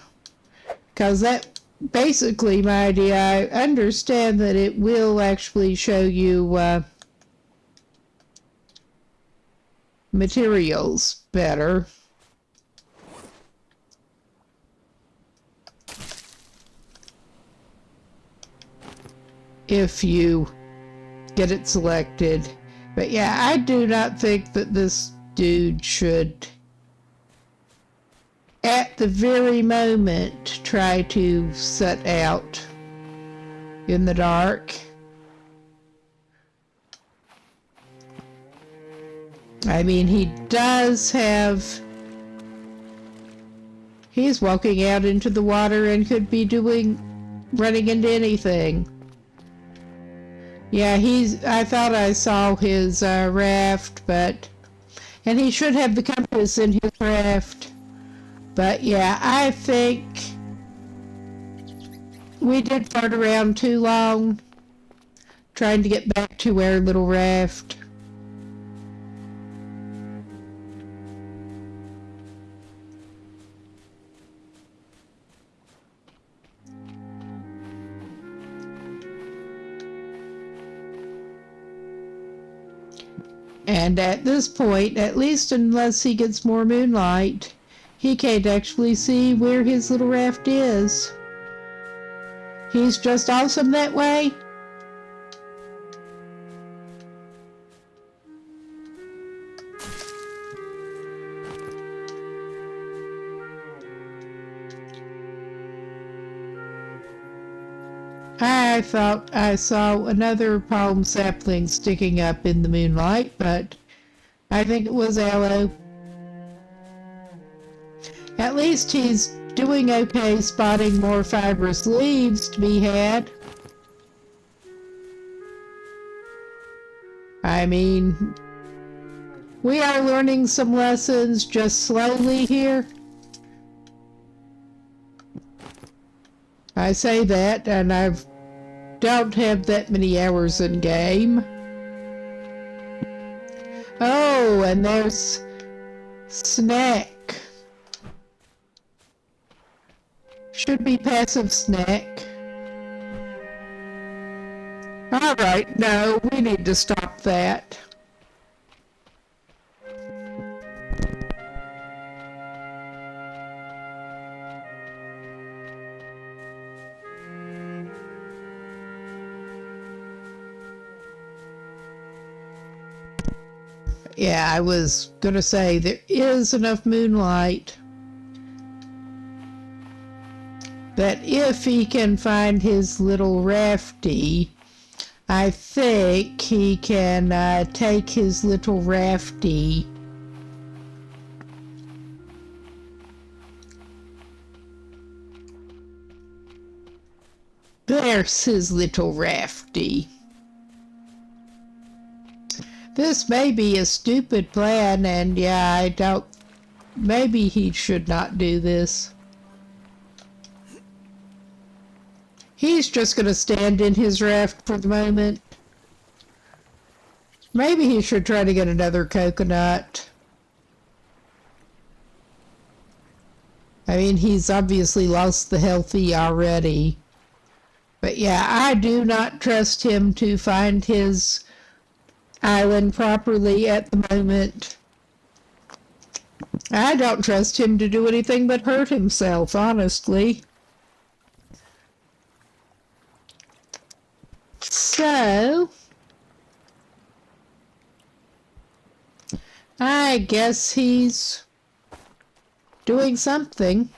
because that basically, my idea, I understand that it will actually show you materials better. If you get it selected. But yeah, I do not think that this dude should, at the very moment, try to set out in the dark. I mean, he does have... He's walking out into the water and could be running into anything. Yeah, I thought I saw his raft, and he should have the compass in his raft. But yeah, I think we did fart around too long trying to get back to our little raft. And at this point, at least unless he gets more moonlight, he can't actually see where his little raft is. He's just awesome that way. I thought I saw another palm sapling sticking up in the moonlight, but I think it was aloe. At least he's doing okay spotting more fibrous leaves to be had. I mean, we are learning some lessons just slowly here. I say that, and I don't have that many hours in game. Oh, and there's snack. Should be passive snack. Alright, no, we need to stop that. Yeah, I was gonna say there is enough moonlight that if he can find his little rafty, I think he can take his little rafty there's his little rafty. This may be a stupid plan, and yeah, I doubt, maybe he should not do this. He's just going to stand in his raft for the moment. Maybe he should try to get another coconut. I mean, he's obviously lost the healthy already. But yeah, I do not trust him to find his island properly at the moment. I don't trust him to do anything but hurt himself, honestly. So, I guess he's doing something.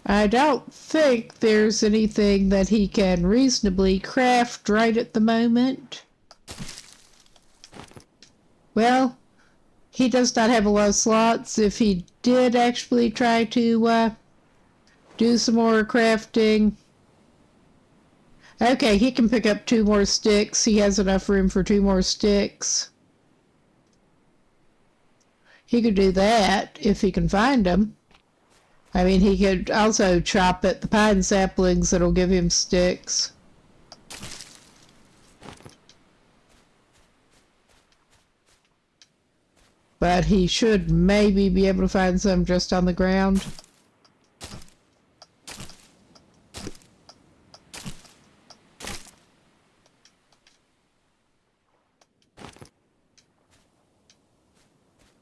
I don't think there's anything that he can reasonably craft right at the moment. Well, he does not have a lot of slots. If he did actually try to do some more crafting. Okay, he can pick up 2 more sticks. He has enough room for 2 more sticks. He could do that if he can find them. I mean, he could also chop at the pine saplings that'll give him sticks. But he should maybe be able to find some just on the ground.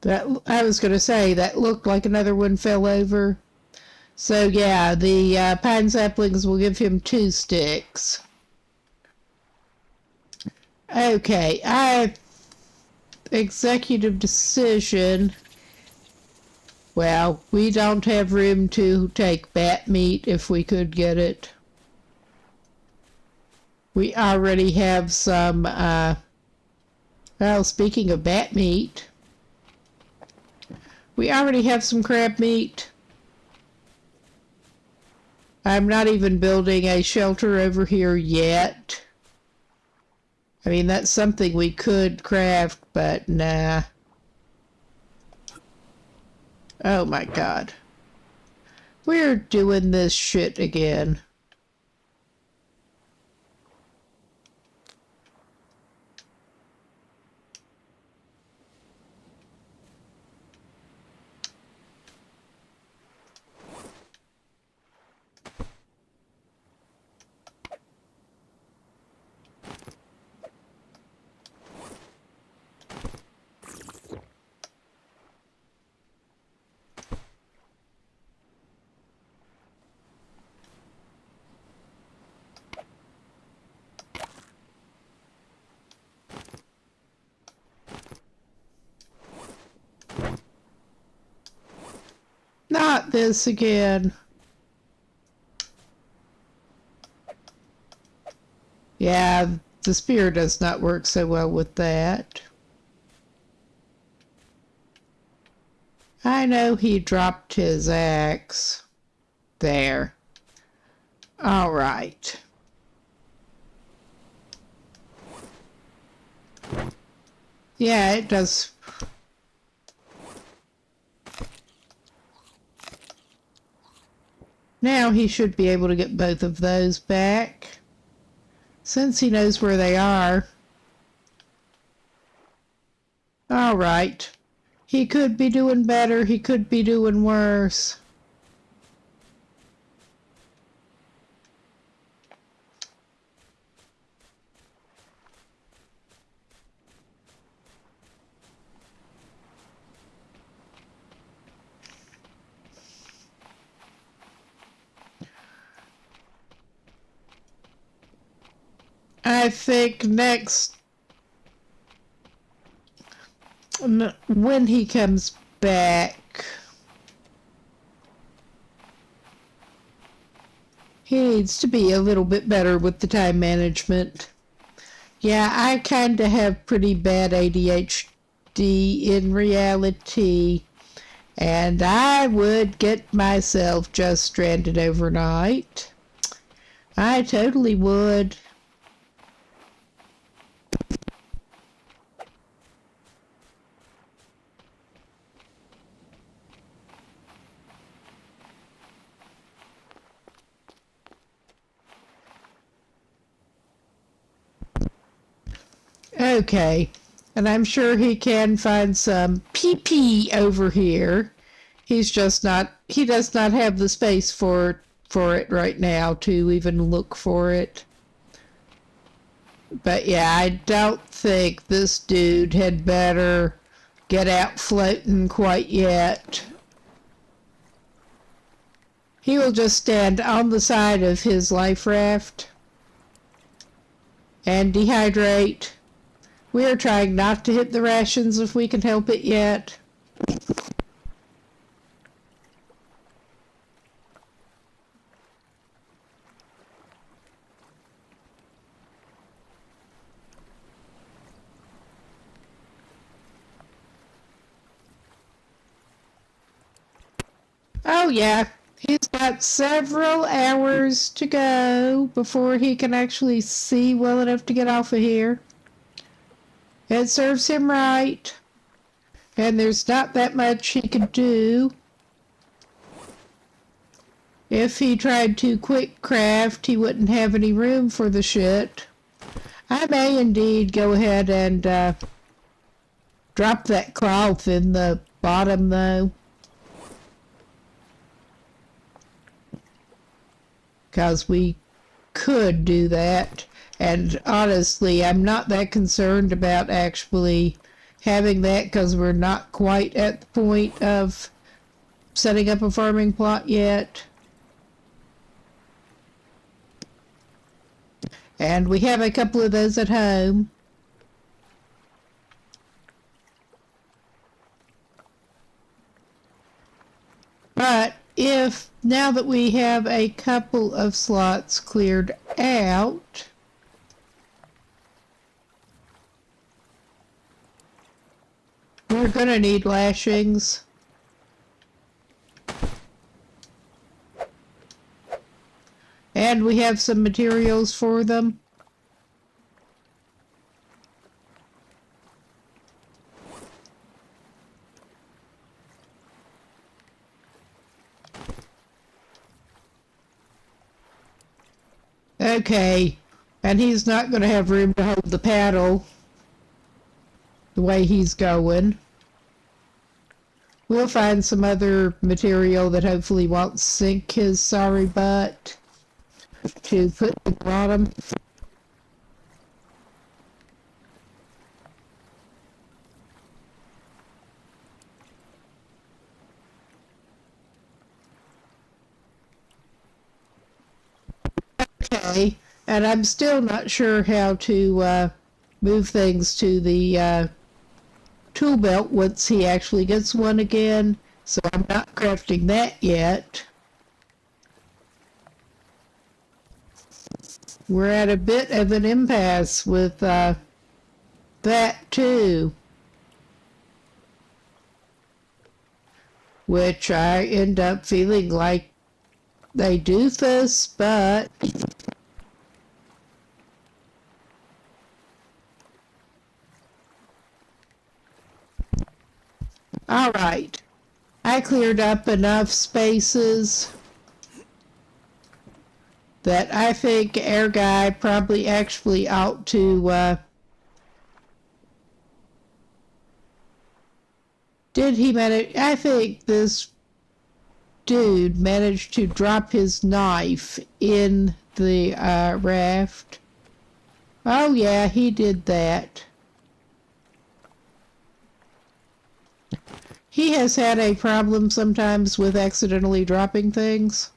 That, I was going to say, that looked like another one fell over. So yeah, the pine saplings will give him 2 sticks. Okay, executive decision. Well, we don't have room to take bat meat if we could get it. We already have some, well, speaking of bat meat, we already have some crab meat. I'm not even building a shelter over here yet. I mean, that's something we could craft, but nah. Oh my god. We're doing this shit again. Not this again. Yeah, the spear does not work so well with that. I know he dropped his axe. There. All right. Yeah, it does. Now he should be able to get both of those back, since he knows where they are. All right. He could be doing better, he could be doing worse. I think next, when he comes back, he needs to be a little bit better with the time management. Yeah, I kind of have pretty bad ADHD in reality, and I would get myself just stranded overnight. I totally would. Okay. And I'm sure he can find some PP over here. He's just not, he does not have the space for it right now to even look for it. But yeah, I don't think this dude had better get out floating quite yet. He will just stand on the side of his life raft and dehydrate. We are trying not to hit the rations if we can help it yet. Oh yeah, he's got several hours to go before he can actually see well enough to get off of here. It serves him right, and there's not that much he can do. If he tried to quick craft, he wouldn't have any room for the shit. I may indeed go ahead and drop that cloth in the bottom though. Because we could do that. And honestly, I'm not that concerned about actually having that because we're not quite at the point of setting up a farming plot yet. And we have a couple of those at home. But if, now that we have a couple of slots cleared out, we're gonna need lashings. And we have some materials for them. Okay, and he's not going to have room to hold the paddle the way he's going. We'll find some other material that hopefully won't sink his sorry butt to put in the bottom. Okay, and I'm still not sure how to move things to the tool belt once he actually gets one again, so I'm not crafting that yet. We're at a bit of an impasse with that too, which I end up feeling like they do this, but all right. I cleared up enough spaces that I think Air Guy probably actually ought to, did he manage? I think this dude managed to drop his knife in the raft. Oh yeah, he did that. He has had a problem sometimes with accidentally dropping things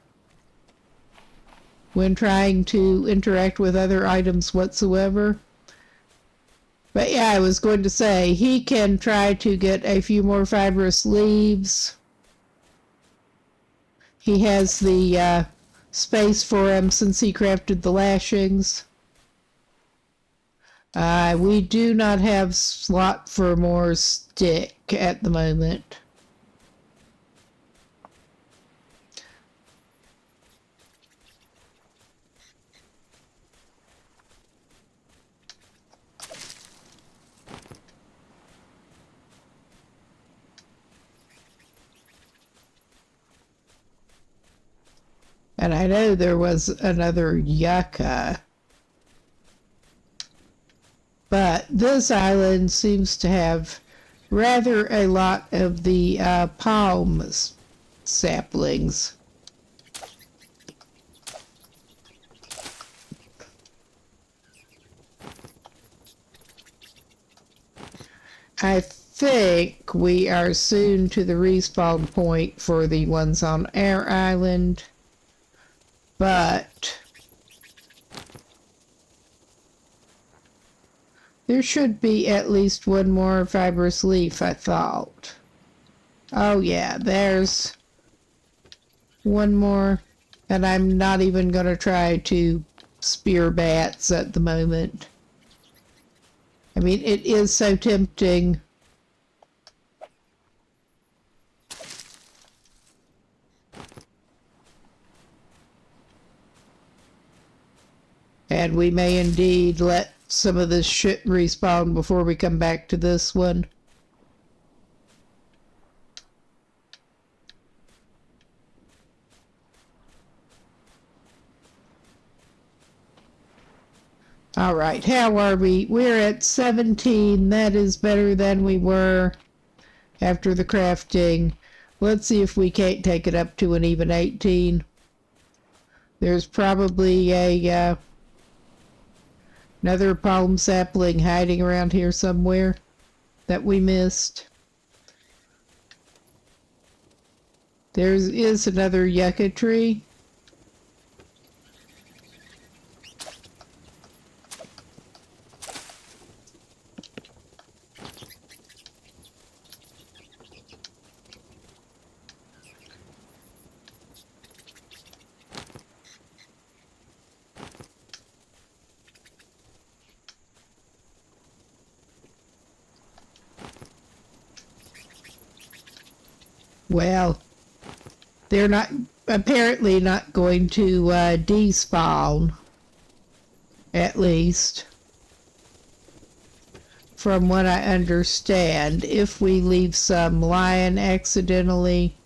when trying to interact with other items whatsoever. But yeah, I was going to say, he can try to get a few more fibrous leaves. He has the space for him since he crafted the lashings. We do not have slot for more stick at the moment. And I know there was another yucca. But this island seems to have rather a lot of the palm saplings. I think we are soon to the respawn point for the ones on our island, but there should be at least one more fibrous leaf, I thought. Oh yeah, there's one more, and I'm not even going to try to spear bats at the moment. I mean, it is so tempting. And we may indeed let some of this shit respawn before we come back to this one. All right, how are we? We're at 17. That is better than we were after the crafting. Let's see if we can't take it up to an even 18. There's probably a another palm sapling hiding around here somewhere that we missed. There is another yucca tree. Well, they're apparently not going to despawn, at least, from what I understand. If we leave some lying accidentally,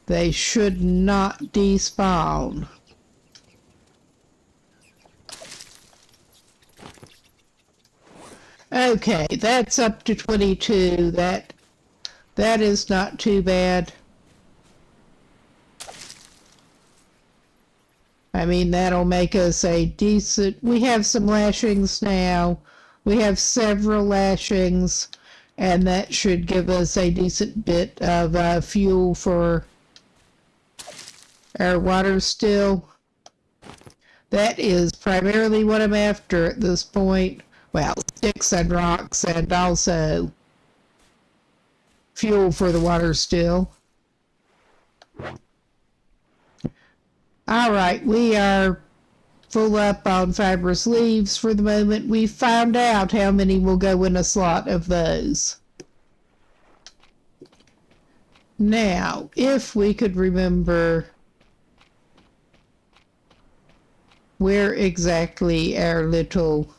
they should not despawn. Okay, that's up to 22. That is not too bad. I mean, that'll make us a decent... We have some lashings now. We have several lashings, and that should give us a decent bit of fuel for our water still. That is primarily what I'm after at this point. Well, sticks and rocks, and also fuel for the water still. Alright, we are full up on fibrous leaves for the moment. We found out how many will go in a slot of those. Now, if we could remember where exactly our little...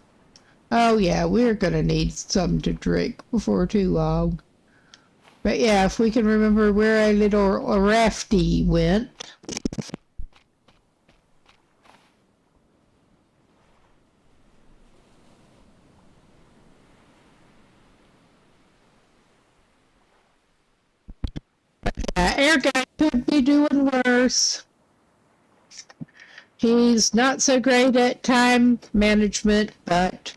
Oh yeah, we're gonna need some to drink before too long. But yeah, if we can remember where our little rafty went. Our guy could be doing worse. He's not so great at time management, but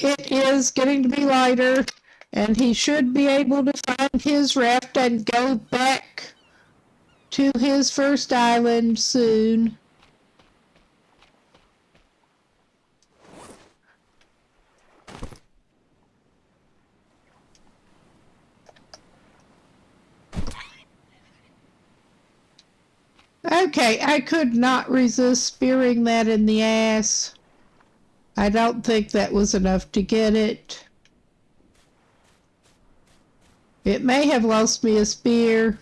it is getting to be lighter. And he should be able to find his raft and go back to his first island soon. Okay, I could not resist spearing that in the ass. I don't think that was enough to get it. It may have lost me a spear.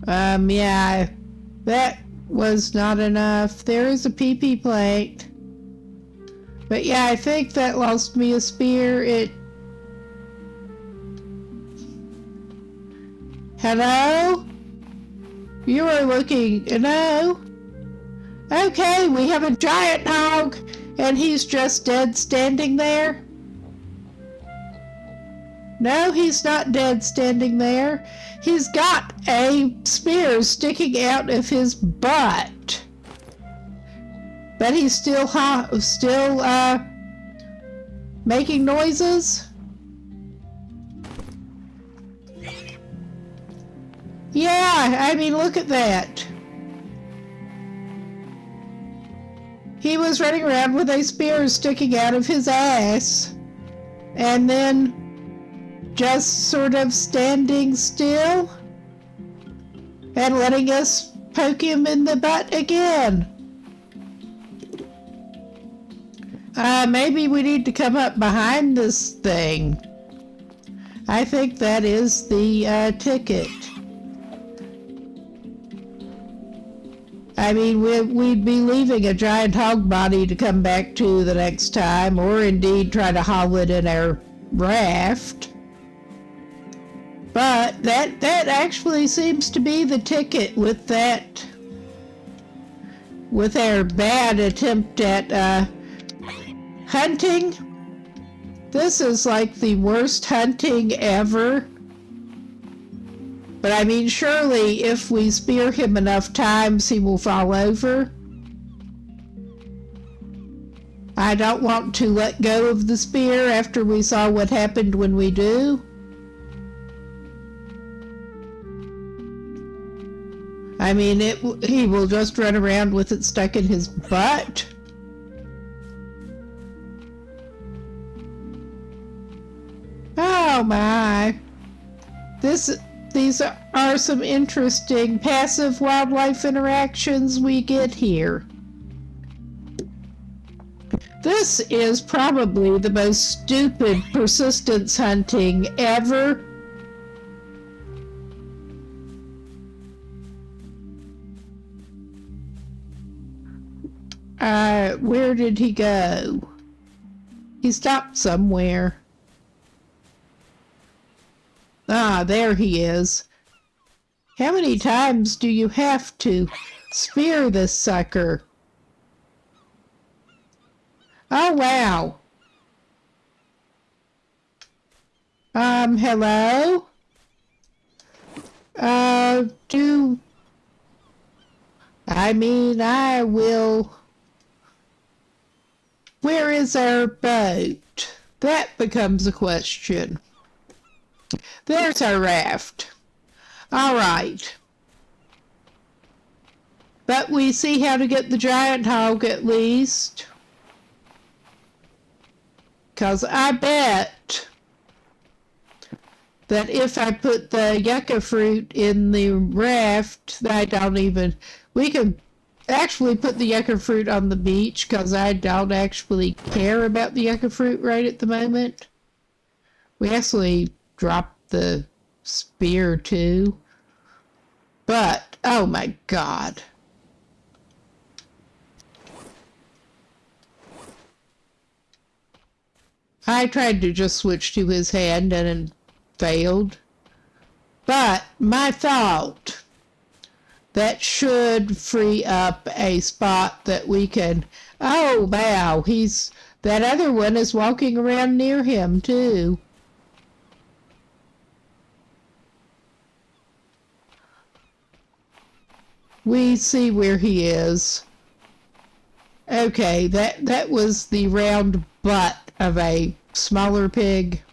Yeah, that was not enough. There is a PP plate. But yeah, I think that lost me a spear. Hello? You are looking, no. Okay, we have a giant hog, and he's just dead standing there. No, he's not dead standing there. He's got a spear sticking out of his butt. But he's still making noises. Yeah, I mean, look at that. He was running around with a spear sticking out of his ass. And then just sort of standing still and letting us poke him in the butt again. Maybe we need to come up behind this thing. I think that is the ticket. I mean, we'd be leaving a giant hog body to come back to the next time, or indeed try to haul it in our raft. But that actually seems to be the ticket with that, with our bad attempt at hunting. This is like the worst hunting ever. But I mean, surely if we spear him enough times, he will fall over. I don't want to let go of the spear after we saw what happened when we do. I mean, he will just run around with it stuck in his butt. Oh my. These are some interesting passive wildlife interactions we get here. This is probably the most stupid persistence hunting ever. Where did he go? He stopped somewhere. Ah, there he is. How many times do you have to spear this sucker? Oh, wow. Hello? I will... Where is our boat? That becomes a question. There's our raft. All right. But we see how to get the giant hog at least. 'Cause I bet that if I put the yucca fruit in the raft, we could actually put the yucca fruit on the beach, 'cause I don't actually care about the yucca fruit right at the moment. We actually dropped the spear too. But, oh my God. I tried to just switch to his hand and it failed. But my thought, that should free up a spot that we can... Oh, wow, that other one is walking around near him too. We see where he is. Okay, that was the round butt of a smaller pig.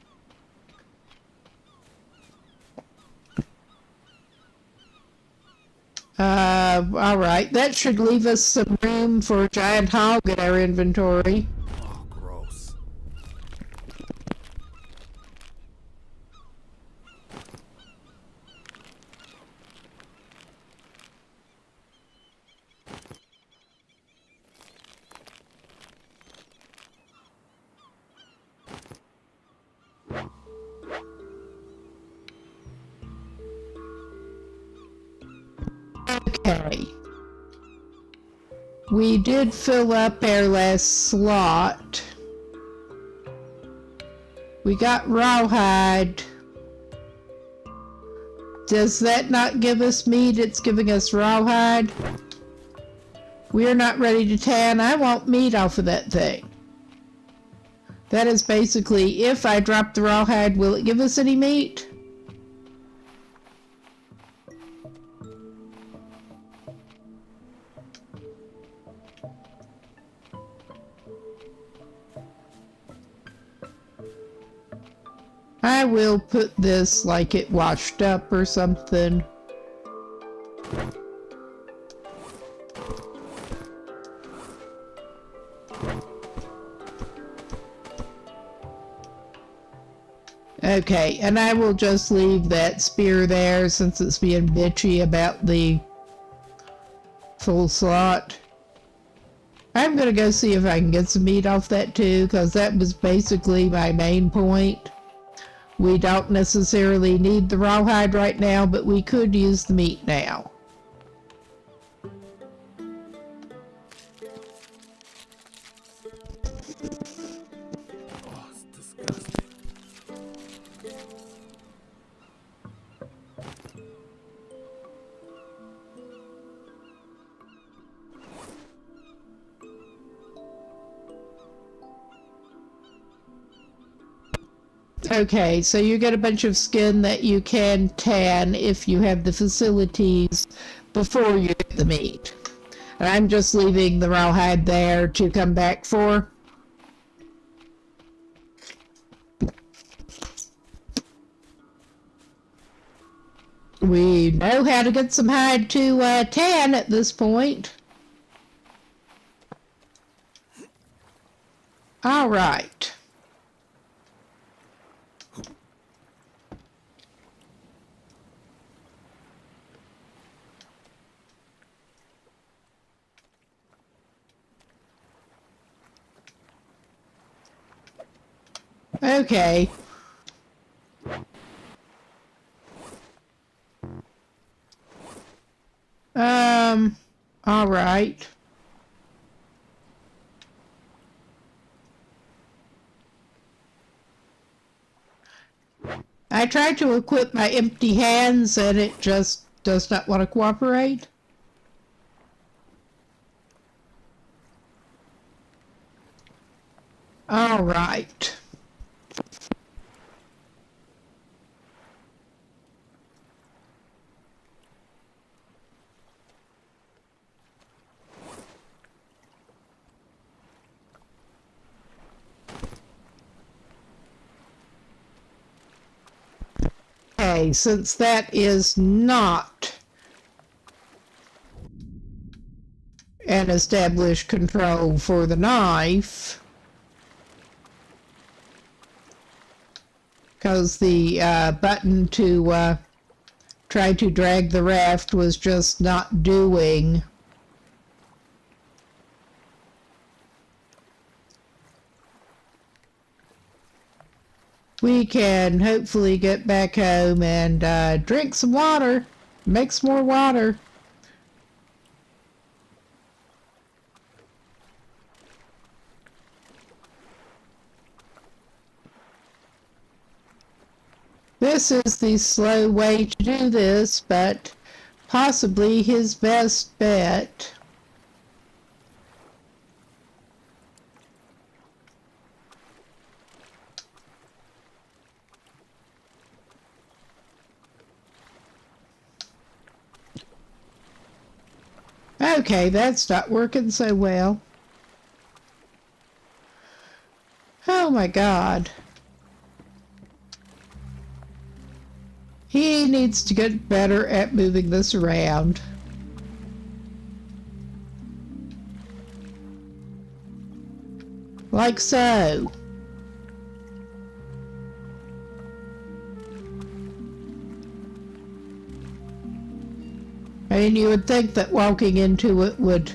All right, that should leave us some room for a giant hog in our inventory. Oh, gross. Okay. We did fill up our last slot. We got rawhide. Does that not give us meat? It's giving us rawhide. We're not ready to tan. I want meat off of that thing. That is basically, if I drop the rawhide, will it give us any meat? I will put this like it washed up or something. Okay, and I will just leave that spear there since it's being bitchy about the full slot. I'm gonna go see if I can get some meat off that too, because that was basically my main point. We don't necessarily need the rawhide right now, but we could use the meat now. Oh, it's disgusting. Okay, so you get a bunch of skin that you can tan if you have the facilities before you get the meat. And I'm just leaving the rawhide there to come back for. We know how to get some hide to tan at this point. All right. Okay. All right. I tried to equip my empty hands and it just does not want to cooperate. All right. Okay, since that is not an established control for the knife, because the button to try to drag the raft was just not doing. We can hopefully get back home and drink some water, make some more water. This is the slow way to do this, but possibly his best bet. Okay, that's not working so well. Oh my God. He needs to get better at moving this around. Like so. I mean, you would think that walking into it would...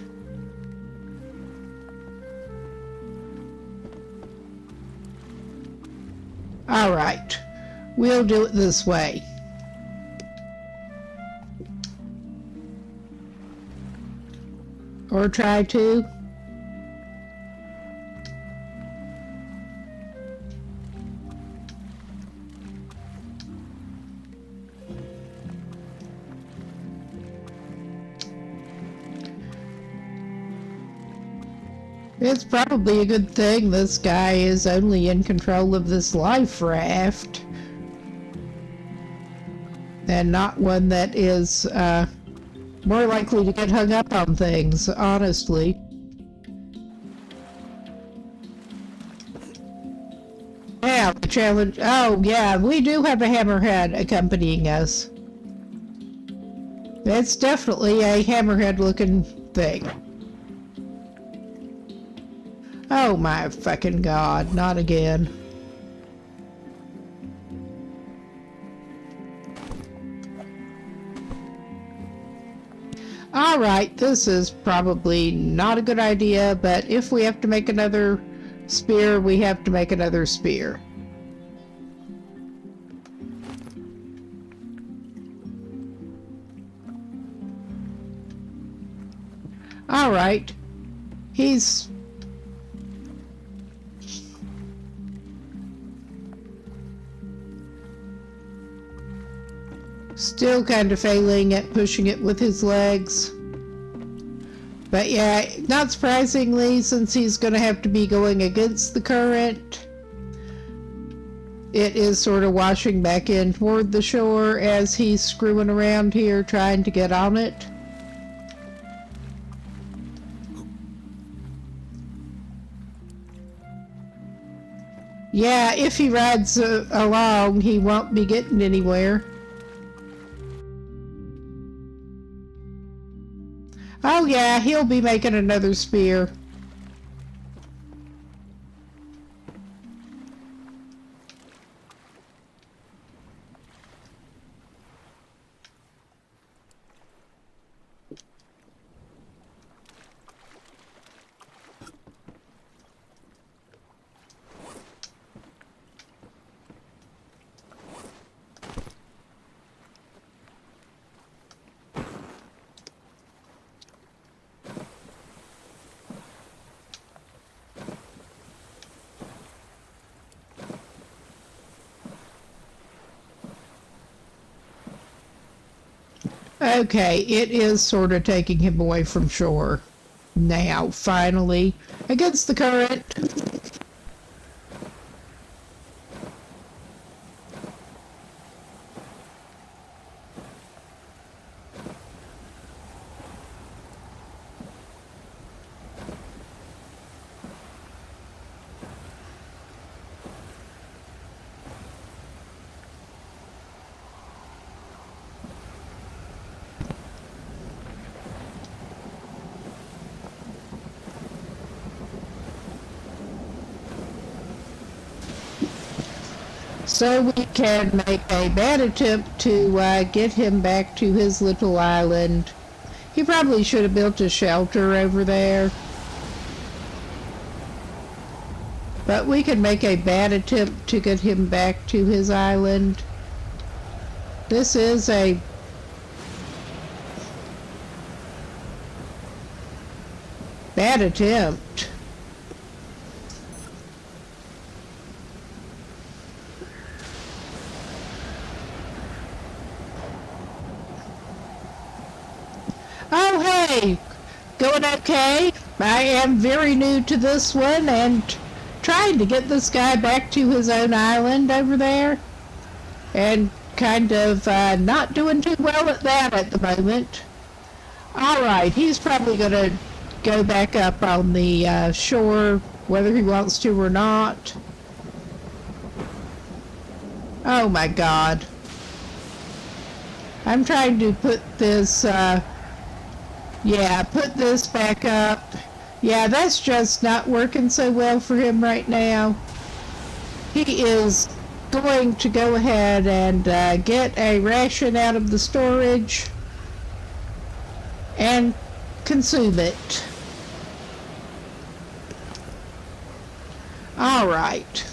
All right, we'll do it this way. Or try to. It's probably a good thing this guy is only in control of this life raft and not one that is more likely to get hung up on things, honestly. Yeah, the challenge. Oh, yeah, we do have a hammerhead accompanying us. It's definitely a hammerhead looking thing. Oh my fucking god, not again. Alright, this is probably not a good idea, but if we have to make another spear, we have to make another spear. Alright, he's still kind of failing at pushing it with his legs. But yeah, not surprisingly, since he's going to have to be going against the current, it is sort of washing back in toward the shore as he's screwing around here trying to get on it. Yeah, if he rides along, he won't be getting anywhere. Oh yeah, he'll be making another spear. Okay, it is sort of taking him away from shore. Now, finally, against the current. So we can make a bad attempt to get him back to his little island. He probably should have built a shelter over there. But we can make a bad attempt to get him back to his island. This is a bad attempt. Oh, hey! Going okay? I am very new to this one and trying to get this guy back to his own island over there. And kind of not doing too well at that at the moment. Alright, he's probably going to go back up on the shore, whether he wants to or not. Oh my god. I'm trying to put this... put this back up. Yeah, that's just not working so well for him right now. He is going to go ahead and get a ration out of the storage and consume it. All right.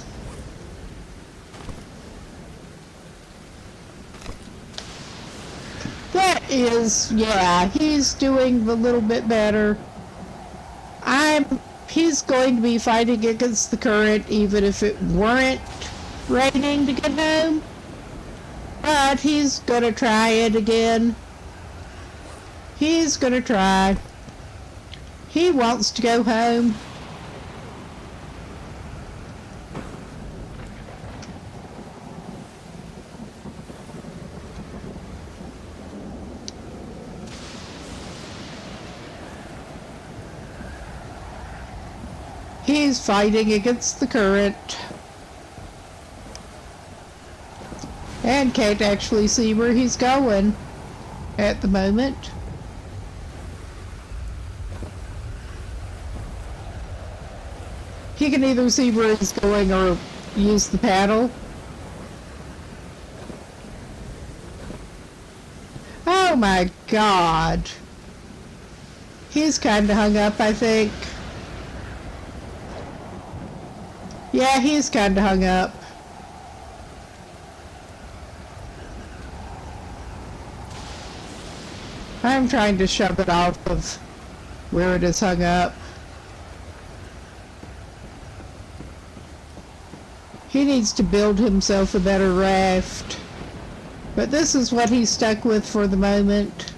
That is, yeah, he's doing a little bit better. He's going to be fighting against the current even if it weren't raining to get home. But he's gonna try it again. He's gonna try. He wants to go home. He's fighting against the current. And can't actually see where he's going at the moment. He can either see where he's going or use the paddle. Oh my God. He's kind of hung up, I think. Yeah, he's kind of hung up. I'm trying to shove it off of where it is hung up. He needs to build himself a better raft. But this is what he's stuck with for the moment.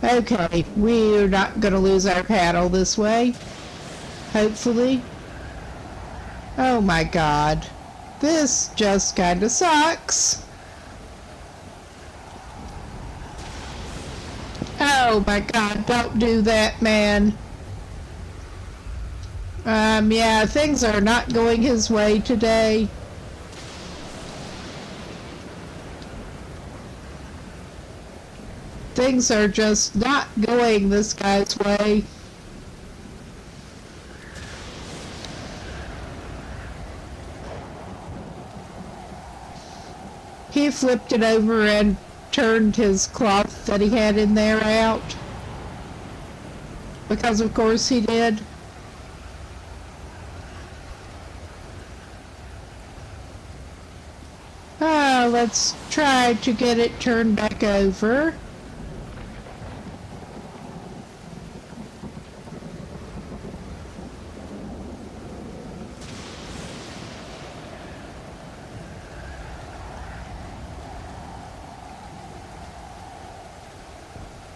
Okay, we're not going to lose our paddle this way. Hopefully. Oh my God. This just kind of sucks. Oh my God, don't do that, man. Yeah, things are not going his way today. Things are just not going this guy's way. He flipped it over and turned his cloth that he had in there out. Because of course he did. Let's try to get it turned back over.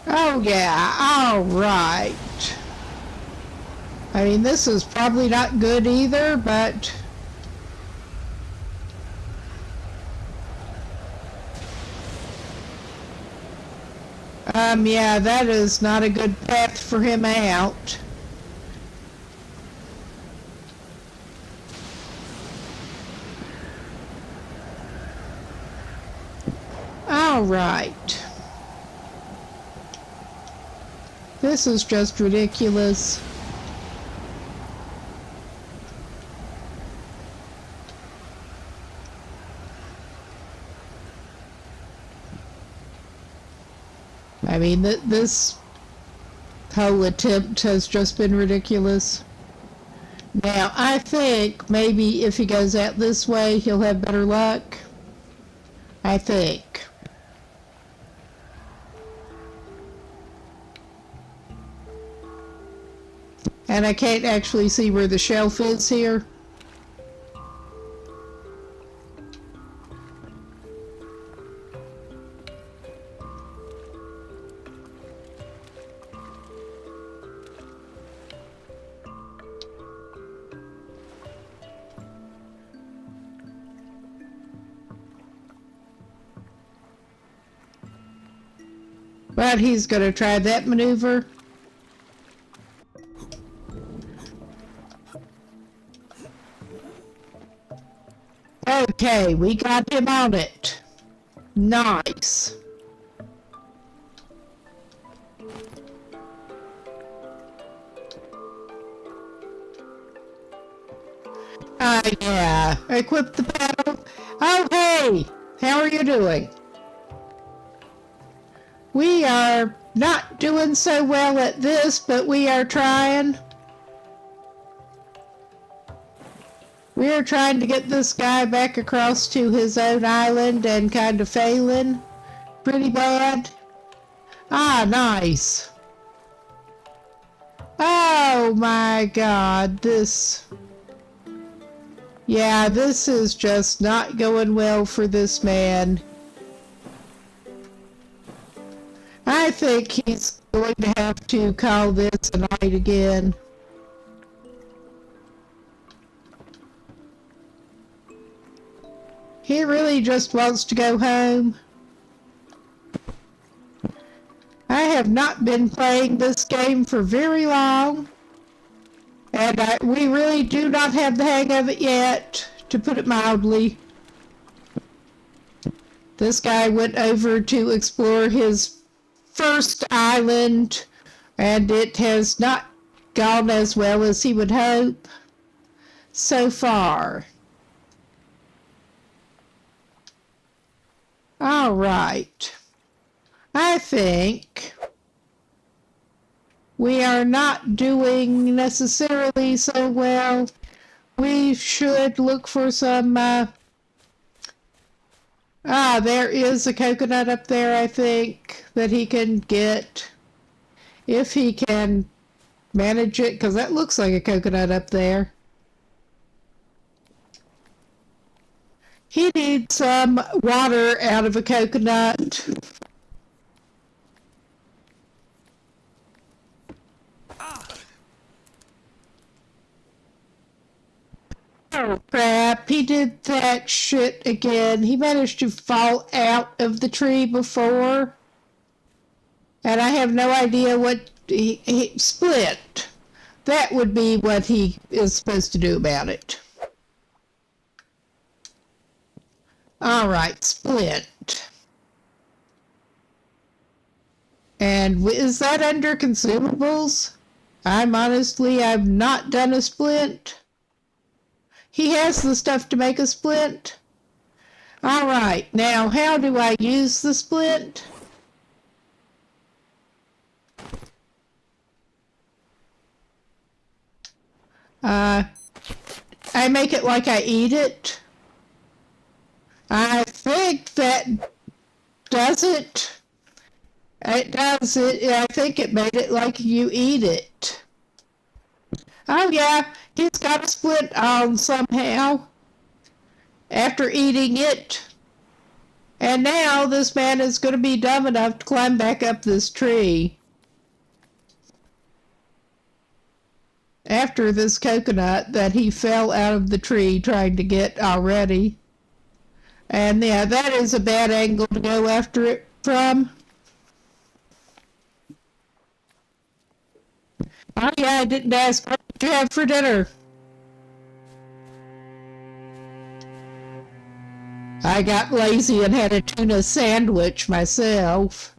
Oh yeah, all right. I mean, this is probably not good either, but yeah, that is not a good path for him out. All right. This is just ridiculous. I mean, this whole attempt has just been ridiculous. Now, I think maybe if he goes out this way, he'll have better luck. I think. And I can't actually see where the shelf is here. But he's going to try that maneuver. Okay, we got him on it. Nice. Yeah. Equip the paddle. Oh, hey! How are you doing? We are not doing so well at this, but we are trying. We are trying to get this guy back across to his own island and kind of failing pretty bad. Ah, nice. Oh my God, this... Yeah, this is just not going well for this man. I think he's going to have to call this a night again. He really just wants to go home. I have not been playing this game for very long. And we really do not have the hang of it yet, to put it mildly. This guy went over to explore his first island, and it has not gone as well as he would hope so far. All right. I think we are not doing necessarily so well. We should look for some, there is a coconut up there, I think, that he can get. If he can manage it, because that looks like a coconut up there. He needs some water out of a coconut. Oh crap, he did that shit again. He managed to fall out of the tree before. And I have no idea what he split. That would be what he is supposed to do about it. All right, split. And is that under consumables? I've not done a splint. He has the stuff to make a splint. All right, now how do I use the splint? I make it like I eat it. I think that does it. It does it. I think it made it like you eat it. Oh yeah, he's got a split on somehow after eating it. And now this man is going to be dumb enough to climb back up this tree. After this coconut that he fell out of the tree trying to get already. And yeah, that is a bad angle to go after it from. Oh yeah, I didn't ask what did you have for dinner. I got lazy and had a tuna sandwich myself.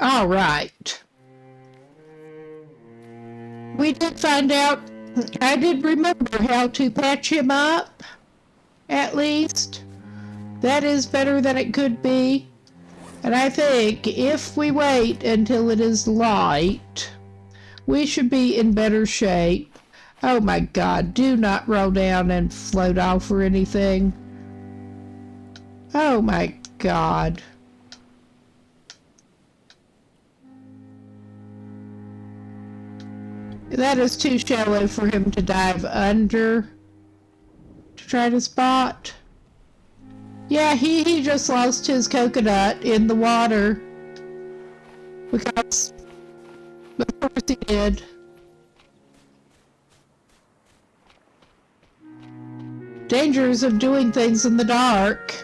All right. We did find out, I did remember how to patch him up, at least. That is better than it could be. And I think if we wait until it is light, we should be in better shape. Oh my God, do not roll down and float off or anything. Oh my God. That is too shallow for him to dive under to try to spot. Yeah, he just lost his coconut in the water. Because, of course he did. Dangers of doing things in the dark.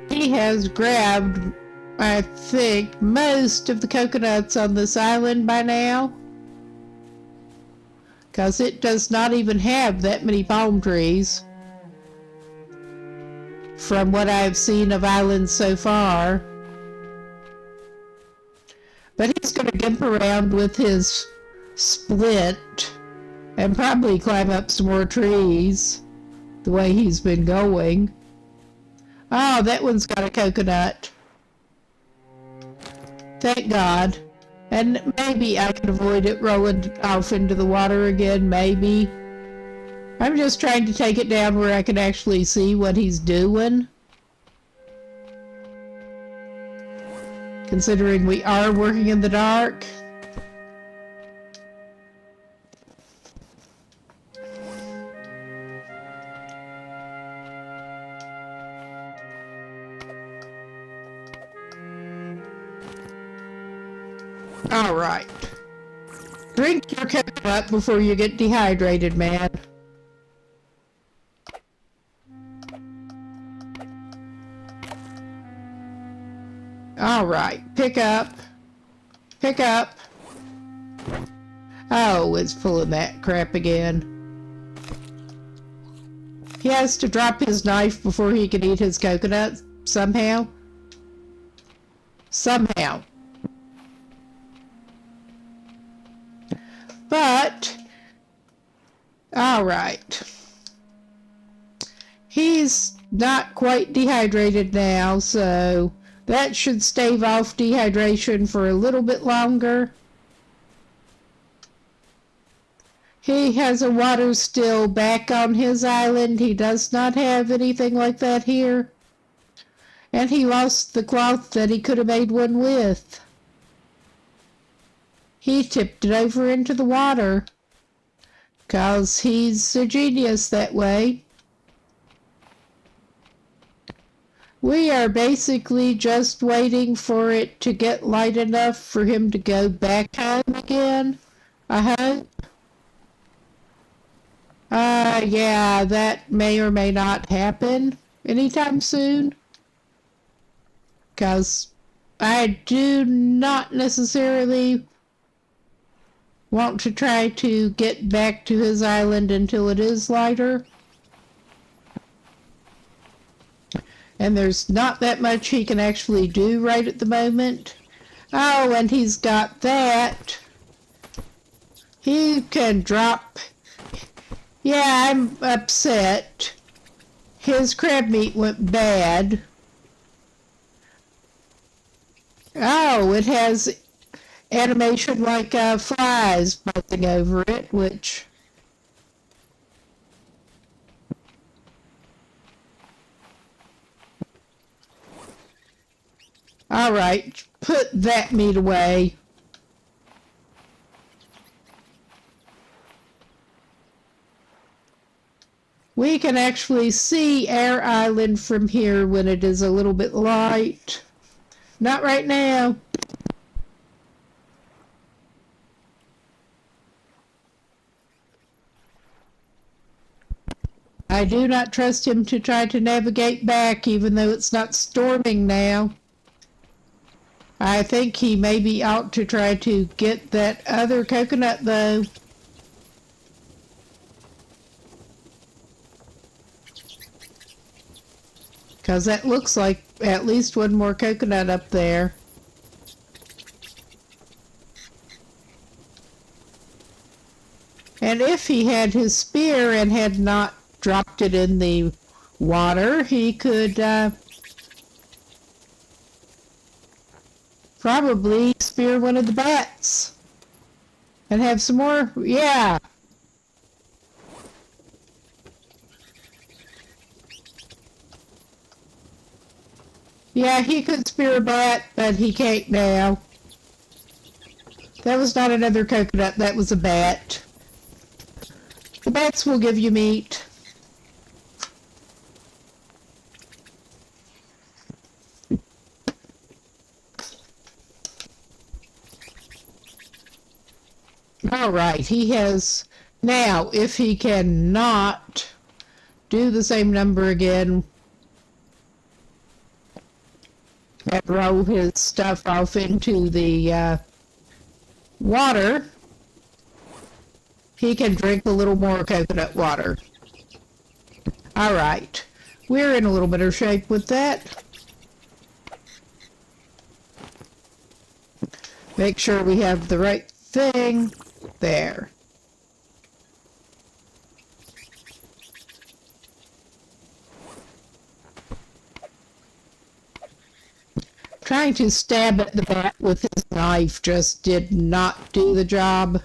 He has grabbed, I think, most of the coconuts on this island by now. Because it does not even have that many palm trees. From what I've seen of islands so far. But he's going to gimp around with his split and probably climb up some more trees the way he's been going. Oh, that one's got a coconut. Thank God. And maybe I can avoid it rolling off into the water again, maybe. I'm just trying to take it down where I can actually see what he's doing. Considering we are working in the dark. All right. Drink your coconut before you get dehydrated, man. All right. Pick up. Pick up. Oh, it's pulling that crap again. He has to drop his knife before he can eat his coconut somehow. Somehow. But, alright. He's not quite dehydrated now, so that should stave off dehydration for a little bit longer. He has a water still back on his island. He does not have anything like that here. And he lost the cloth that he could have made one with. He tipped it over into the water. 'Cause he's a genius that way. We are basically just waiting for it to get light enough for him to go back home again. I hope. Yeah, that may or may not happen anytime soon. 'Cause I do not necessarily want to try to get back to his island until it is lighter. And there's not that much he can actually do right at the moment. Oh, and he's got that. He can drop. Yeah, I'm upset. His crab meat went bad. Oh, it has animation like flies buzzing over it, which... All right, put that meat away. We can actually see our island from here when it is a little bit light. Not right now. I do not trust him to try to navigate back, even though it's not storming now. I think he maybe ought to try to get that other coconut, though. Because that looks like at least one more coconut up there. And if he had his spear and had not dropped it in the water, he could probably spear one of the bats and have some more. Yeah. Yeah, he could spear a bat, but he can't now. That was not another coconut, that was a bat. The bats will give you meat. All right, he has... Now, if he cannot do the same number again and roll his stuff off into the water, he can drink a little more coconut water. All right, we're in a little better shape with that. Make sure we have the right thing there. Trying to stab at the bat with his knife just did not do the job.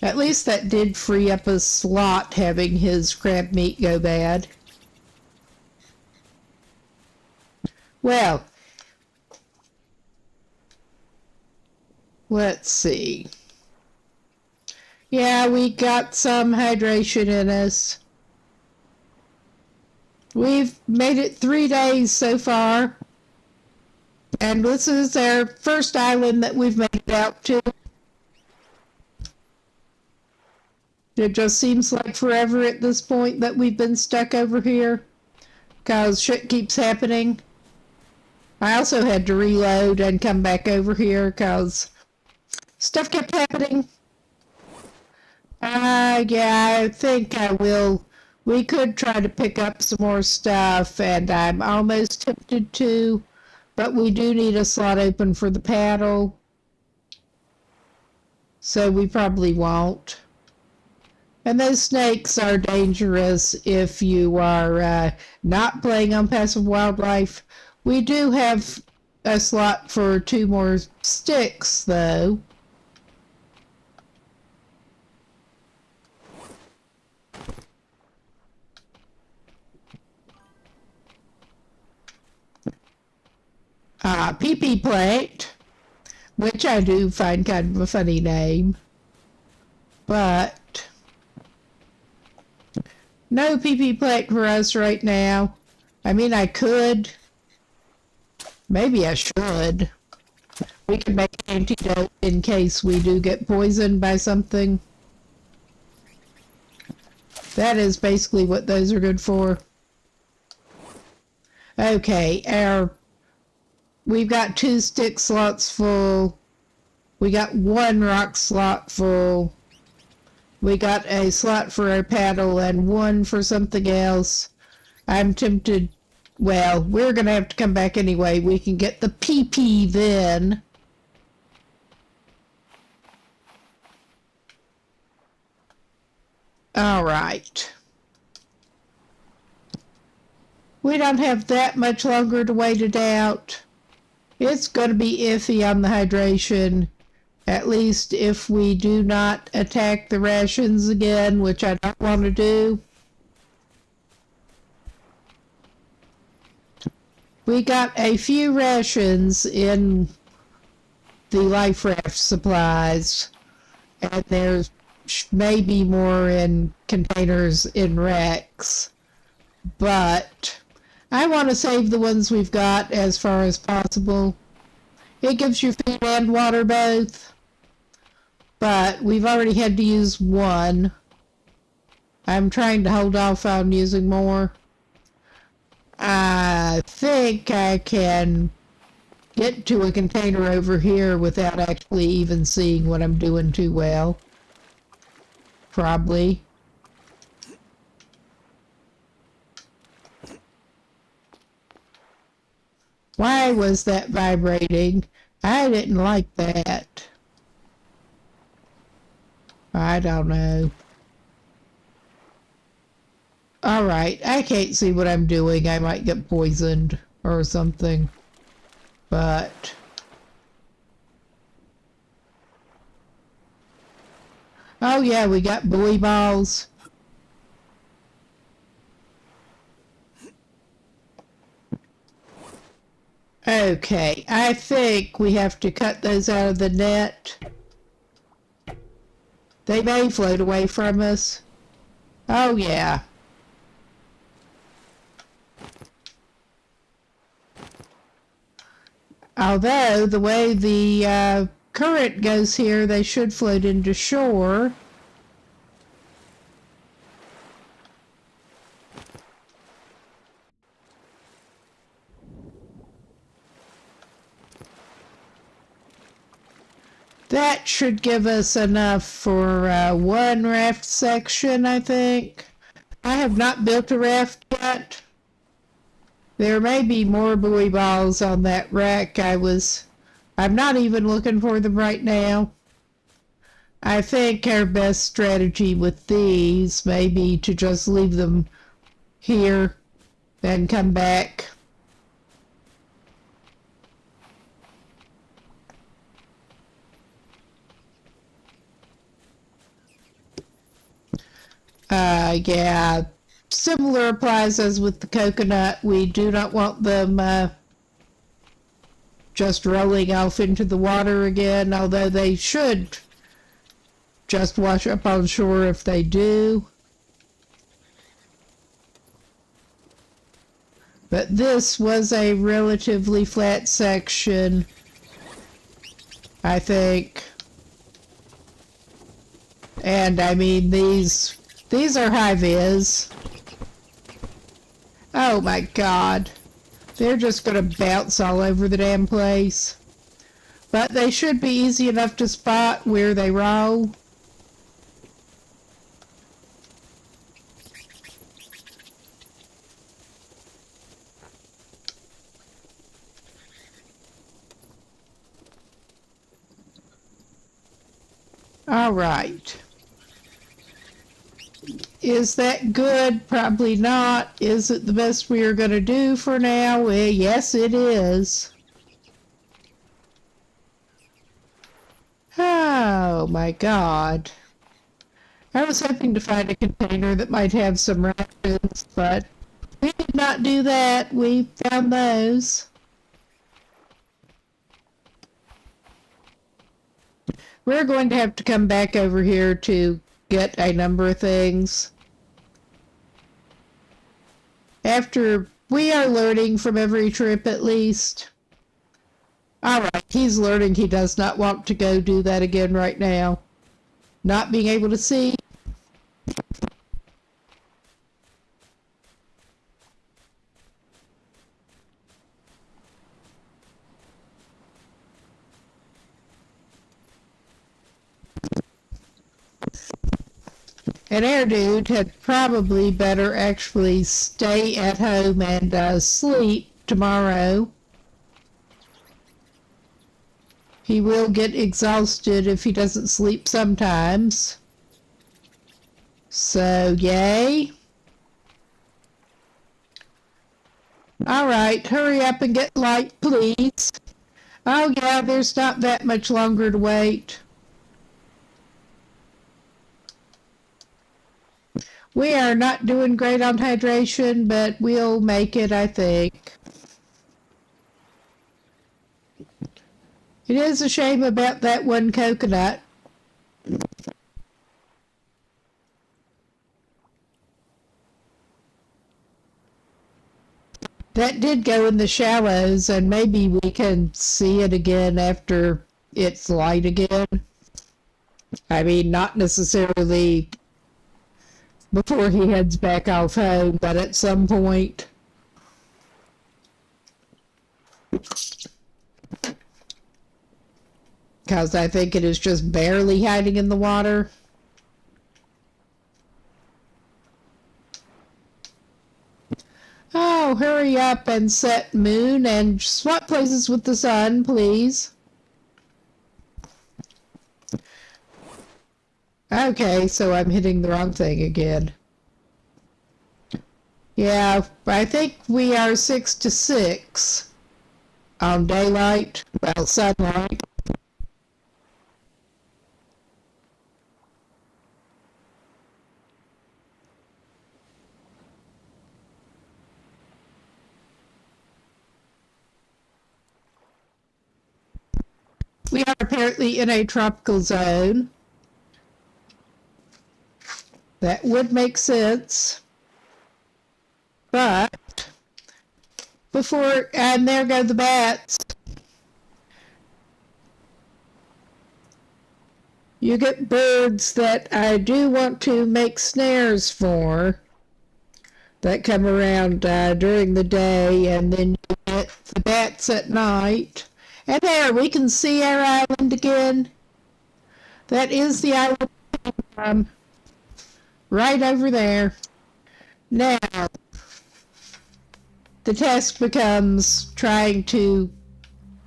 At least that did free up a slot, having his crab meat go bad. Well, let's see. Yeah, we got some hydration in us. We've made it 3 days so far. And this is our first island that we've made it out to. It just seems like forever at this point that we've been stuck over here, because shit keeps happening. I also had to reload and come back over here because stuff kept happening. Yeah, I think I will. We could try to pick up some more stuff, and I'm almost tempted to, but we do need a slot open for the paddle, so we probably won't. And those snakes are dangerous if you are not playing on passive wildlife. We do have a slot for 2 more sticks, though. PP Plate, which I do find kind of a funny name, but no PP Plate for us right now. I mean, I could. Maybe I should. We can make an antidote in case we do get poisoned by something. That is basically what those are good for. Okay, we've got 2 stick slots full. We got 1 rock slot full. We got a slot for our paddle and 1 for something else. I'm tempted. Well, we're going to have to come back anyway. We can get the PP then. All right. We don't have that much longer to wait it out. It's going to be iffy on the hydration, at least if we do not attack the rations again, which I don't want to do. We got a few rations in the life raft supplies, and there's maybe more in containers in Rex, but I want to save the ones we've got as far as possible. It gives you food and water both, but we've already had to use 1. I'm trying to hold off on using more. I think I can get to a container over here without actually even seeing what I'm doing too well. Probably. Why was that vibrating? I didn't like that. I don't know. Alright, I can't see what I'm doing. I might get poisoned or something. But oh yeah, we got buoy balls. Okay, I think we have to cut those out of the net. They may float away from us. Oh yeah. Although, the way the current goes here, they should float into shore. That should give us enough for 1 raft section, I think. I have not built a raft yet. There may be more buoy balls on that wreck. I'm not even looking for them right now. I think our best strategy with these may be to just leave them here, then come back. Yeah, similar applies as with the coconut. We do not want them just rolling off into the water again, although they should just wash up on shore if they do. But this was a relatively flat section, I think. And I mean, these are high-vis. Oh my god. They're just gonna bounce all over the damn place. But they should be easy enough to spot where they roll. All right. Is that good? Probably not. Is it the best we are going to do for now? Well, yes, it is. Oh, my God. I was hoping to find a container that might have some rations, but we did not do that. We found those. We're going to have to come back over here to get a number of things. After we are learning from every trip at least. Alright, he's learning he does not want to go do that again right now. Not being able to see. And our dude had probably better actually stay at home and sleep tomorrow. He will get exhausted if he doesn't sleep sometimes. So, yay. Alright, hurry up and get light, please. Oh yeah, there's not that much longer to wait. We are not doing great on hydration, but we'll make it, I think. It is a shame about that one coconut. That did go in the shallows, and maybe we can see it again after it's light again. I mean, not necessarily before he heads back off home, but at some point. Because I think it is just barely hiding in the water. Oh, hurry up and set moon and swap places with the sun, please. Okay, so I'm hitting the wrong thing again. Yeah, I think we are 6 to 6 on daylight, well, sunlight. We are apparently in a tropical zone. That would make sense. But before, and there go the bats. You get birds that I do want to make snares for that come around during the day, and then you get the bats at night. And there, we can see our island again. That is the island right over there. Now, the task becomes trying to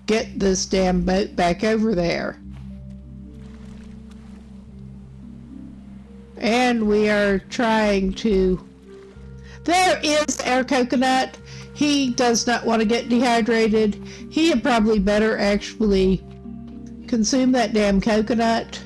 get this damn boat back over there. And we are trying to... There is our coconut. He does not want to get dehydrated. He had probably better actually consume that damn coconut.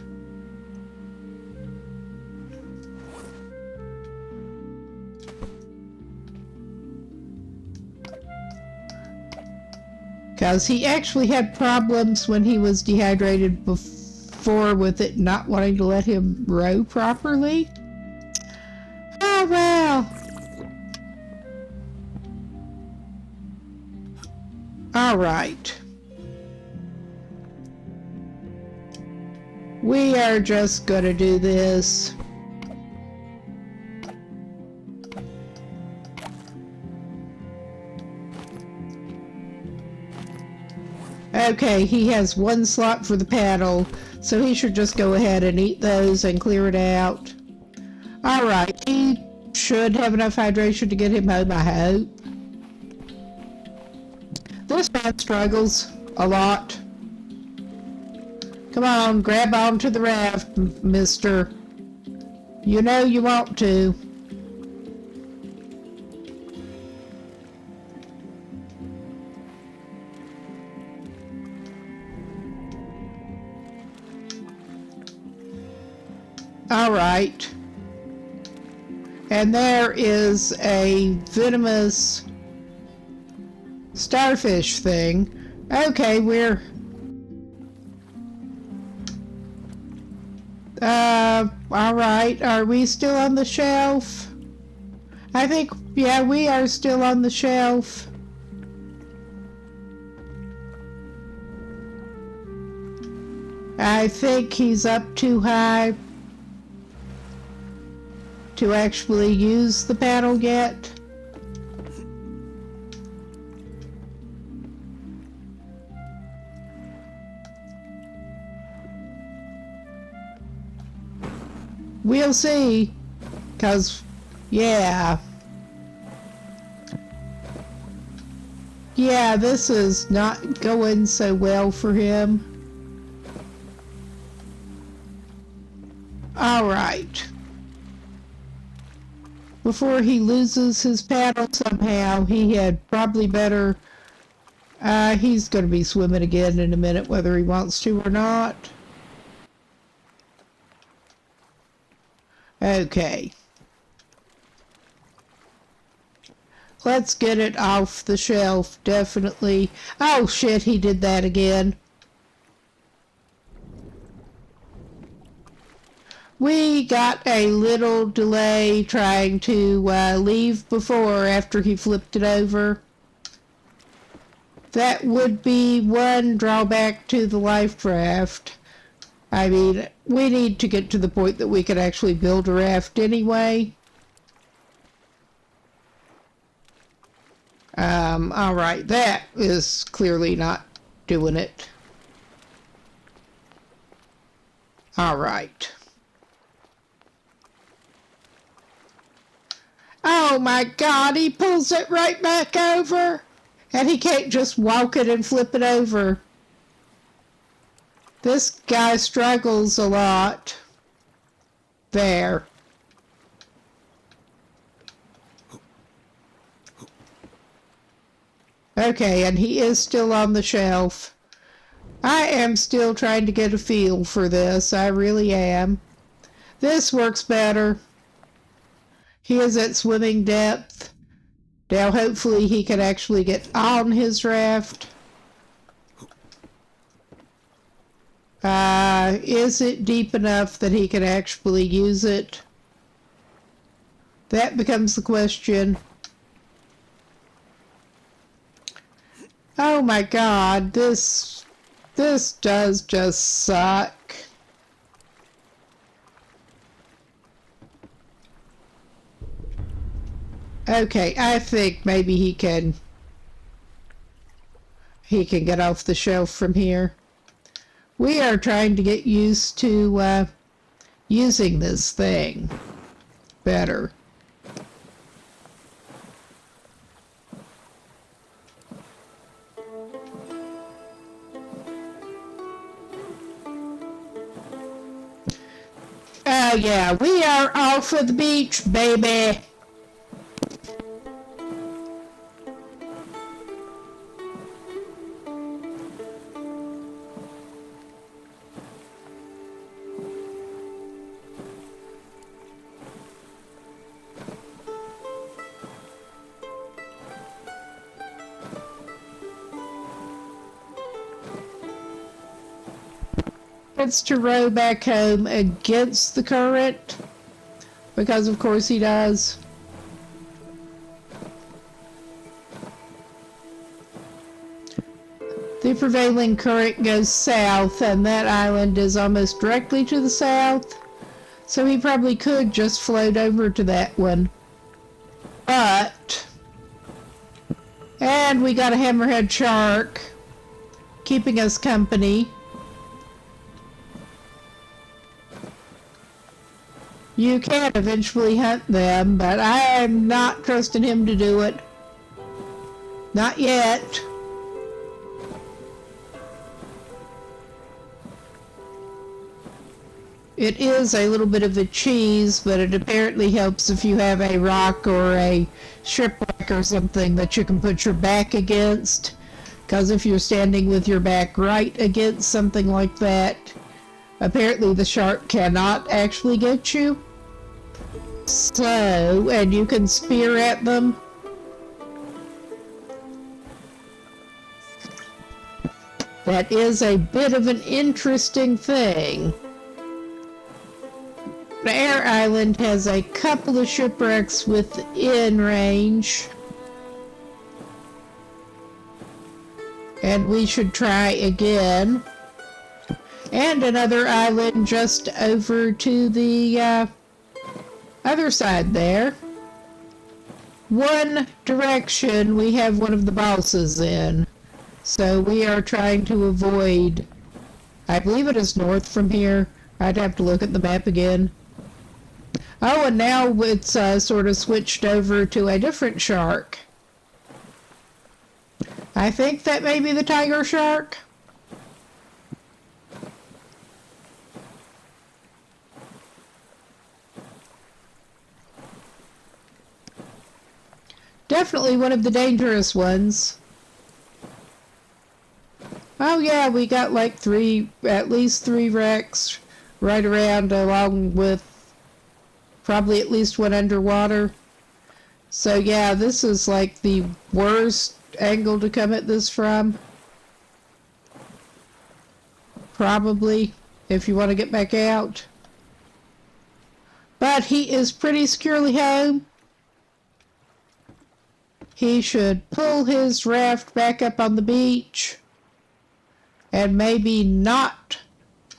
Because he actually had problems when he was dehydrated before with it not wanting to let him row properly. Oh, well. All right. We are just gonna do this. Okay, he has one slot for the paddle, so he should just go ahead and eat those and clear it out. Alright, he should have enough hydration to get him home, I hope. This man struggles a lot. Come on, grab onto the raft, mister. You know you want to. All right. And there is a venomous starfish thing. Okay, we're... all right. Are we still on the shelf? I think, yeah, we are still on the shelf. I think he's up too high to actually use the paddle yet. We'll see, 'cause, yeah. Yeah, this is not going so well for him. All right. Before he loses his paddle somehow, he had probably better... he's going to be swimming again in a minute, whether he wants to or not. Okay. Let's get it off the shelf, definitely. Oh shit, he did that again. We got a little delay trying to leave before after he flipped it over. That would be one drawback to the life raft. I mean, we need to get to the point that we can actually build a raft anyway. Alright, that is clearly not doing it. Alright. Oh my god, he pulls it right back over! And he can't just walk it and flip it over. This guy struggles a lot. There. Okay, and he is still on the shelf. I am still trying to get a feel for this. I really am. This works better. He is at swimming depth. Now hopefully he can actually get on his raft. Is it deep enough that he can actually use it? That becomes the question. Oh my god, this does just suck. Okay, I think maybe he can get off the shelf from here. We are trying to get used to using this thing better. Oh yeah, we are off of the beach, baby. Gets to row back home against the current, because of course he does. The prevailing current goes south, and that island is almost directly to the south, so he probably could just float over to that one. But, and we got a hammerhead shark keeping us company. You can eventually hunt them, but I am not trusting him to do it. Not yet. It is a little bit of a cheese, but it apparently helps if you have a rock or a shipwreck or something that you can put your back against. Because if you're standing with your back right against something like that, apparently the shark cannot actually get you. So, and you can spear at them. That is a bit of an interesting thing. Bear Island has a couple of shipwrecks within range. And we should try again. And another island just over to the other side there. One direction we have one of the bosses in. So we are trying to avoid, I believe it is north from here. I'd have to look at the map again. Oh, and now it's sort of switched over to a different shark. I think that may be the tiger shark. Definitely one of the dangerous ones. Oh yeah, we got like at least three wrecks right around, along with probably at least one underwater. So yeah, this is like the worst angle to come at this from. Probably, if you want to get back out. But he is pretty securely home. He should pull his raft back up on the beach. And maybe not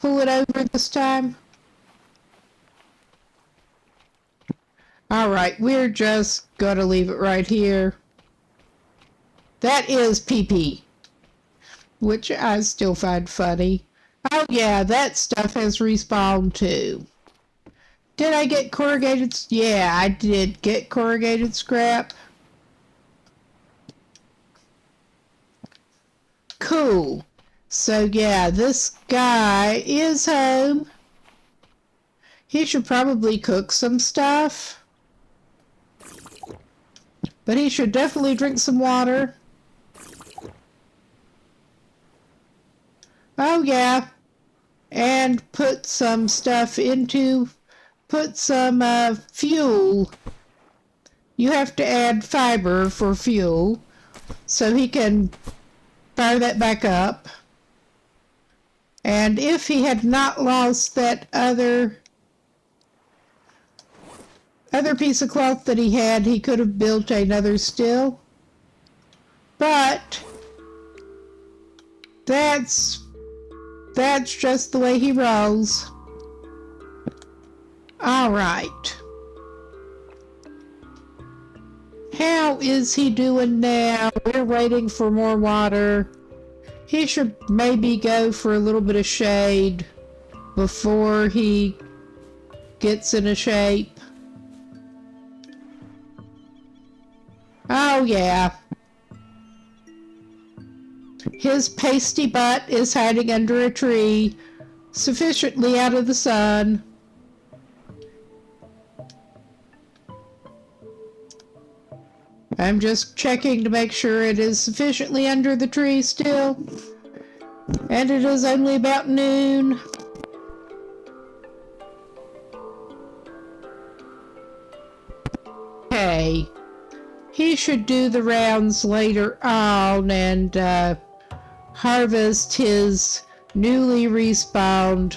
pull it over this time. Alright, we're just gonna leave it right here. That is PP, which I still find funny. Oh yeah, that stuff has respawned too. Did I get corrugated? Yeah, I did get corrugated scrap. Cool. So yeah, this guy is home. He should probably cook some stuff. But he should definitely drink some water. Oh yeah. And put some stuff into, put some fuel. You have to add fiber for fuel. So he can fire that back up. And if he had not lost that other piece of cloth that he had, he could have built another still. But that's just the way he rolls. All right. How is he doing now? We're waiting for more water. He should maybe go for a little bit of shade before he gets in a shape. Oh yeah. His pasty butt is hiding under a tree, sufficiently out of the sun. I'm just checking to make sure it is sufficiently under the tree still. And it is only about noon. Okay. He should do the rounds later on and harvest his newly respawned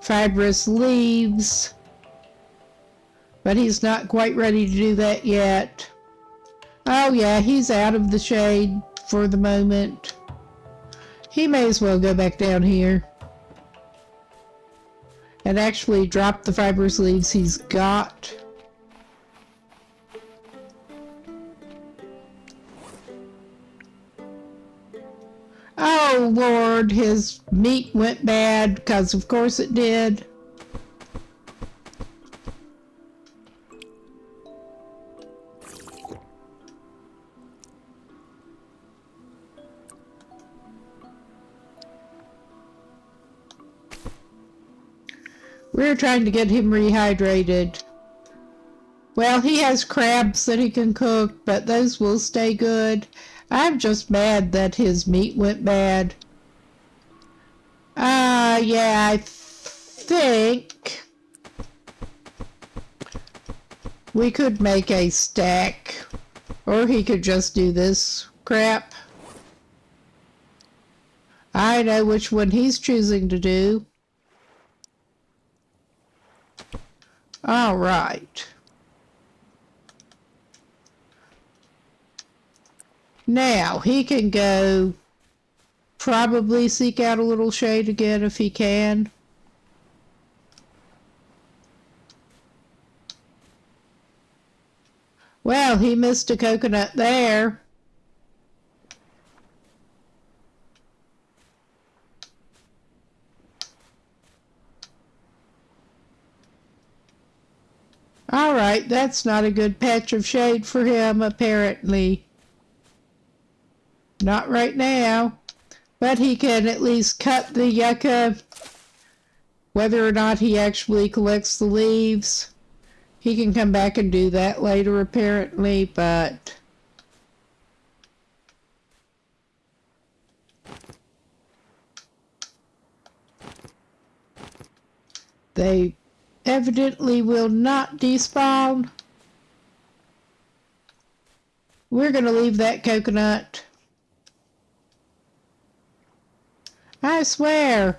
fibrous leaves. But he's not quite ready to do that yet. Oh yeah, he's out of the shade for the moment. He may as well go back down here and actually drop the fibrous leaves he's got. Oh Lord, his meat went bad, because of course it did. We're trying to get him rehydrated. Well, he has crabs that he can cook, but those will stay good. I'm just mad that his meat went bad. Yeah, I think we could make a stack, or he could just do this crap. I know which one he's choosing to do. All right. Now, he can go probably seek out a little shade again if he can. Well, he missed a coconut there. All right, that's not a good patch of shade for him, apparently. Not right now, but he can at least cut the yucca. Whether or not he actually collects the leaves, he can come back and do that later apparently, but they evidently will not despawn. We're going to leave that coconut. I swear,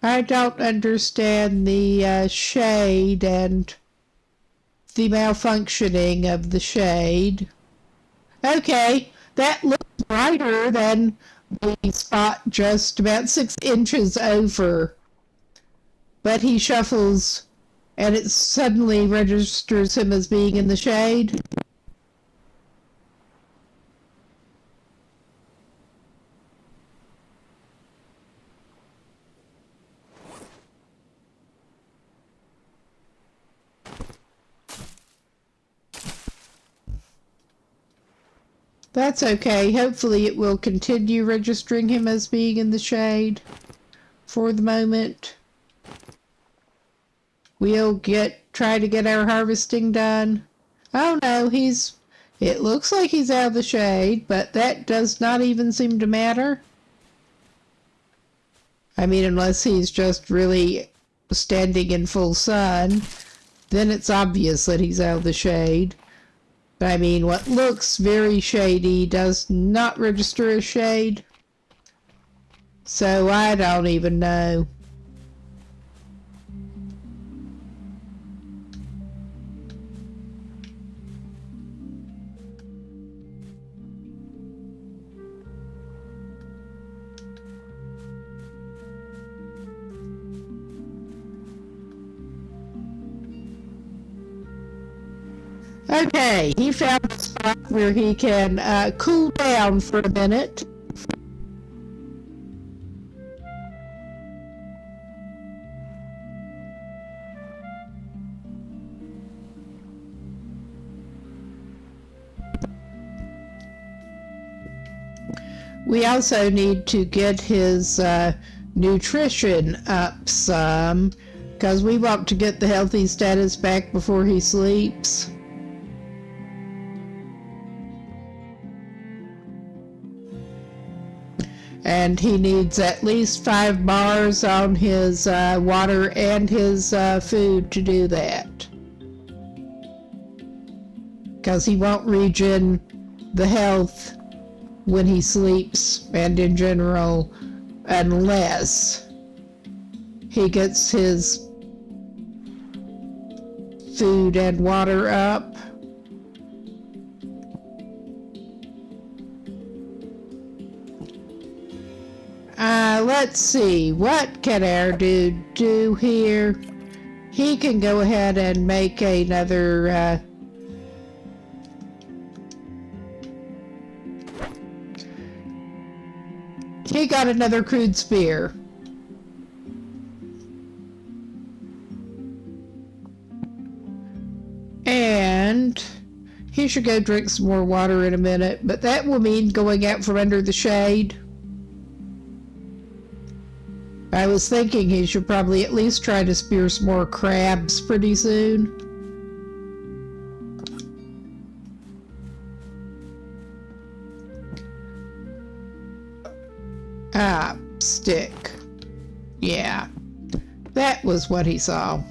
I don't understand the shade and the malfunctioning of the shade. Okay, that looks brighter than the spot just about 6 inches over. But he shuffles and it suddenly registers him as being in the shade. That's okay. Hopefully it will continue registering him as being in the shade for the moment. We'll try to get our harvesting done. Oh no, it looks like he's out of the shade, but that does not even seem to matter. I mean, unless he's just really standing in full sun, then it's obvious that he's out of the shade. But I mean, what looks very shady does not register as shade. So I don't even know. Okay, he found a spot where he can cool down for a minute. We also need to get his nutrition up some, because we want to get the healthy status back before he sleeps. And he needs at least 5 bars on his water and his food to do that. Because he won't regen the health when he sleeps and in general unless he gets his food and water up. Let's see. What can our dude do here? He can go ahead and make another, he got another crude spear. And he should go drink some more water in a minute, but that will mean going out from under the shade. I was thinking he should probably at least try to spear some more crabs pretty soon. Ah, stick. Yeah, that was what he saw.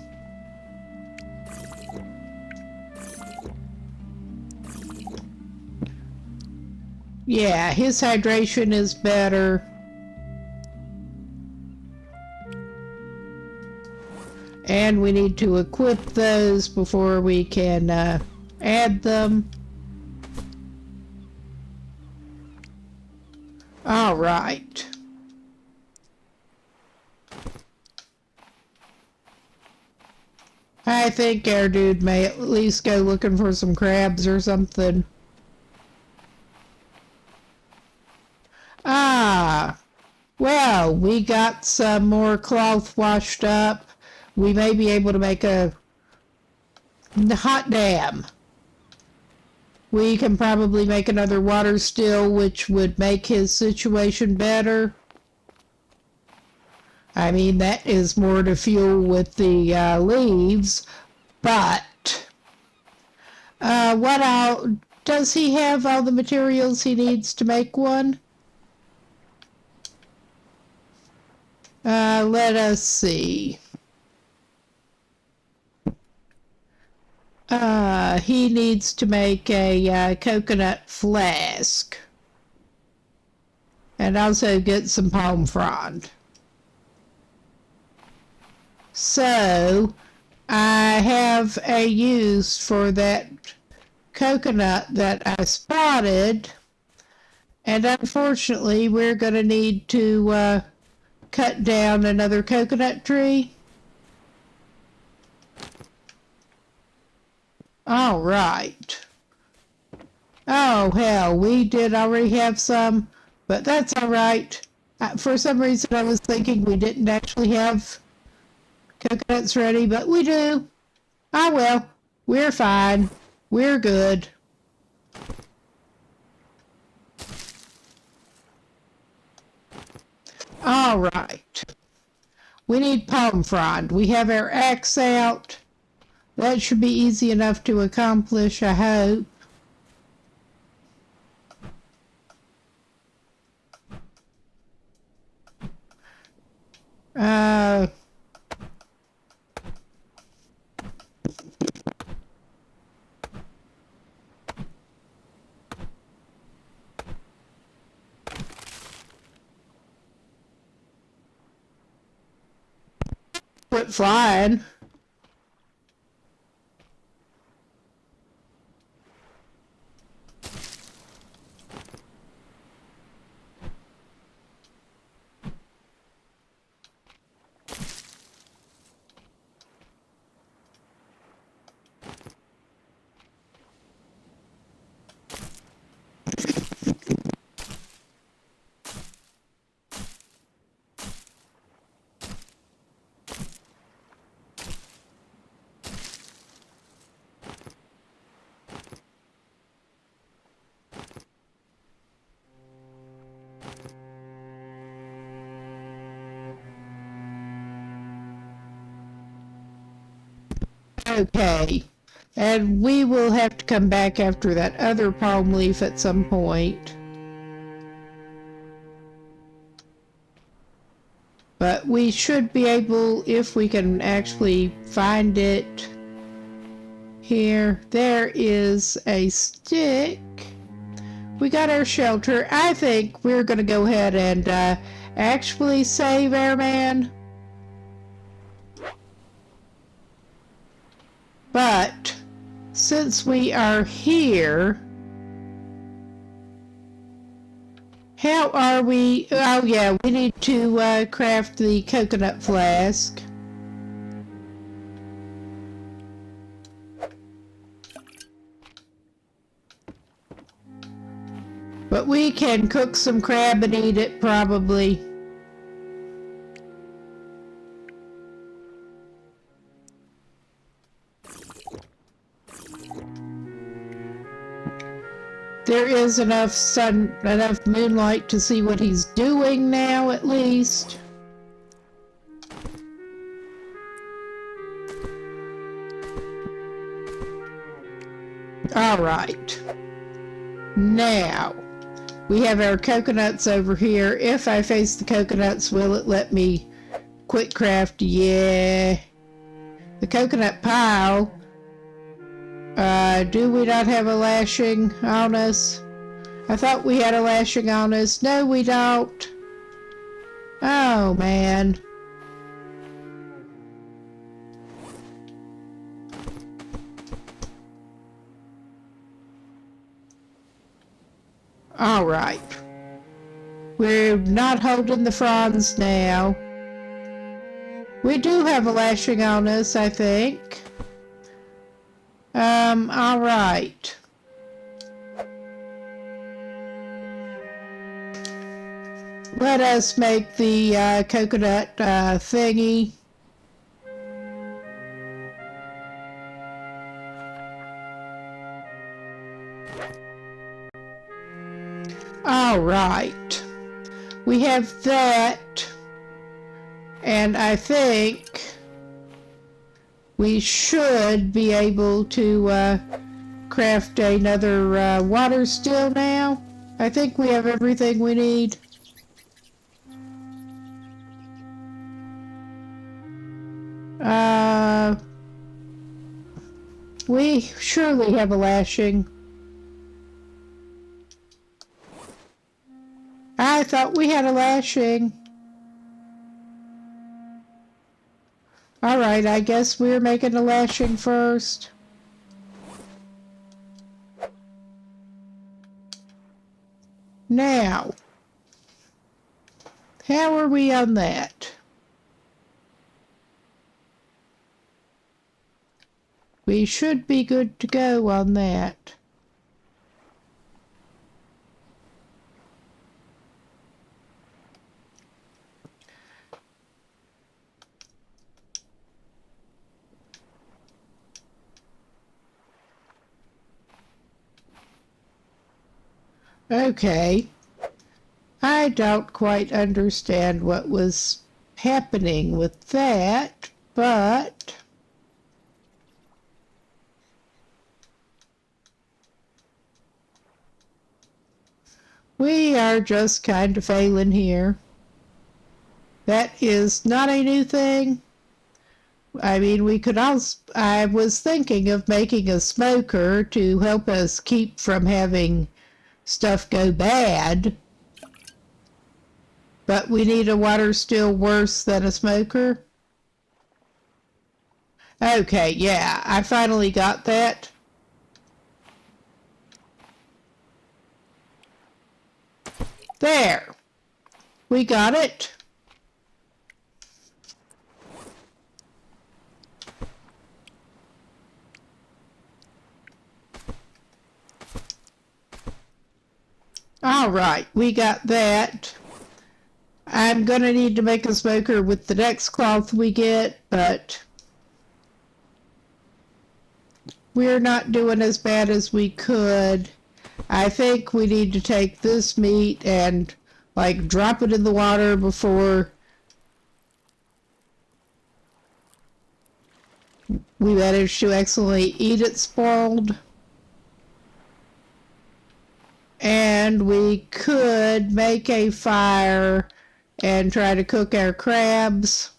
Yeah, his hydration is better. And we need to equip those before we can add them. All right. I think our dude may at least go looking for some crabs or something. Ah, well, we got some more cloth washed up. We may be able to make a hot dam. We can probably make another water still, which would make his situation better. I mean, that is more to fuel with the leaves, but does he have all the materials he needs to make one? Let us see. He needs to make a coconut flask. And also get some palm frond. So, I have a use for that coconut that I spotted. And unfortunately, we're going to need to cut down another coconut tree. All right. Oh, hell, we did already have some, but that's all right. For some reason, I was thinking we didn't actually have coconuts ready, but we do. Oh, well, we're fine. We're good. All right. We need palm frond. We have our axe out. That should be easy enough to accomplish, I hope. Quit flying. Okay, and we will have to come back after that other palm leaf at some point. But we should be able, if we can actually find it here. There is a stick. We got our shelter. I think we're going to go ahead and actually save our man. But since we are here, How are we? Oh yeah, we need to craft the coconut flask. But we can cook some crab and eat it probably. There is enough moonlight to see what he's doing now, at least. All right. Now, we have our coconuts over here. If I face the coconuts, will it let me quick craft? Yeah. The coconut pile. Do we not have a lashing on us? I thought we had a lashing on us. No, we don't. Oh, man. All right. We're not holding the fronds now. We do have a lashing on us, I think. All right. Let us make the coconut thingy. All right. We have that. And I think we should be able to craft another water still now. I think we have everything we need. We surely have a lashing. I thought we had a lashing. All right, I guess we're making a lashing first. Now, how are we on that? We should be good to go on that. Okay. I don't quite understand what was happening with that, but we are just kind of failing here. That is not a new thing. I mean, we could also, I was thinking of making a smoker to help us keep from having stuff go bad. But we need a water still worse than a smoker. Okay, yeah, I finally got that. There. We got it. All right, we got that. I'm going to need to make a smoker with the next cloth we get, but we're not doing as bad as we could. I think we need to take this meat and, like, drop it in the water before we manage to accidentally eat it spoiled. And we could make a fire and try to cook our crabs.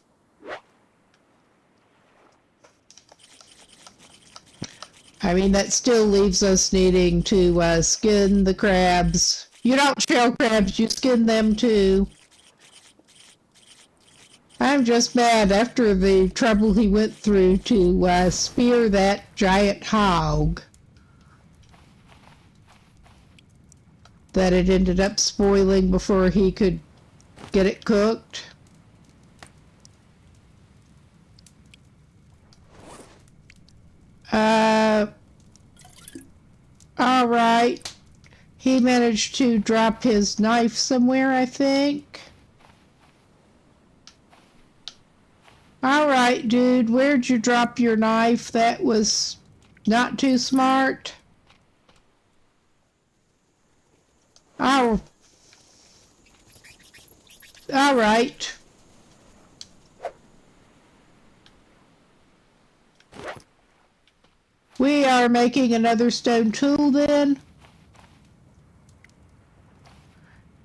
I mean, that still leaves us needing to skin the crabs. You don't shell crabs, you skin them too. I'm just mad after the trouble he went through to spear that giant hog. that it ended up spoiling before he could get it cooked. All right. He managed to drop his knife somewhere, I think. All right, dude, where'd you drop your knife? That was not too smart. Oh. All right. We are making another stone tool then.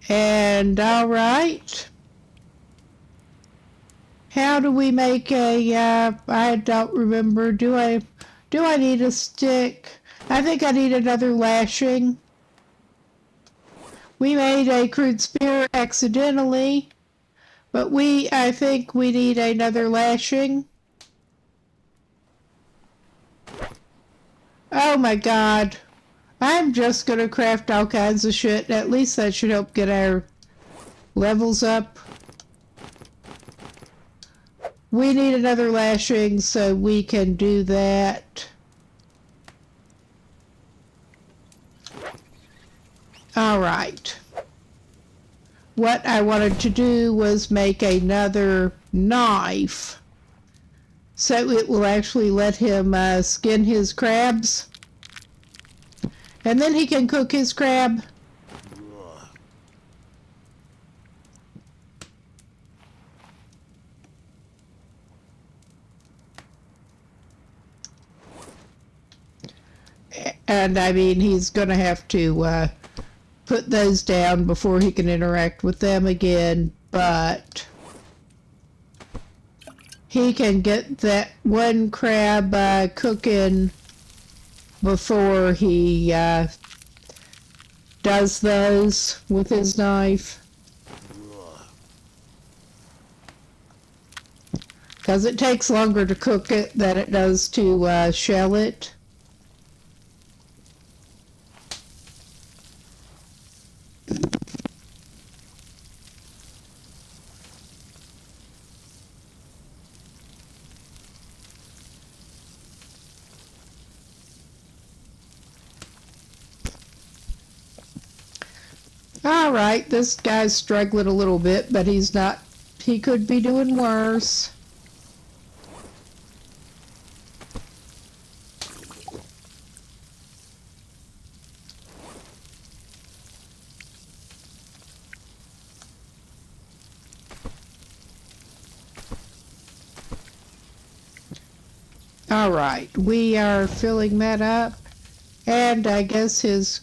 And all right. How do we make a, I don't remember, do I need a stick? I think I need another lashing. We made a crude spear accidentally, but I think we need another lashing. Oh my god. I'm just gonna craft all kinds of shit. At least that should help get our levels up. We need another lashing so we can do that. Alright. What I wanted to do was make another knife, so it will actually let him skin his crabs. And then he can cook his crab. And I mean, he's going to have to put those down before he can interact with them again, but he can get that one crab cooking before he does those with his knife. Because it takes longer to cook it than it does to shell it. All right, this guy's struggling a little bit, but he's not, he could be doing worse. All right, we are filling that up, and I guess his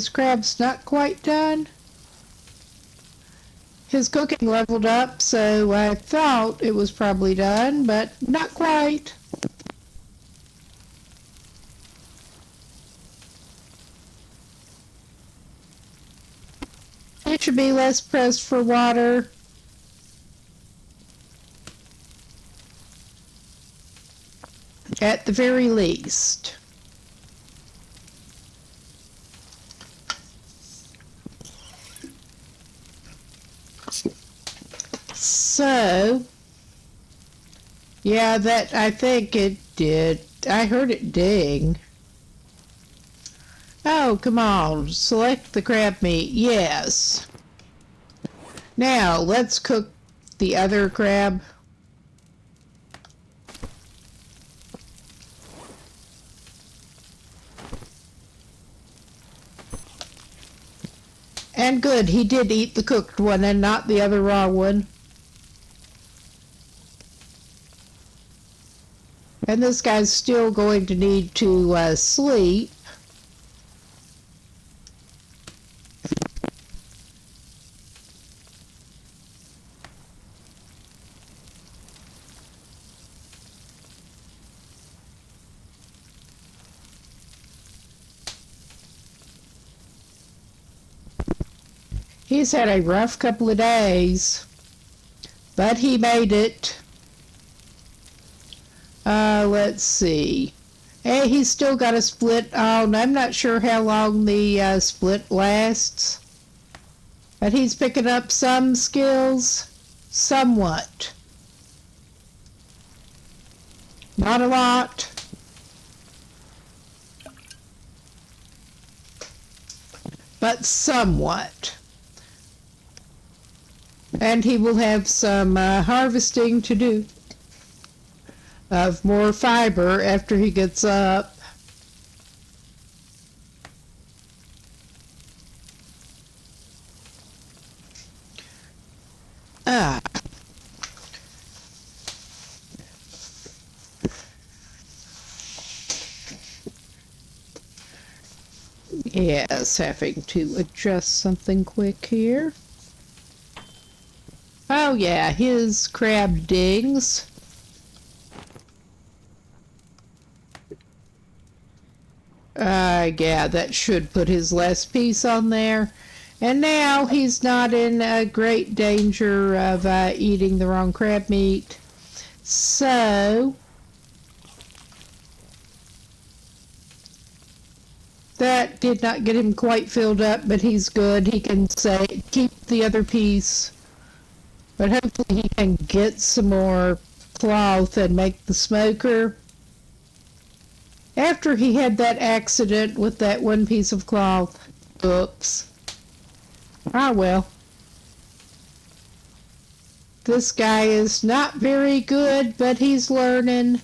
crab's not quite done. His cooking leveled up, so I thought it was probably done, but not quite. It should be less pressed for water. At the very least. So, yeah, that, I think it did. I heard it ding. Oh, come on. Select the crab meat. Yes. Now, let's cook the other crab. And good, he did eat the cooked one and not the other raw one. And this guy's still going to need to sleep. He's had a rough couple of days, but he made it. Let's see. Hey, he's still got a split on. I'm not sure how long the split lasts. But he's picking up some skills, somewhat. Not a lot. But somewhat. And he will have some harvesting to do of more fiber after he gets up. Yes, having to adjust something quick here. Oh yeah, his crab dings. Yeah, that should put his last piece on there. And now he's not in great danger of eating the wrong crab meat. So that did not get him quite filled up, but he's good. He can keep the other piece. But hopefully he can get some more cloth and make the smoker. After he had that accident with that one piece of cloth. Oops. Ah, well. This guy is not very good, but he's learning.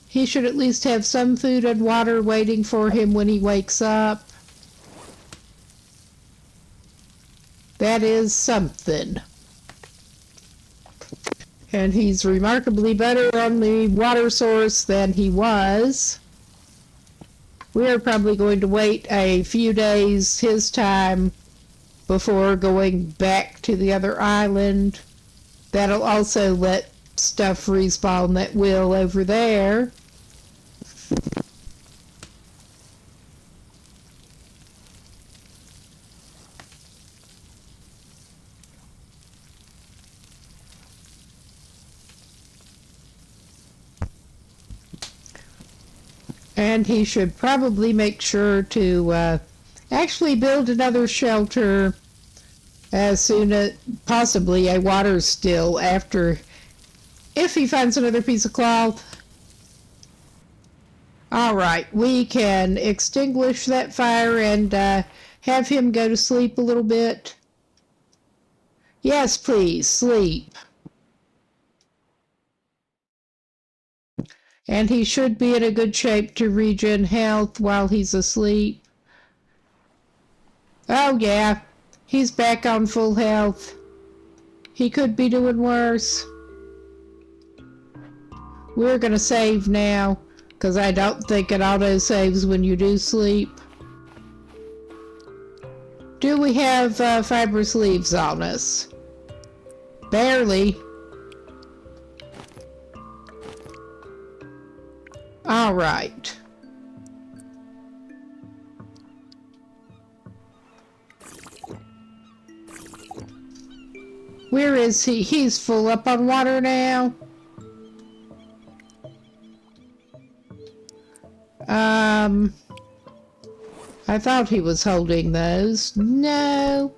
He should at least have some food and water waiting for him when he wakes up. That is something. And he's remarkably better on the water source than he was. We are probably going to wait a few days his time before going back to the other island. That'll also let stuff respawn that will over there. And he should probably make sure to actually build another shelter as soon as possibly a water still after, if he finds another piece of cloth. All right, we can extinguish that fire and have him go to sleep a little bit. Yes, please, sleep. And he should be in a good shape to regen health while he's asleep. Oh yeah, he's back on full health. He could be doing worse. We're gonna save now, because I don't think it auto-saves when you do sleep. Do we have fibrous leaves on us? Barely. All right. Where is he? He's full up on water now. I thought he was holding those. No.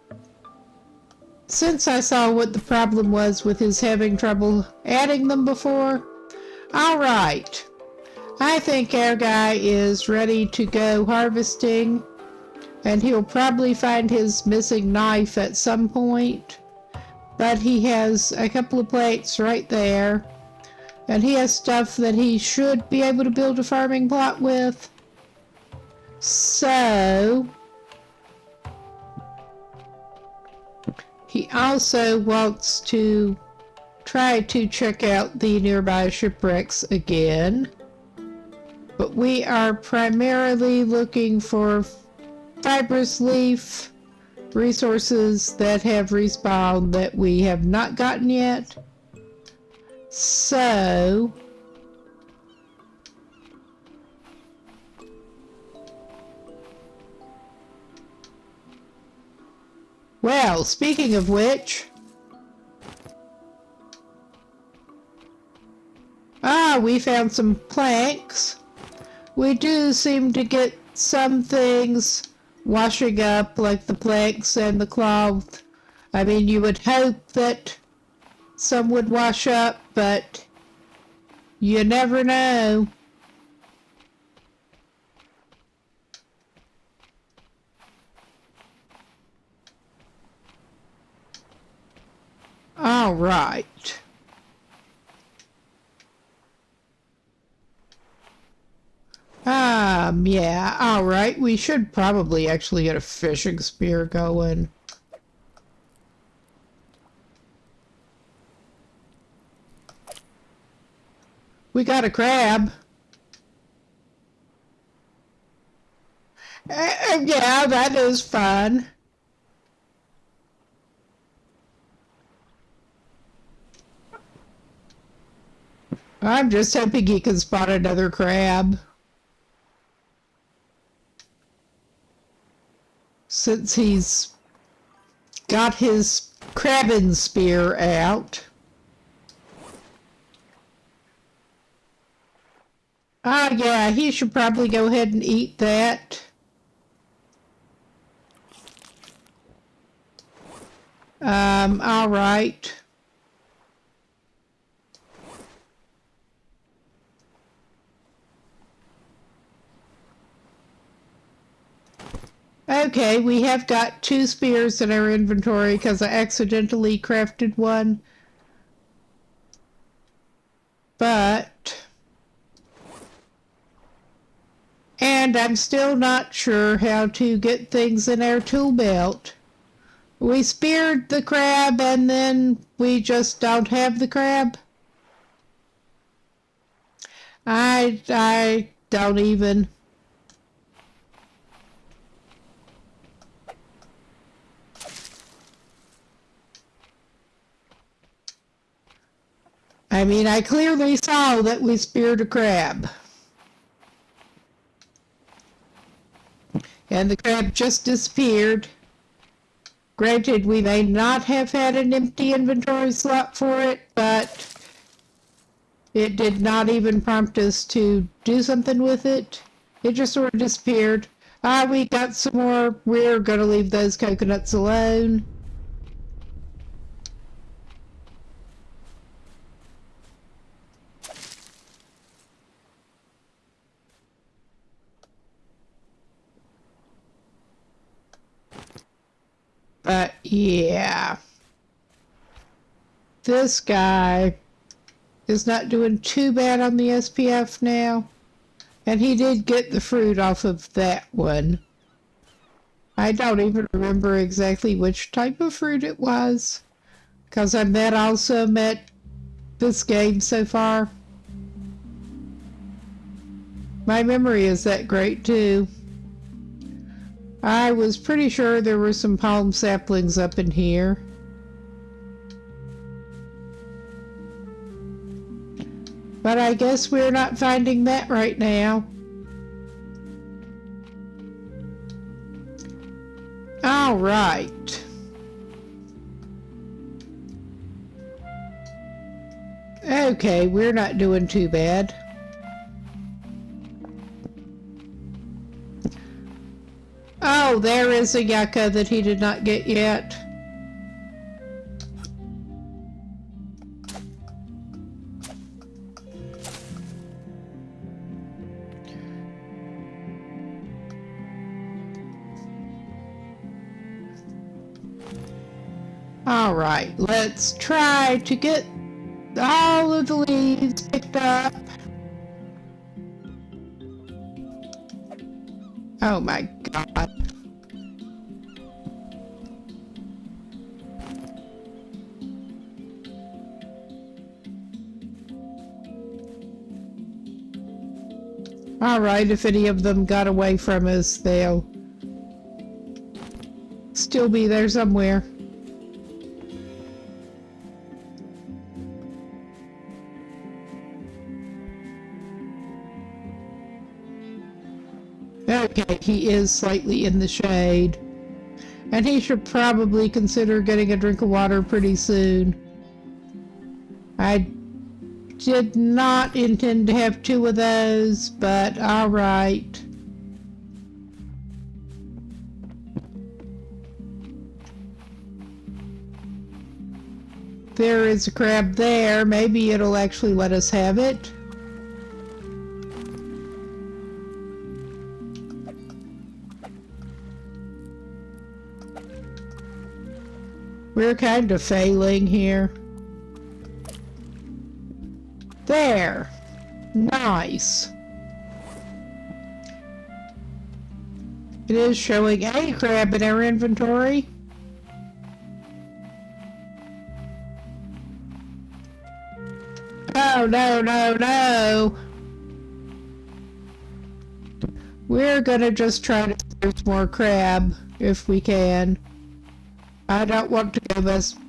Since I saw what the problem was with his having trouble adding them before. All right. I think our guy is ready to go harvesting, and he'll probably find his missing knife at some point, but he has a couple of plates right there, and he has stuff that he should be able to build a farming plot with. So he also wants to try to check out the nearby shipwrecks again. But we are primarily looking for fibrous leaf resources that have respawned that we have not gotten yet. So well, speaking of which, we found some planks. We do seem to get some things washing up, like the planks and the cloth. I mean, you would hope that some would wash up, but you never know. All right. Yeah, all right. We should probably actually get a fishing spear going. We got a crab. Yeah, that is fun. I'm just hoping he can spot another crab. Since he's got his crabbing spear out. Yeah, he should probably go ahead and eat that. All right. Okay, we have got 2 spears in our inventory because I accidentally crafted one. But... and I'm still not sure how to get things in our tool belt. We speared the crab and then we just don't have the crab. I don't even... I mean, I clearly saw that we speared a crab. And the crab just disappeared. Granted, we may not have had an empty inventory slot for it, but it did not even prompt us to do something with it. It just sort of disappeared. We got some more. We're going to leave those coconuts alone. But yeah, this guy is not doing too bad on the SPF now. And he did get the fruit off of that one. I don't even remember exactly which type of fruit it was, because I've also met this game so far. My memory is that great too. I was pretty sure there were some palm saplings up in here. But I guess we're not finding that right now. All right. Okay, we're not doing too bad. Oh, there is a yucca that he did not get yet. All right, let's try to get all of the leaves picked up. Oh my God. All right, if any of them got away from us, they'll still be there somewhere. Okay, he is slightly in the shade. And he should probably consider getting a drink of water pretty soon. I did not intend to have two of those, but all right. There is a crab there. Maybe it'll actually let us have it. We're kind of failing here. There. Nice. It is showing a crab in our inventory. Oh, no, no, no. We're gonna just try to there's more crab if we can. I don't want to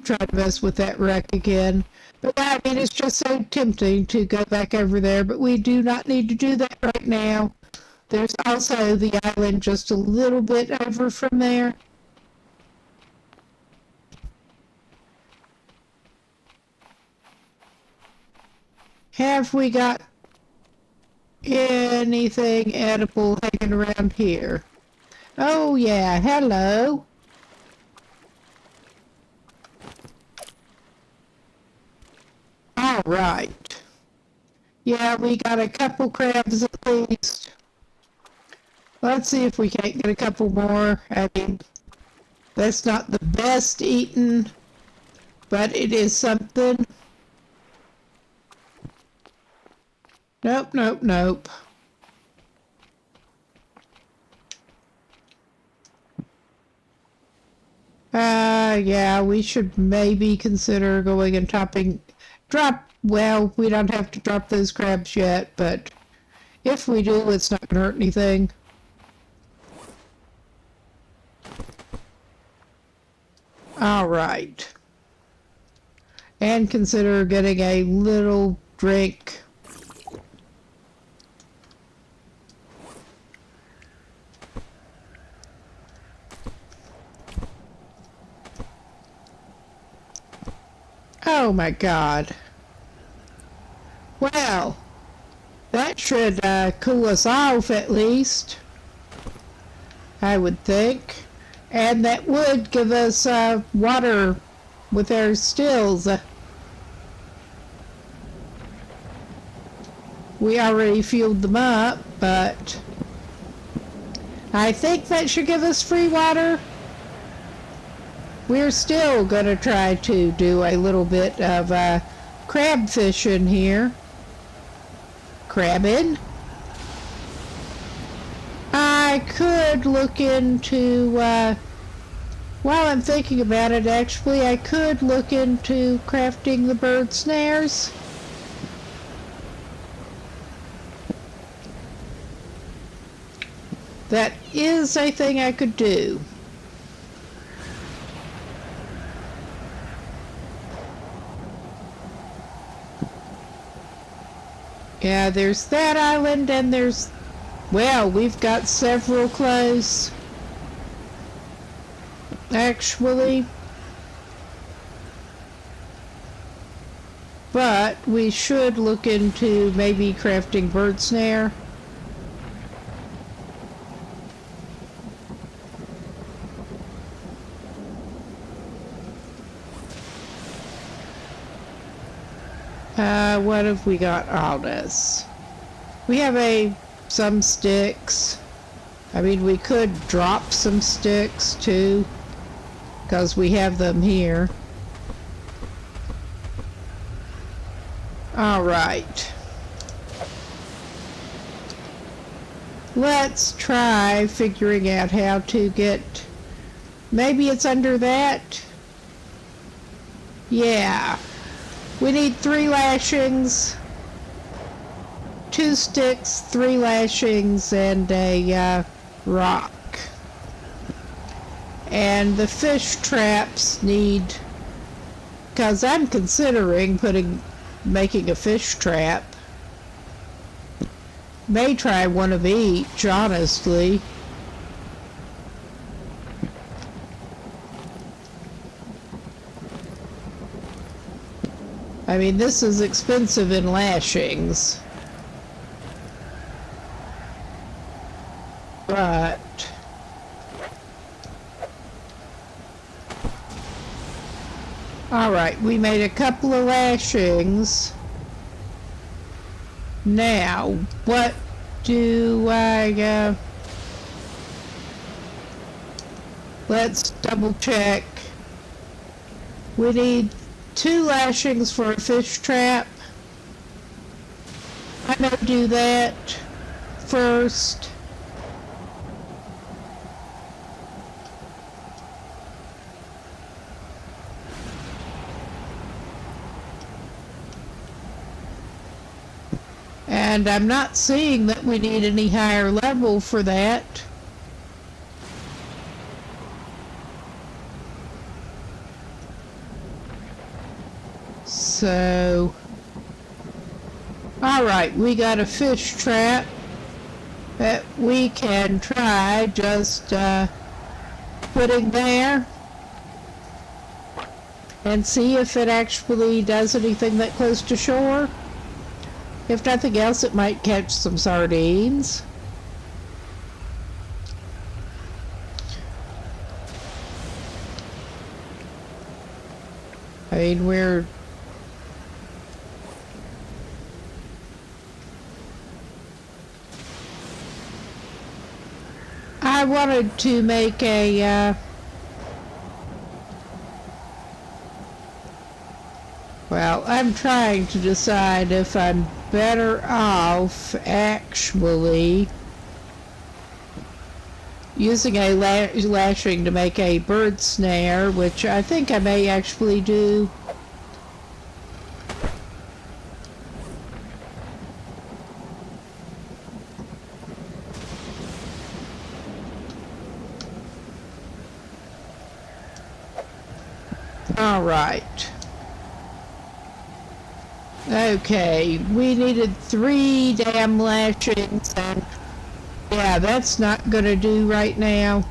try to mess with that wreck again. But I mean, it's just so tempting to go back over there, but we do not need to do that right now. There's also the island just a little bit over from there. Have we got anything edible hanging around here? Oh yeah, hello. All right. Yeah, we got a couple crabs at least. Let's see if we can't get a couple more. I mean, that's not the best eaten, but it is something. Nope, nope, nope. Yeah, we should maybe consider going and well, we don't have to drop those crabs yet, but if we do, it's not going to hurt anything. All right. And consider getting a little drink. Oh my God. Well, that should cool us off at least, I would think. And that would give us water with our stills. We already fueled them up, but I think that should give us free water. We're still going to try to do a little bit of crab fishing here. Crabbing. I could look into, while I'm thinking about it, actually, I could look into crafting the bird snares. That is a thing I could do. Yeah, there's that island, and there's, well, we've got several close, actually. But we should look into maybe crafting bird snare. What have we got? All this. We have some sticks. I mean, we could drop some sticks too, because we have them here. All right. Let's try figuring out how to get, maybe it's under that. Yeah. We need 3 lashings, 2 sticks, 3 lashings, and a rock. And the fish traps need, because I'm considering making a fish trap. May try one of each, honestly. I mean, this is expensive in lashings. But alright, we made a couple of lashings. Now, what do I, let's double check. We need 2 lashings for a fish trap. I'm gonna do that first. And I'm not seeing that we need any higher level for that. So, alright, we got a fish trap that we can try just putting there and see if it actually does anything that close to shore. If nothing else, it might catch some sardines. I mean, I wanted to make a, well, I'm trying to decide if I'm better off actually using a lashing to make a bird snare, which I think I may actually do. All right. Okay, we needed 3 damn lashings, and yeah, that's not gonna do right now.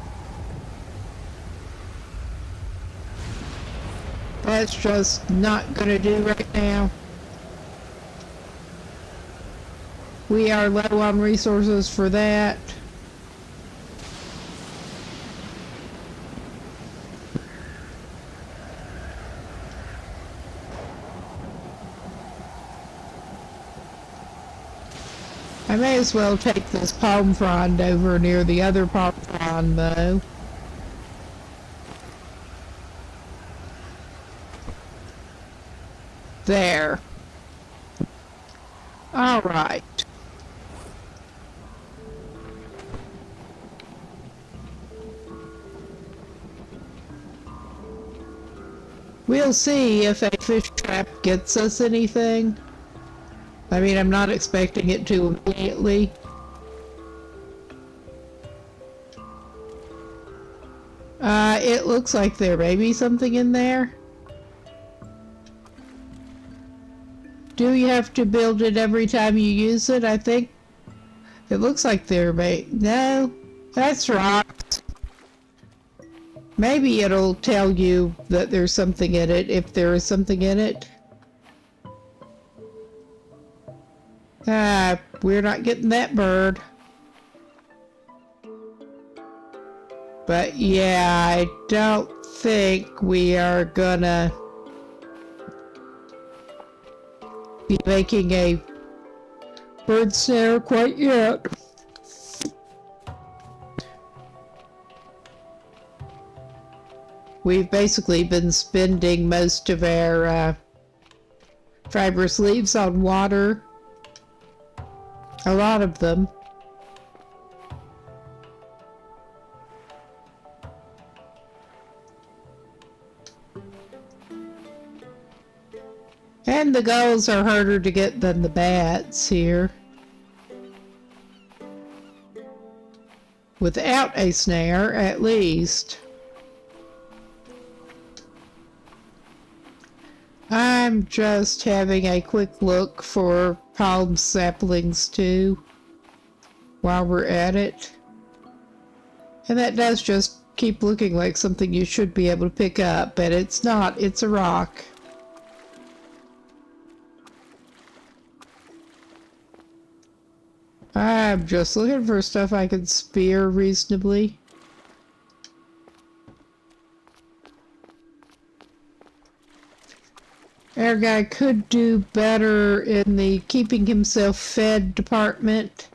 That's just not gonna do right now. We are low on resources for that. I may as well take this palm frond over near the other palm frond, though. There. All right. We'll see if a fish trap gets us anything. I mean, I'm not expecting it to immediately. It looks like there may be something in there. Do you have to build it every time you use it? I think it looks like there may... No, that's rocks. Maybe it'll tell you that there's something in it if there is something in it. We're not getting that bird. But yeah, I don't think we are gonna be making a bird snare quite yet. We've basically been spending most of our fibrous leaves on water. A lot of them. And the gulls are harder to get than the bats here. Without a snare, at least. I'm just having a quick look for palm saplings too, while we're at it. And that does just keep looking like something you should be able to pick up, but it's not, it's a rock. I'm just looking for stuff I can spear reasonably. Our guy could do better in the keeping himself fed department.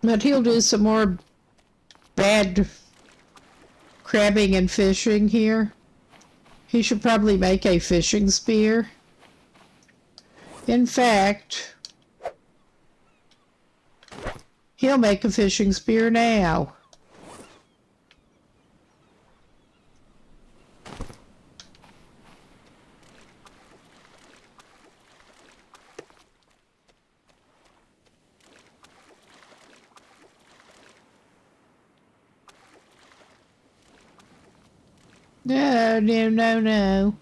But he'll do some more bad crabbing and fishing here. He should probably make a fishing spear. In fact, he'll make a fishing spear now. No.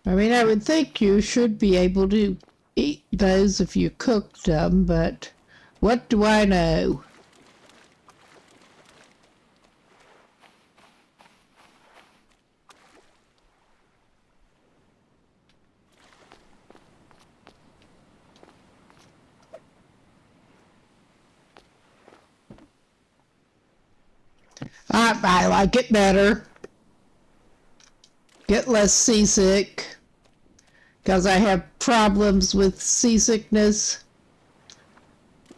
I mean, I would think you should be able to eat those if you cooked them, but what do I know? I like it better. Get less seasick, because I have problems with seasickness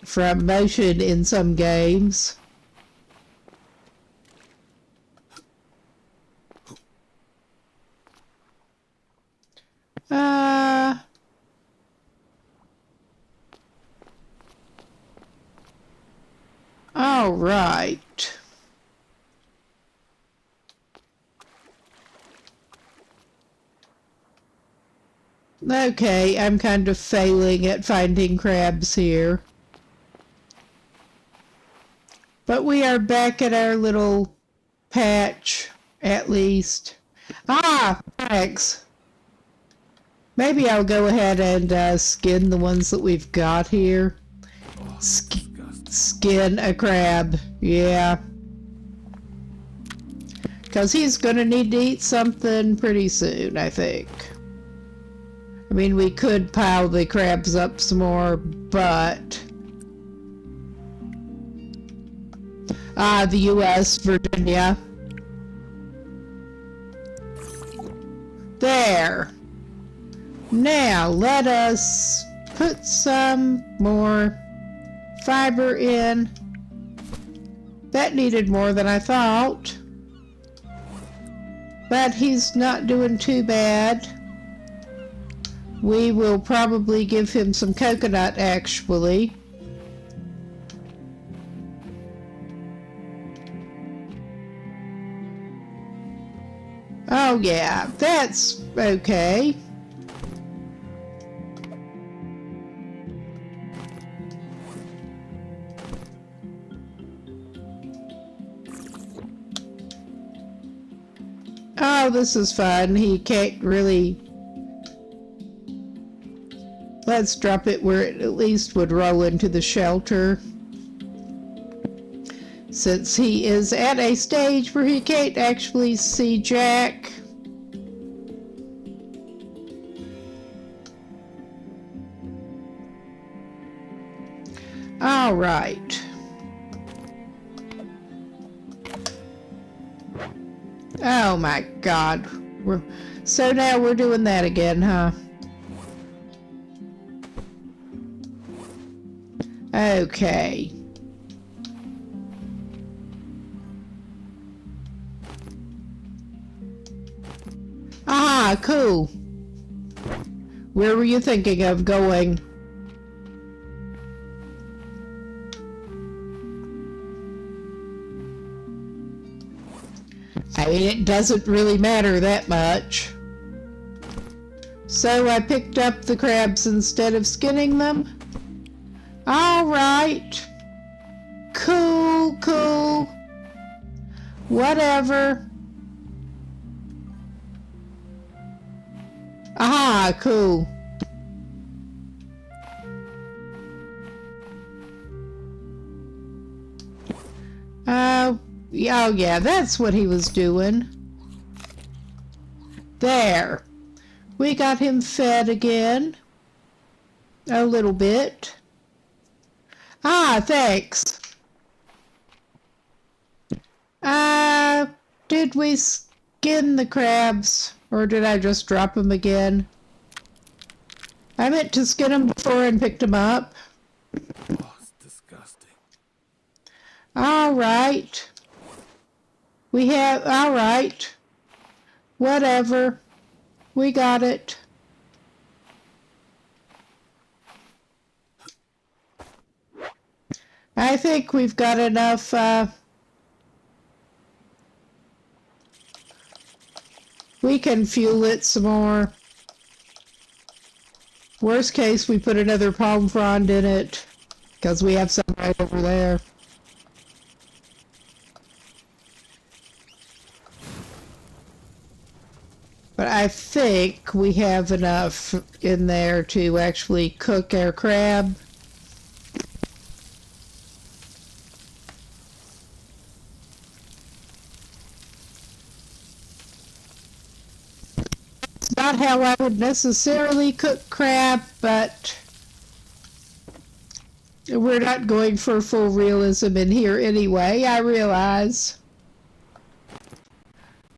from motion in some games. All right. Okay, I'm kind of failing at finding crabs here. But we are back at our little patch, at least. Ah, thanks. Maybe I'll go ahead and skin the ones that we've got here. Skin a crab, yeah. Because he's going to need to eat something pretty soon, I think. I mean, we could pile the crabs up some more, but... the U.S., Virginia. There. Now, let us put some more fiber in. That needed more than I thought. But he's not doing too bad. We will probably give him some coconut, actually. Oh yeah, that's okay. Oh, this is fun. He can't really... Let's drop it where it at least would roll into the shelter. Since he is at a stage where he can't actually see Jack. All right. Oh my God. So now we're doing that again, huh? Okay. Ah, cool. Where were you thinking of going? I mean, it doesn't really matter that much. So I picked up the crabs instead of skinning them? All right. Cool. Whatever. Aha, cool. Oh yeah, that's what he was doing. There. We got him fed again. A little bit. Ah, thanks. Did we skin the crabs? Or did I just drop them again? I meant to skin them before and picked them up. Oh, it's disgusting. All right. All right. Whatever. We got it. I think we've got enough, we can fuel it some more. Worst case, we put another palm frond in it, because we have some right over there. But I think we have enough in there to actually cook our crab. It's not how I would necessarily cook crab, but we're not going for full realism in here anyway, I realize.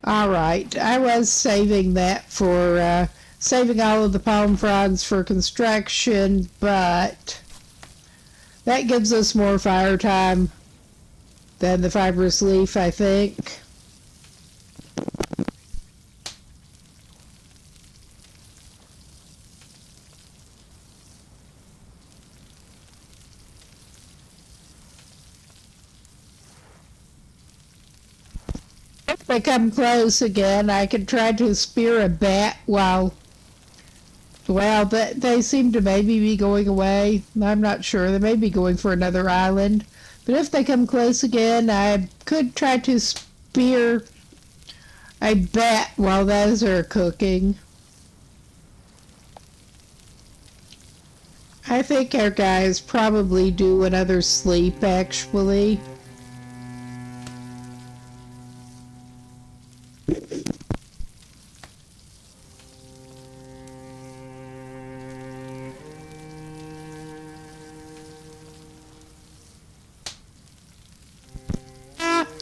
Alright, I was saving that for, saving all of the palm fronds for construction, but that gives us more fire time than the fibrous leaf, I think. If they come close again, I could try to spear a bat while, well, they seem to maybe be going away. I'm not sure. They may be going for another island. But if they come close again, I could try to spear a bat while those are cooking. I think our guys probably do another sleep, actually.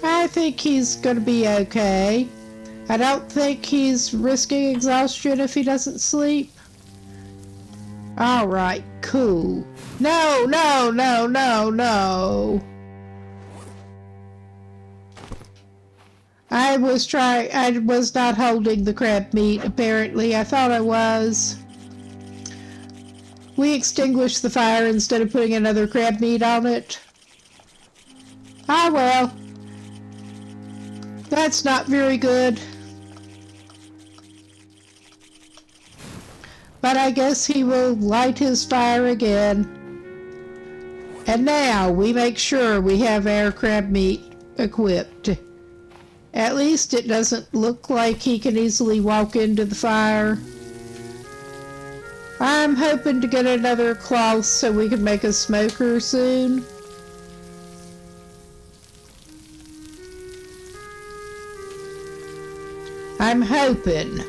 I think he's gonna be okay. I don't think he's risking exhaustion if he doesn't sleep. Alright, cool. No, no, no, no, no. I was not holding the crab meat, apparently. I thought I was. We extinguished the fire instead of putting another crab meat on it. Ah, well. That's not very good. But I guess he will light his fire again. And now we make sure we have our crab meat equipped. At least it doesn't look like he can easily walk into the fire. I'm hoping to get another cloth so we can make a smoker soon. I'm hoping.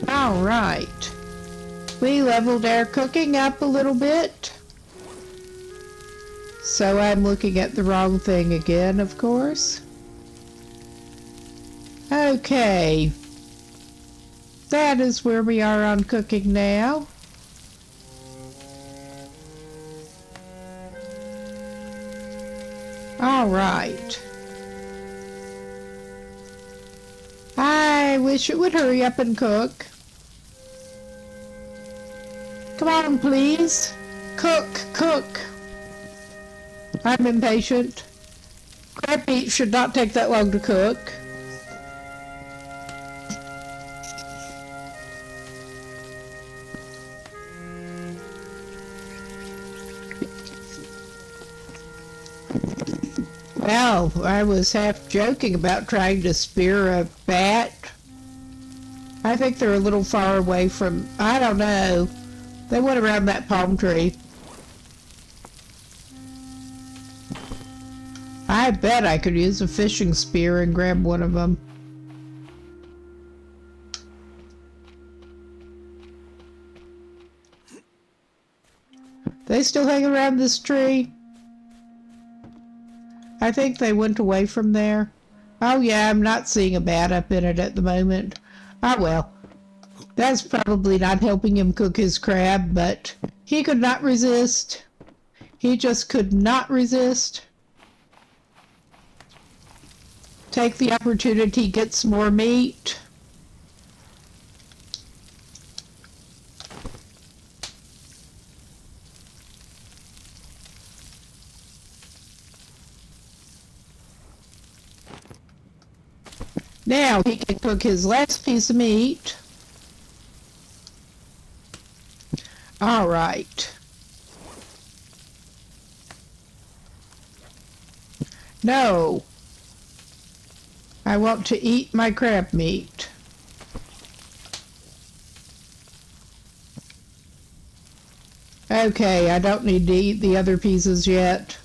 All right. We leveled our cooking up a little bit. So I'm looking at the wrong thing again, of course. Okay. That is where we are on cooking now. All right. I wish it would hurry up and cook. Come on, please. Cook, cook. I'm impatient. Crab meat should not take that long to cook. Well, I was half joking about trying to spear a bat. I think they're a little far away from, I don't know. They went around that palm tree. I bet I could use a fishing spear and grab one of them. They still hang around this tree? I think they went away from there. Oh yeah, I'm not seeing a bat up in it at the moment. Ah well. That's probably not helping him cook his crab, but he could not resist. He just could not resist. Take the opportunity, get some more meat. Now he can cook his last piece of meat. All right. No. I want to eat my crab meat. Okay, I don't need to eat the other pieces yet.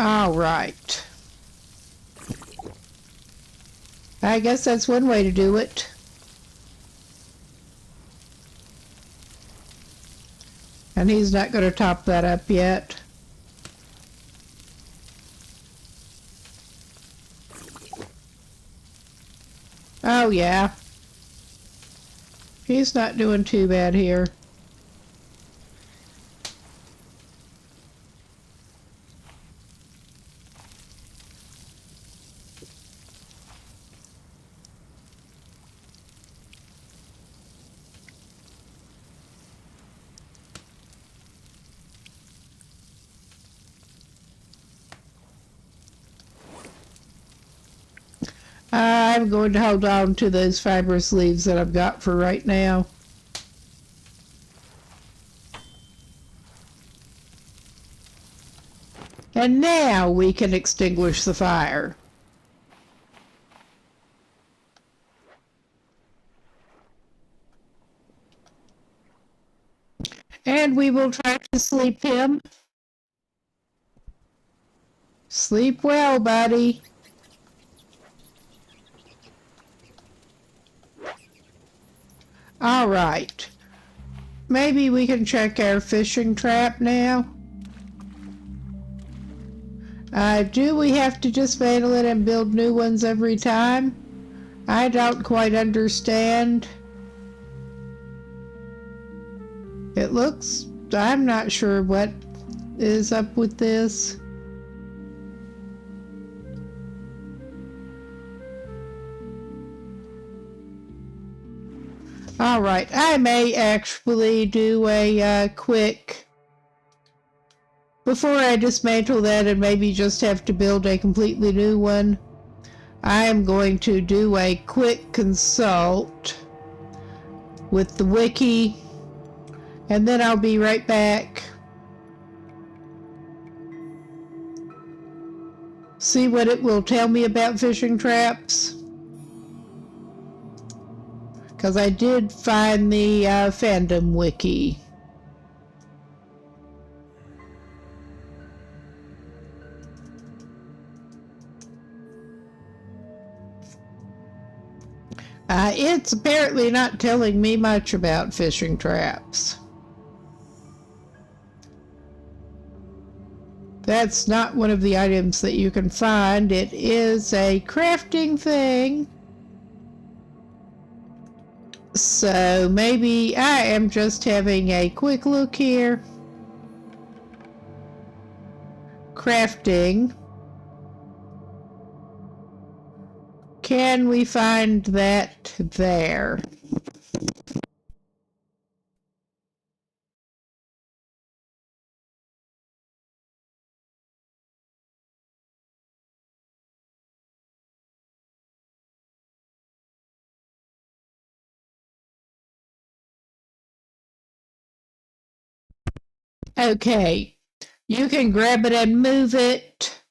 All right. I guess that's one way to do it. And he's not going to top that up yet. Oh yeah. He's not doing too bad here. I'm going to hold on to those fibrous leaves that I've got for right now. And now we can extinguish the fire. And we will try to sleep him. Sleep well, buddy. All right. Maybe we can check our fishing trap now. Do we have to dismantle it and build new ones every time? I don't quite understand. It looks... I'm not sure what is up with this. All right, I may actually do a quick, before I dismantle that and maybe just have to build a completely new one, I am going to do a quick consult with the wiki, and then I'll be right back. See what it will tell me about fishing traps. Because I did find the fandom wiki. It's apparently not telling me much about fishing traps. That's not one of the items that you can find. It is a crafting thing. So maybe I am just having a quick look here. Crafting. Can we find that there? Okay, you can grab it and move it.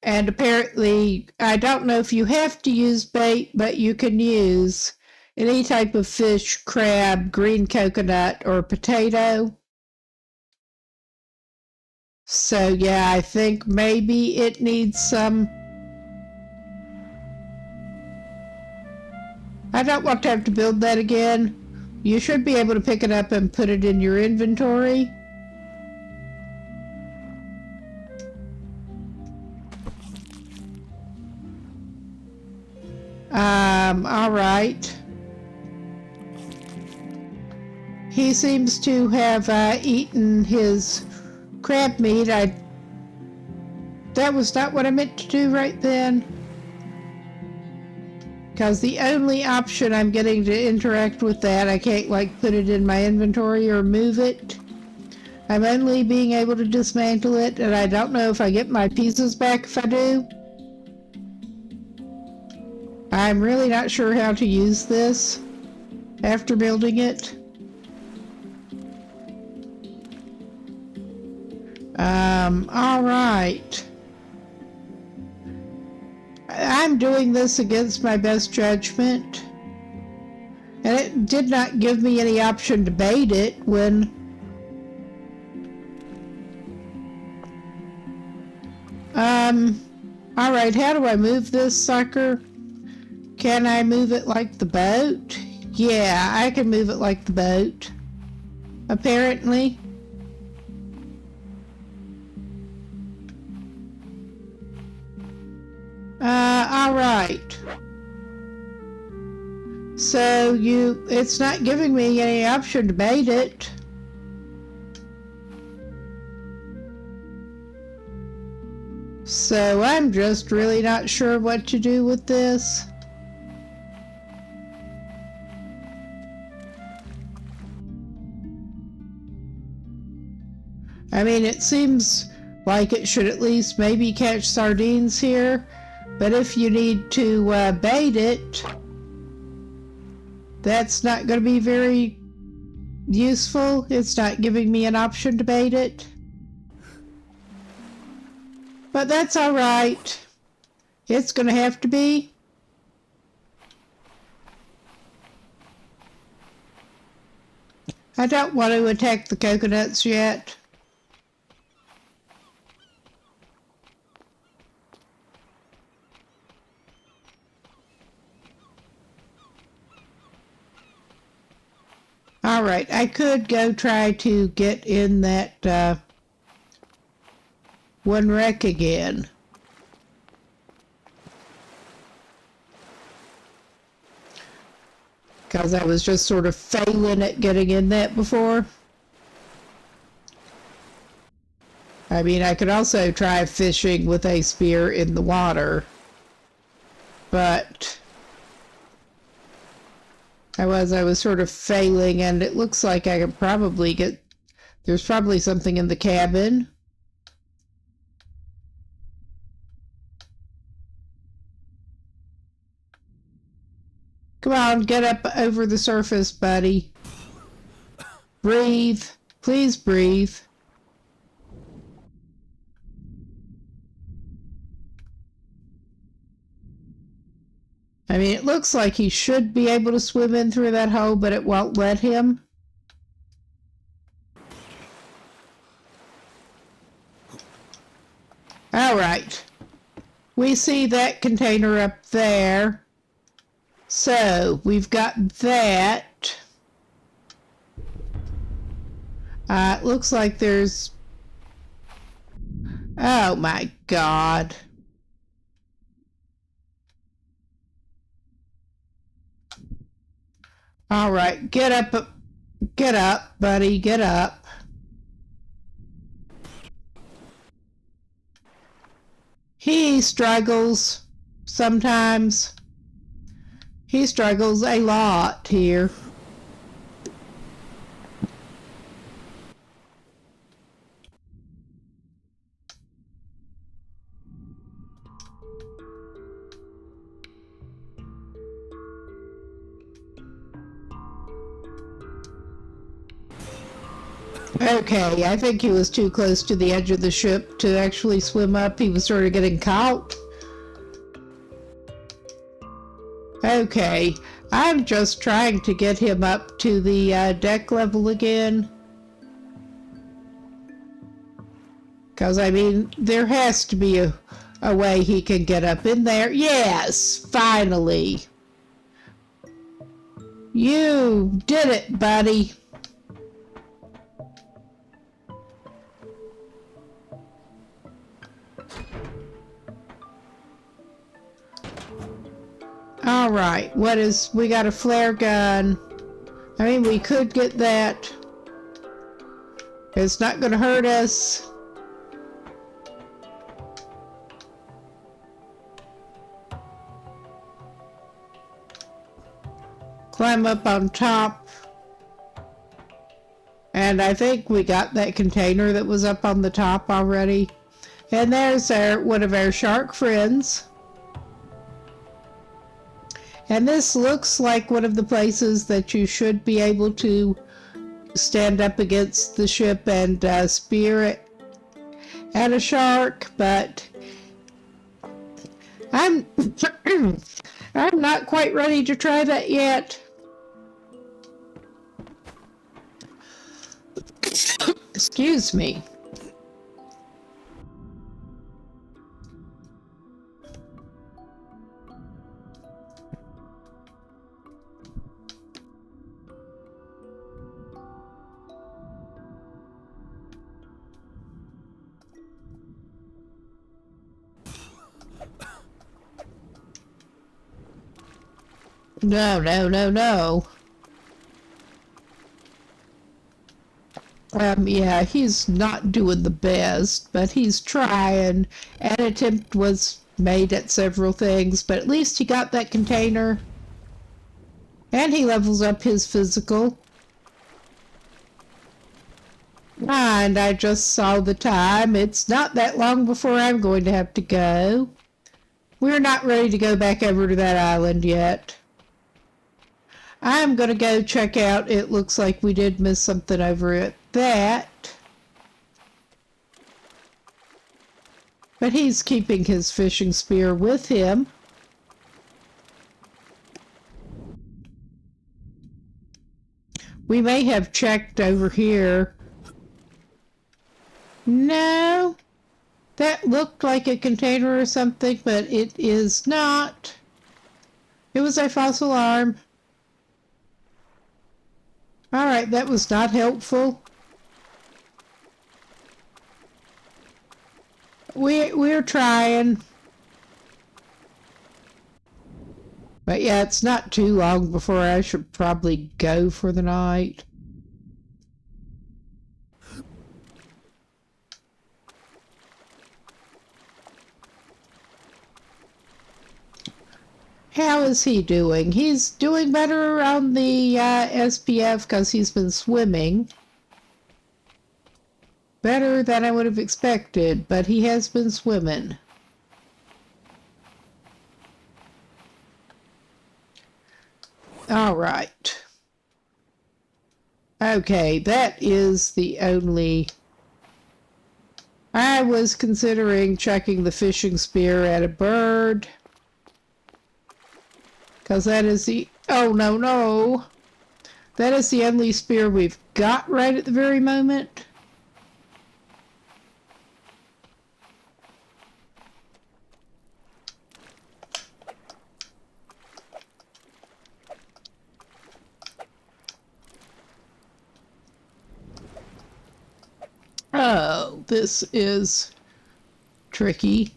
And apparently, I don't know if you have to use bait, but you can use any type of fish, crab, green coconut, or potato. So yeah, I think maybe it needs some. I don't want to have to build that again. You should be able to pick it up and put it in your inventory. All right. He seems to have eaten his crab meat. That was not what I meant to do right then. Because the only option I'm getting to interact with that, I can't like put it in my inventory or move it. I'm only being able to dismantle it, and I don't know if I get my pieces back if I do. I'm really not sure how to use this after building it. All right. I'm doing this against my best judgment. And it did not give me any option to bait it when... Alright, how do I move this sucker? Can I move it like the boat? Yeah, I can move it like the boat. Apparently. Alright. So it's not giving me any option to bait it. So I'm just really not sure what to do with this. I mean, it seems like it should at least maybe catch sardines here, but if you need to bait it, that's not going to be very useful. It's not giving me an option to bait it. But that's all right. It's going to have to be. I don't want to attack the coconuts yet. All right, I could go try to get in that one wreck again. Because I was just sort of failing at getting in that before. I mean, I could also try fishing with a spear in the water. But I was sort of failing, and it looks like I could probably get... There's probably something in the cabin. Come on, get up over the surface, buddy. Breathe. Please breathe. I mean, it looks like he should be able to swim in through that hole, but it won't let him. All right. We see that container up there. So, we've got that. It looks like there's... Oh my God. All right, get up, buddy, get up. He struggles sometimes. He struggles a lot here. Okay, I think he was too close to the edge of the ship to actually swim up. He was sort of getting caught. Okay, I'm just trying to get him up to the deck level again. Because, I mean, there has to be a way he can get up in there. Yes, finally. You did it, buddy. All right, we got a flare gun. I mean, we could get that. It's not going to hurt us. Climb up on top. And I think we got that container that was up on the top already. And there's one of our shark friends. And this looks like one of the places that you should be able to stand up against the ship and spear it at a shark, but I'm I'm not quite ready to try that yet. Excuse me. No, no, no, no. Yeah, he's not doing the best, but he's trying. An attempt was made at several things, but at least he got that container. And he levels up his physical. And I just saw the time. It's not that long before I'm going to have to go. We're not ready to go back over to that island yet. I'm going to go check out. It looks like we did miss something over at that. But he's keeping his fishing spear with him. We may have checked over here. No. That looked like a container or something, but it is not. It was a false alarm. Alright, that was not helpful. We're trying. But yeah, it's not too long before I should probably go for the night. How is he doing? He's doing better on the SPF because he's been swimming. Better than I would have expected, but he has been swimming. All right. Okay, that is the only... I was considering checking the fishing spear at a bird. Because that is the... Oh, no, no. That is the only spear we've got right at the very moment. Oh, this is tricky.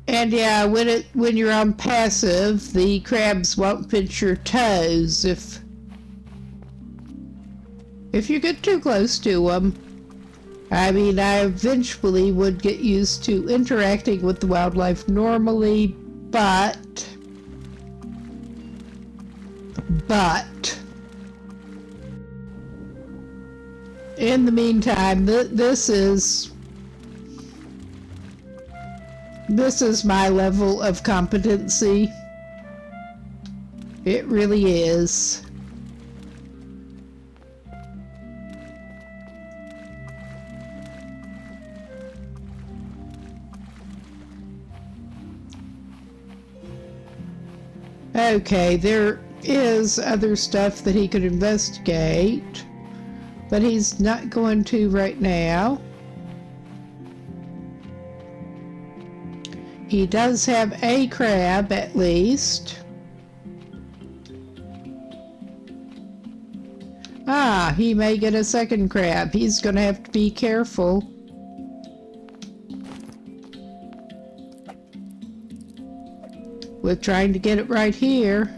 And yeah, when you're on passive, the crabs won't pinch your toes if you get too close to them. I mean, I eventually would get used to interacting with the wildlife normally, but in the meantime, this is my level of competency. It really is. Okay, there is other stuff that he could investigate, but he's not going to right now. He does have a crab, at least. Ah, he may get a second crab. He's going to have to be careful. With trying to get it right here.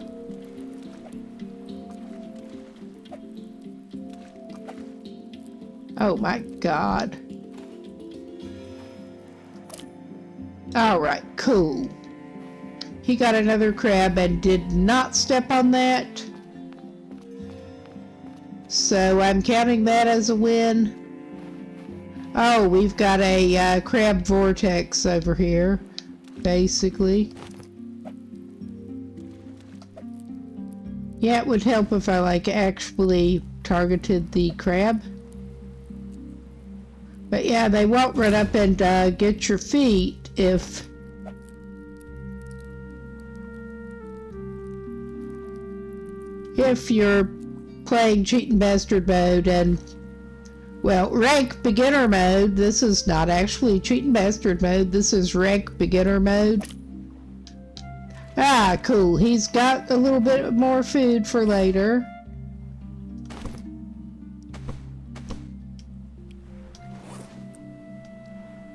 Oh my God. Alright, cool. He got another crab and did not step on that. So I'm counting that as a win. Oh, we've got a crab vortex over here, basically. Yeah, it would help if I actually targeted the crab. But yeah, they won't run up and get your feet if you're playing Cheatin' Bastard mode and, well, rank beginner mode. This is not actually Cheatin' Bastard mode. This is rank beginner mode. Ah, cool. He's got a little bit more food for later.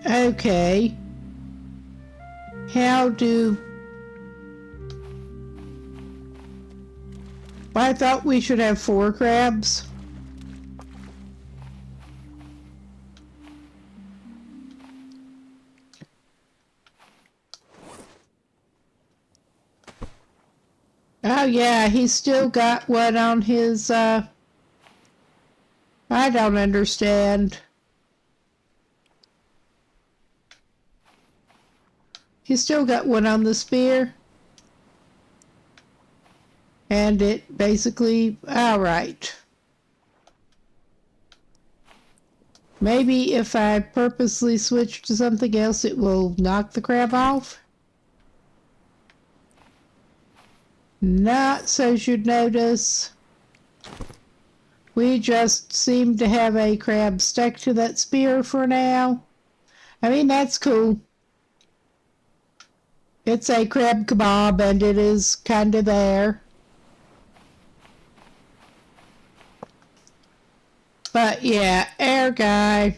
Okay. How do... I thought we should have 4 crabs. Oh yeah, he's still got one on his, I don't understand. He's still got one on the spear. And it basically, alright. Maybe if I purposely switch to something else, it will knock the crab off. Not so you'd notice. We just seem to have a crab stuck to that spear for now. I mean, that's cool. It's a crab kebab and it is kind of there. But yeah, our guy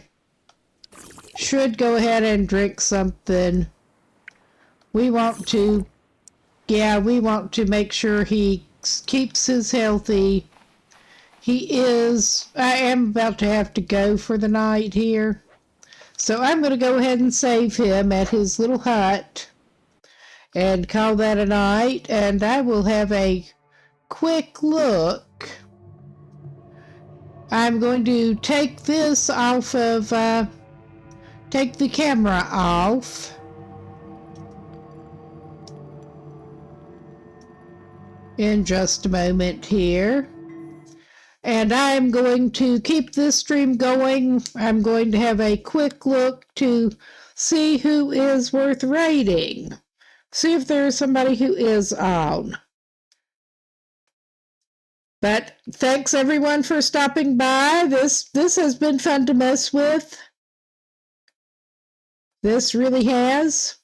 should go ahead and drink something. We want to, yeah, we want to make sure he keeps his healthy. He is, I am about to have to go for the night here. So I'm going to go ahead and save him at his little hut and call that a night. And I will have a quick look. I'm going to take this off of, take the camera off. In just a moment here. And I'm going to keep this stream going. I'm going to have a quick look to see who is worth rating. See if there's somebody who is on. But thanks everyone for stopping by. This has been fun to mess with. This really has.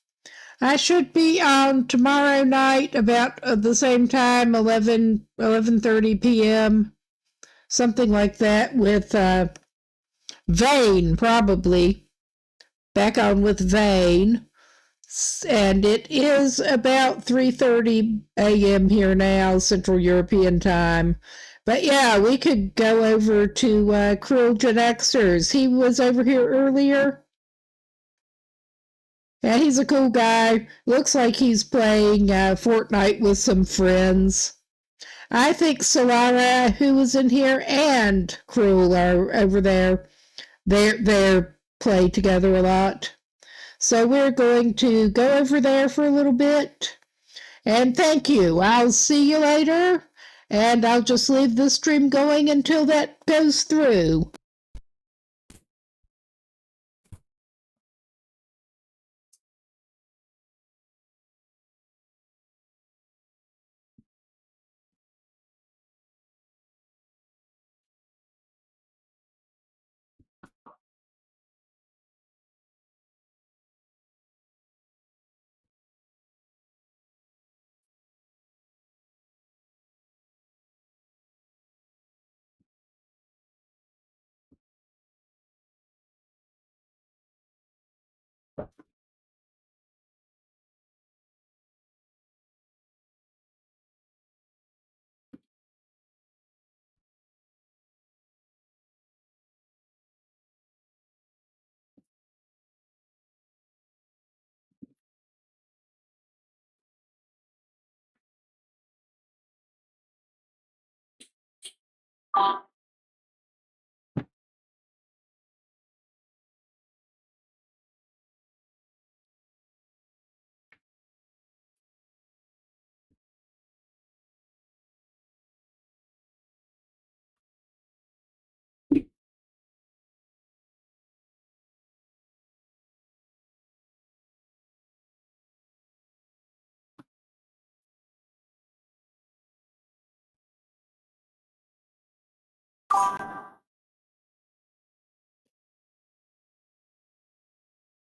I should be on tomorrow night about the same time, 11:30 p.m., something like that, with Vane, probably. Back on with Vane. And it is about 3:30 a.m. here now, Central European time. But yeah, we could go over to Cruel Gen Xers. He was over here earlier. Yeah, he's a cool guy. Looks like he's playing Fortnite with some friends. I think Solara, who was in here, and Cruel are over there. They play together a lot. So we're going to go over there for a little bit. And thank you. I'll see you later. And I'll just leave the stream going until that goes through. Bye.